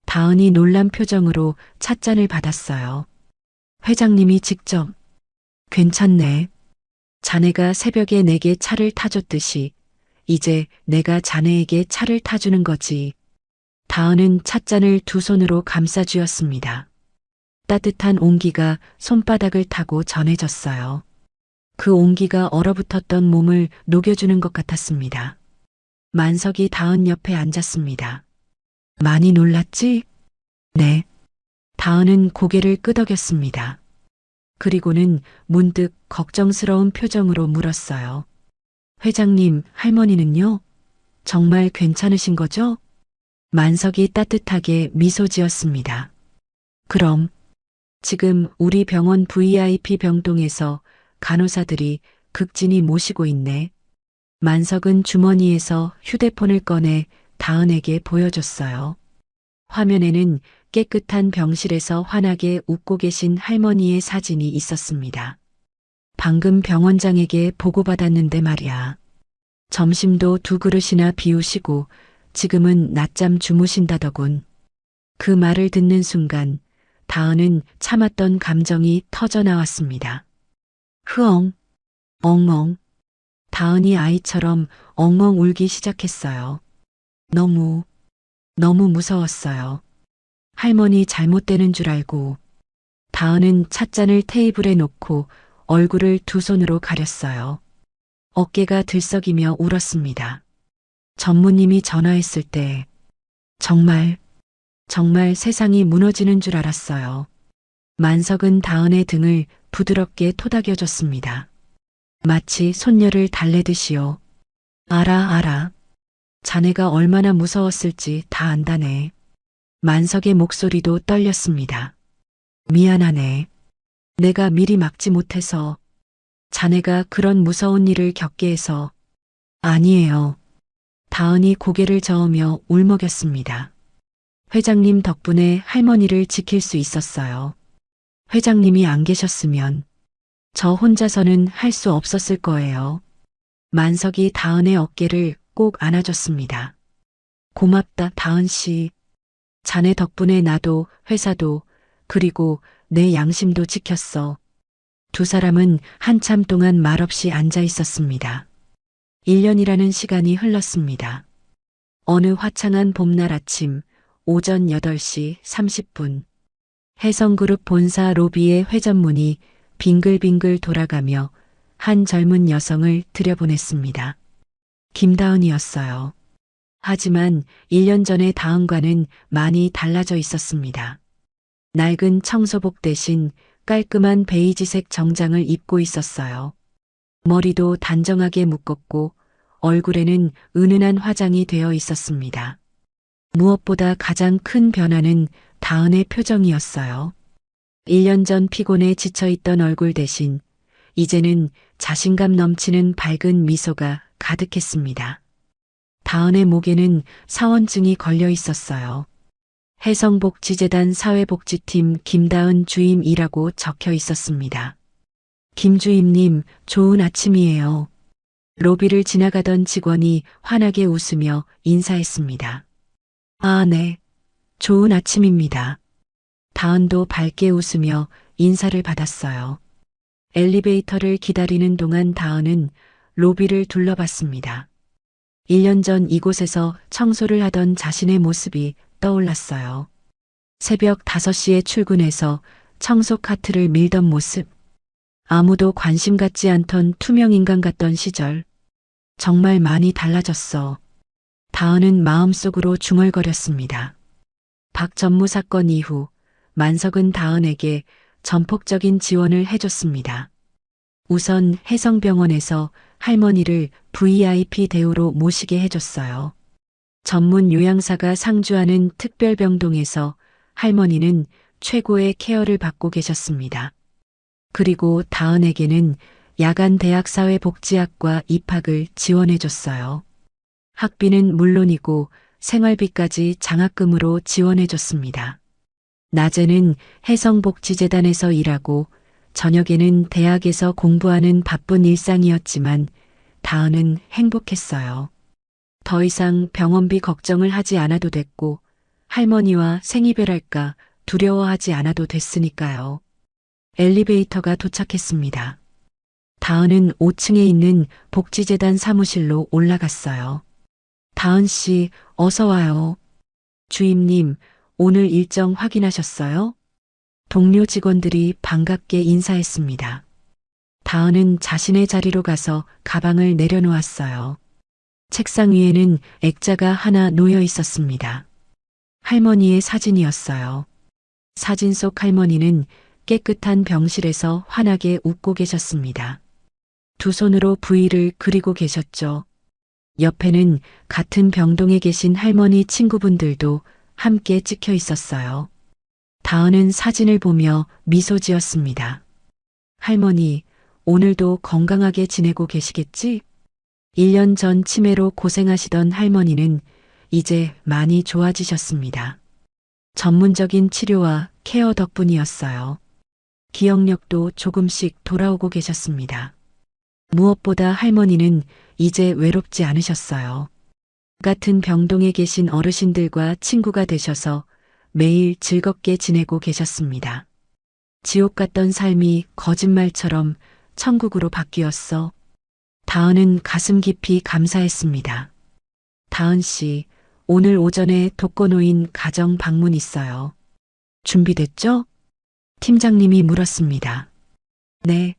다은이 놀란 표정으로 찻잔을 받았어요. 회장님이 직접. 괜찮네. 자네가 새벽에 내게 차를 타줬듯이 이제 내가 자네에게 차를 타주는 거지. 다은은 찻잔을 두 손으로 감싸 쥐었습니다. 따뜻한 온기가 손바닥을 타고 전해졌어요. 그 온기가 얼어붙었던 몸을 녹여주는 것 같았습니다. 만석이 다은 옆에 앉았습니다. 많이 놀랐지? 네. 다은은 고개를 끄덕였습니다. 그리고는 문득 걱정스러운 표정으로 물었어요. 회장님, 할머니는요? 정말 괜찮으신 거죠? 만석이 따뜻하게 미소 지었습니다. 그럼 지금 우리 병원 VIP 병동에서 간호사들이 극진히 모시고 있네. 만석은 주머니에서 휴대폰을 꺼내 다은에게 보여줬어요. 화면에는 깨끗한 병실에서 환하게 웃고 계신 할머니의 사진이 있었습니다. 방금 병원장에게 보고받았는데 말이야. 점심도 두 그릇이나 비우시고 지금은 낮잠 주무신다더군. 그 말을 듣는 순간 다은은 참았던 감정이 터져 나왔습니다. 흐엉, 엉엉. 다은이 아이처럼 엉엉 울기 시작했어요. 너무 무서웠어요. 할머니 잘못되는 줄 알고. 다은은 찻잔을 테이블에 놓고 얼굴을 두 손으로 가렸어요. 어깨가 들썩이며 울었습니다. 전무님이 전화했을 때 정말 세상이 무너지는 줄 알았어요. 만석은 다은의 등을 부드럽게 토닥여줬습니다. 마치 손녀를 달래듯이요. 알아. 자네가 얼마나 무서웠을지 다 안다네. 만석의 목소리도 떨렸습니다. 미안하네. 내가 미리 막지 못해서. 자네가 그런 무서운 일을 겪게 해서. 아니에요. 다은이 고개를 저으며 울먹였습니다. 회장님 덕분에 할머니를 지킬 수 있었어요. 회장님이 안 계셨으면 저 혼자서는 할 수 없었을 거예요. 만석이 다은의 어깨를 꼭 안아줬습니다. 고맙다, 다은 씨. 자네 덕분에 나도 회사도 그리고 내 양심도 지켰어. 두 사람은 한참 동안 말없이 앉아 있었습니다. 1년이라는 시간이 흘렀습니다. 어느 화창한 봄날 아침 오전 8시 30분 해성그룹 본사 로비의 회전문이 빙글빙글 돌아가며 한 젊은 여성을 들여보냈습니다. 김다은이었어요. 하지만 1년 전의 다은과는 많이 달라져 있었습니다. 낡은 청소복 대신 깔끔한 베이지색 정장을 입고 있었어요. 머리도 단정하게 묶었고 얼굴에는 은은한 화장이 되어 있었습니다. 무엇보다 가장 큰 변화는 다은의 표정이었어요. 1년 전 피곤에 지쳐있던 얼굴 대신 이제는 자신감 넘치는 밝은 미소가 가득했습니다. 다은의 목에는 사원증이 걸려 있었어요. 해성복지재단 사회복지팀 김다은 주임이라고 적혀 있었습니다. 김 주임님, 좋은 아침이에요. 로비를 지나가던 직원이 환하게 웃으며 인사했습니다. 아, 네. 좋은 아침입니다. 다은도 밝게 웃으며 인사를 받았어요. 엘리베이터를 기다리는 동안 다은은 로비를 둘러봤습니다. 1년 전 이곳에서 청소를 하던 자신의 모습이 떠올랐어요. 새벽 5시에 출근해서 청소 카트를 밀던 모습. 아무도 관심 갖지 않던 투명 인간 같던 시절. 정말 많이 달라졌어. 다은은 마음속으로 중얼거렸습니다. 박 전무 사건 이후 만석은 다은에게 전폭적인 지원을 해줬습니다. 우선 해성병원에서 할머니를 VIP 대우로 모시게 해줬어요. 전문 요양사가 상주하는 특별병동에서 할머니는 최고의 케어를 받고 계셨습니다. 그리고 다은에게는 야간 대학사회복지학과 입학을 지원해줬어요. 학비는 물론이고 생활비까지 장학금으로 지원해줬습니다. 낮에는 해성복지재단에서 일하고 저녁에는 대학에서 공부하는 바쁜 일상이었지만 다은은 행복했어요. 더 이상 병원비 걱정을 하지 않아도 됐고 할머니와 생이별할까 두려워하지 않아도 됐으니까요. 엘리베이터가 도착했습니다. 다은은 5층에 있는 복지재단 사무실로 올라갔어요. 다은 씨, 어서 와요. 주임님, 오늘 일정 확인하셨어요? 동료 직원들이 반갑게 인사했습니다. 다은은 자신의 자리로 가서 가방을 내려놓았어요. 책상 위에는 액자가 하나 놓여 있었습니다. 할머니의 사진이었어요. 사진 속 할머니는 깨끗한 병실에서 환하게 웃고 계셨습니다. 두 손으로 V를 그리고 계셨죠. 옆에는 같은 병동에 계신 할머니 친구분들도 함께 찍혀 있었어요. 다은은 사진을 보며 미소 지었습니다. 할머니, 오늘도 건강하게 지내고 계시겠지? 1년 전 치매로 고생하시던 할머니는 이제 많이 좋아지셨습니다. 전문적인 치료와 케어 덕분이었어요. 기억력도 조금씩 돌아오고 계셨습니다. 무엇보다 할머니는 이제 외롭지 않으셨어요. 같은 병동에 계신 어르신들과 친구가 되셔서 매일 즐겁게 지내고 계셨습니다. 지옥 같던 삶이 거짓말처럼 천국으로 바뀌었어. 다은은 가슴 깊이 감사했습니다. 다은 씨, 오늘 오전에 독거노인 가정 방문 있어요. 준비됐죠? 팀장님이 물었습니다. 네,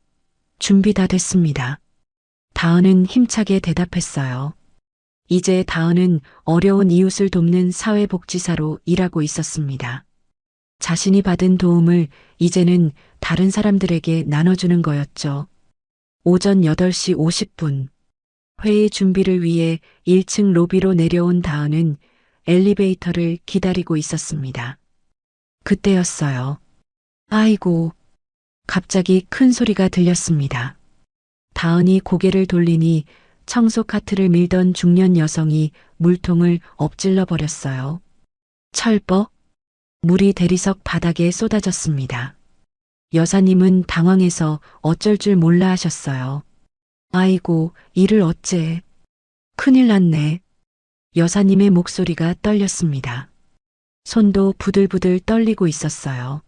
준비 다 됐습니다. 다은은 힘차게 대답했어요. 이제 다은은 어려운 이웃을 돕는 사회복지사로 일하고 있었습니다. 자신이 받은 도움을 이제는 다른 사람들에게 나눠주는 거였죠. 오전 8시 50분. 회의 준비를 위해 1층 로비로 내려온 다은은 엘리베이터를 기다리고 있었습니다. 그때였어요. 아이고. 갑자기 큰 소리가 들렸습니다. 다은이 고개를 돌리니 청소 카트를 밀던 중년 여성이 물통을 엎질러 버렸어요. 철벅! 물이 대리석 바닥에 쏟아졌습니다. 여사님은 당황해서 어쩔 줄 몰라 하셨어요. 아이고, 이를 어째. 큰일 났네. 여사님의 목소리가 떨렸습니다. 손도 부들부들 떨리고 있었어요.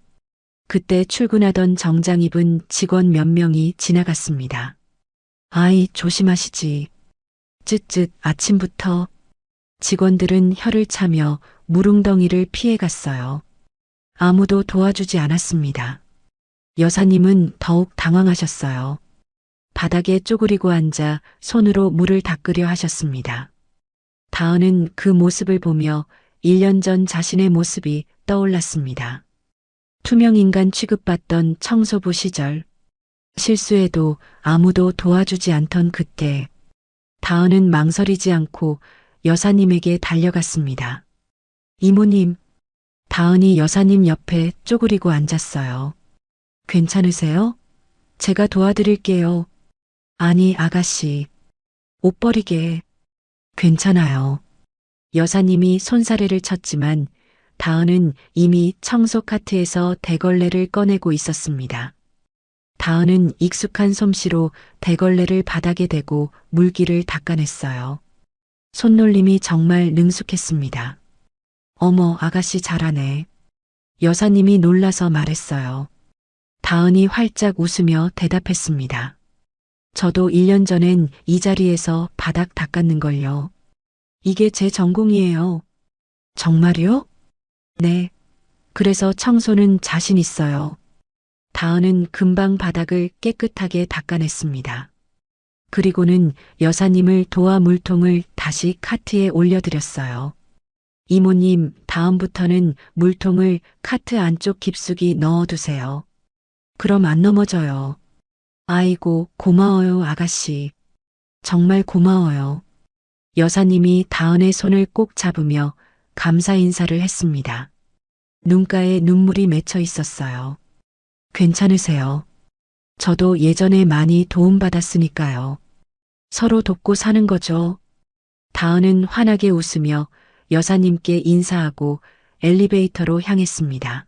그때 출근하던 정장 입은 직원 몇 명이 지나갔습니다. 아이, 조심하시지. 쯧쯧 아침부터. 직원들은 혀를 차며 물웅덩이를 피해갔어요. 아무도 도와주지 않았습니다. 여사님은 더욱 당황하셨어요. 바닥에 쪼그리고 앉아 손으로 물을 닦으려 하셨습니다. 다은은 그 모습을 보며 1년 전 자신의 모습이 떠올랐습니다. 투명인간 취급받던 청소부 시절. 실수해도 아무도 도와주지 않던 그때. 다은은 망설이지 않고 여사님에게 달려갔습니다. 이모님. 다은이 여사님 옆에 쪼그리고 앉았어요. 괜찮으세요? 제가 도와드릴게요. 아니, 아가씨. 옷 버리게. 괜찮아요. 여사님이 손사래를 쳤지만 다은은 이미 청소 카트에서 대걸레를 꺼내고 있었습니다. 다은은 익숙한 솜씨로 대걸레를 바닥에 대고 물기를 닦아냈어요. 손놀림이 정말 능숙했습니다. 어머, 아가씨 잘하네. 여사님이 놀라서 말했어요. 다은이 활짝 웃으며 대답했습니다. 저도 1년 전엔 이 자리에서 바닥 닦았는걸요. 이게 제 전공이에요. 정말요? 네. 그래서 청소는 자신 있어요. 다은은 금방 바닥을 깨끗하게 닦아냈습니다. 그리고는 여사님을 도와 물통을 다시 카트에 올려드렸어요. 이모님, 다음부터는 물통을 카트 안쪽 깊숙이 넣어두세요. 그럼 안 넘어져요. 아이고, 고마워요, 아가씨. 정말 고마워요. 여사님이 다은의 손을 꼭 잡으며 감사 인사를 했습니다. 눈가에 눈물이 맺혀 있었어요. 괜찮으세요? 저도 예전에 많이 도움받았으니까요. 서로 돕고 사는 거죠. 다은은 환하게 웃으며 여사님께 인사하고 엘리베이터로 향했습니다.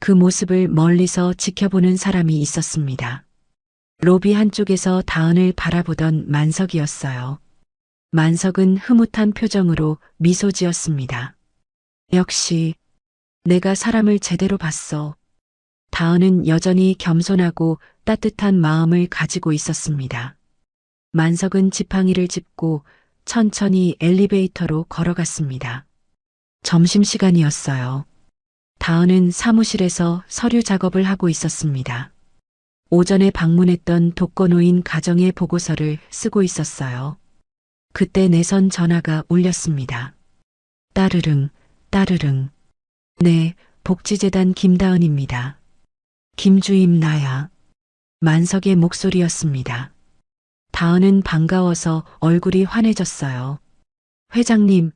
그 모습을 멀리서 지켜보는 사람이 있었습니다. 로비 한쪽에서 다은을 바라보던 만석이었어요. 만석은 흐뭇한 표정으로 미소 지었습니다. 역시 내가 사람을 제대로 봤어. 다은은 여전히 겸손하고 따뜻한 마음을 가지고 있었습니다. 만석은 지팡이를 짚고 천천히 엘리베이터로 걸어갔습니다. 점심시간이었어요. 다은은 사무실에서 서류 작업을 하고 있었습니다. 오전에 방문했던 독거노인 가정의 보고서를 쓰고 있었어요. 그때 내선 전화가 울렸습니다. 따르릉, 따르릉. 네, 복지재단 김다은입니다. 김주임 나야. 만석의 목소리였습니다. 다은은 반가워서 얼굴이 환해졌어요. 회장님,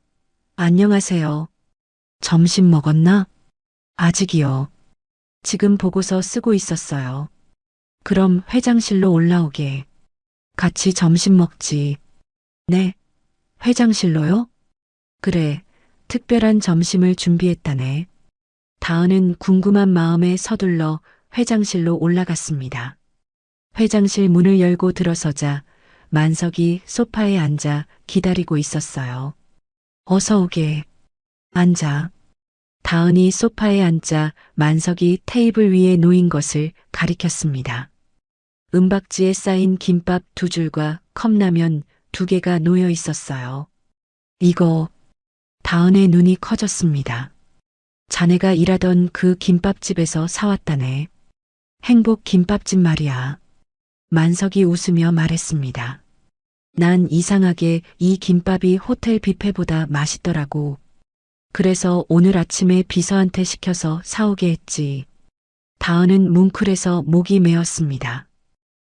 안녕하세요. 점심 먹었나? 아직이요. 지금 보고서 쓰고 있었어요. 그럼 회장실로 올라오게. 같이 점심 먹지. 네. 회장실로요? 그래. 특별한 점심을 준비했다네. 다은은 궁금한 마음에 서둘러 회장실로 올라갔습니다. 회장실 문을 열고 들어서자 만석이 소파에 앉아 기다리고 있었어요. 어서 오게. 앉아. 다은이 소파에 앉자 만석이 테이블 위에 놓인 것을 가리켰습니다. 은박지에 쌓인 김밥 2줄과 컵라면 2개가 놓여 있었어요. 이거, 다은의 눈이 커졌습니다. 자네가 일하던 그 김밥집에서 사왔다네. 행복 김밥집 말이야. 만석이 웃으며 말했습니다. 난 이상하게 이 김밥이 호텔 뷔페보다 맛있더라고. 그래서 오늘 아침에 비서한테 시켜서 사오게 했지. 다은은 뭉클해서 목이 메었습니다.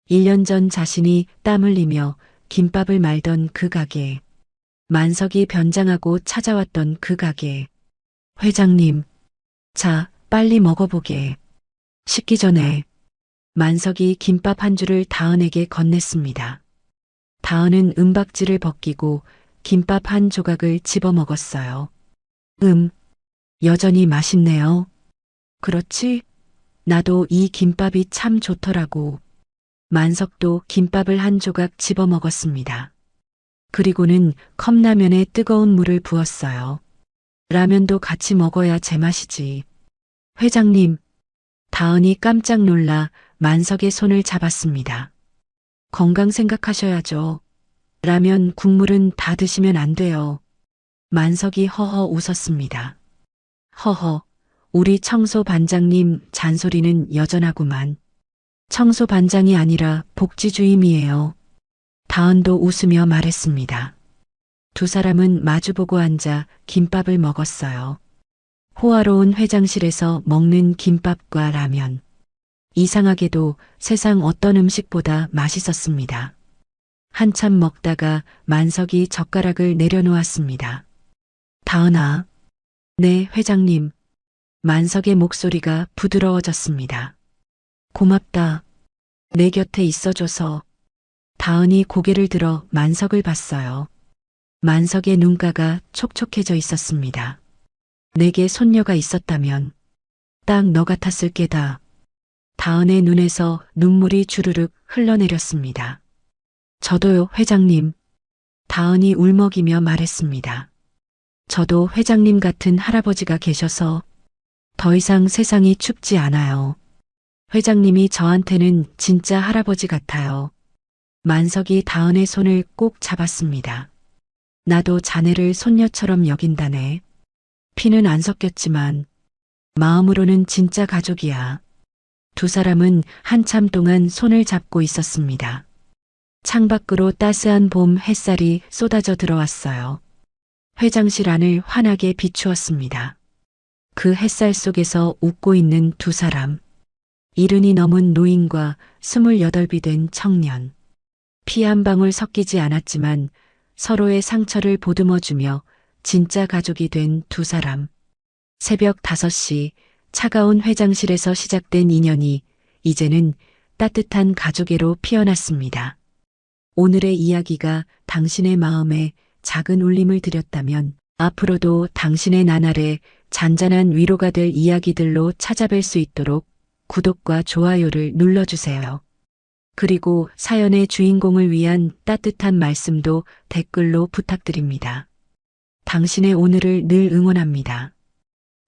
1년 전 자신이 땀 흘리며 김밥을 말던 그 가게. 만석이 변장하고 찾아왔던 그 가게. 회장님, 자, 빨리 먹어보게. 식기 전에. 만석이 김밥 한 줄을 다은에게 건넸습니다. 다은은 은박지를 벗기고 김밥 한 조각을 집어 먹었어요. 여전히 맛있네요. 그렇지? 나도 이 김밥이 참 좋더라고. 만석도 김밥을 한 조각 집어 먹었습니다. 그리고는 컵라면에 뜨거운 물을 부었어요. 라면도 같이 먹어야 제맛이지. 회장님, 다은이 깜짝 놀라 만석의 손을 잡았습니다. 건강 생각하셔야죠. 라면 국물은 다 드시면 안 돼요. 만석이 허허 웃었습니다. 허허, 우리 청소 반장님 잔소리는 여전하구만. 청소 반장이 아니라 복지주임이에요. 다은도 웃으며 말했습니다. 두 사람은 마주보고 앉아 김밥을 먹었어요. 호화로운 회장실에서 먹는 김밥과 라면. 이상하게도 세상 어떤 음식보다 맛있었습니다. 한참 먹다가 만석이 젓가락을 내려놓았습니다. 다은아. 네, 회장님. 만석의 목소리가 부드러워졌습니다. 고맙다. 내 곁에 있어줘서. 다은이 고개를 들어 만석을 봤어요. 만석의 눈가가 촉촉해져 있었습니다. 내게 손녀가 있었다면 딱 너 같았을 게다. 다은의 눈에서 눈물이 주르륵 흘러내렸습니다. 저도요, 회장님. 다은이 울먹이며 말했습니다. 저도 회장님 같은 할아버지가 계셔서 더 이상 세상이 춥지 않아요. 회장님이 저한테는 진짜 할아버지 같아요. 만석이 다은의 손을 꼭 잡았습니다. 나도 자네를 손녀처럼 여긴다네. 피는 안 섞였지만 마음으로는 진짜 가족이야. 두 사람은 한참 동안 손을 잡고 있었습니다. 창밖으로 따스한 봄 햇살이 쏟아져 들어왔어요. 회장실 안을 환하게 비추었습니다. 그 햇살 속에서 웃고 있는 두 사람. 70이 넘은 노인과 28이 된 청년. 피 한 방울 섞이지 않았지만 서로의 상처를 보듬어주며 진짜 가족이 된 두 사람. 새벽 5시 차가운 회장실에서 시작된 인연이 이제는 따뜻한 가족애로 피어났습니다. 오늘의 이야기가 당신의 마음에 작은 울림을 드렸다면 앞으로도 당신의 나날에 잔잔한 위로가 될 이야기들로 찾아뵐 수 있도록 구독과 좋아요를 눌러주세요. 그리고 사연의 주인공을 위한 따뜻한 말씀도 댓글로 부탁드립니다. 당신의 오늘을 늘 응원합니다.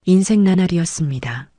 인생 나날이었습니다.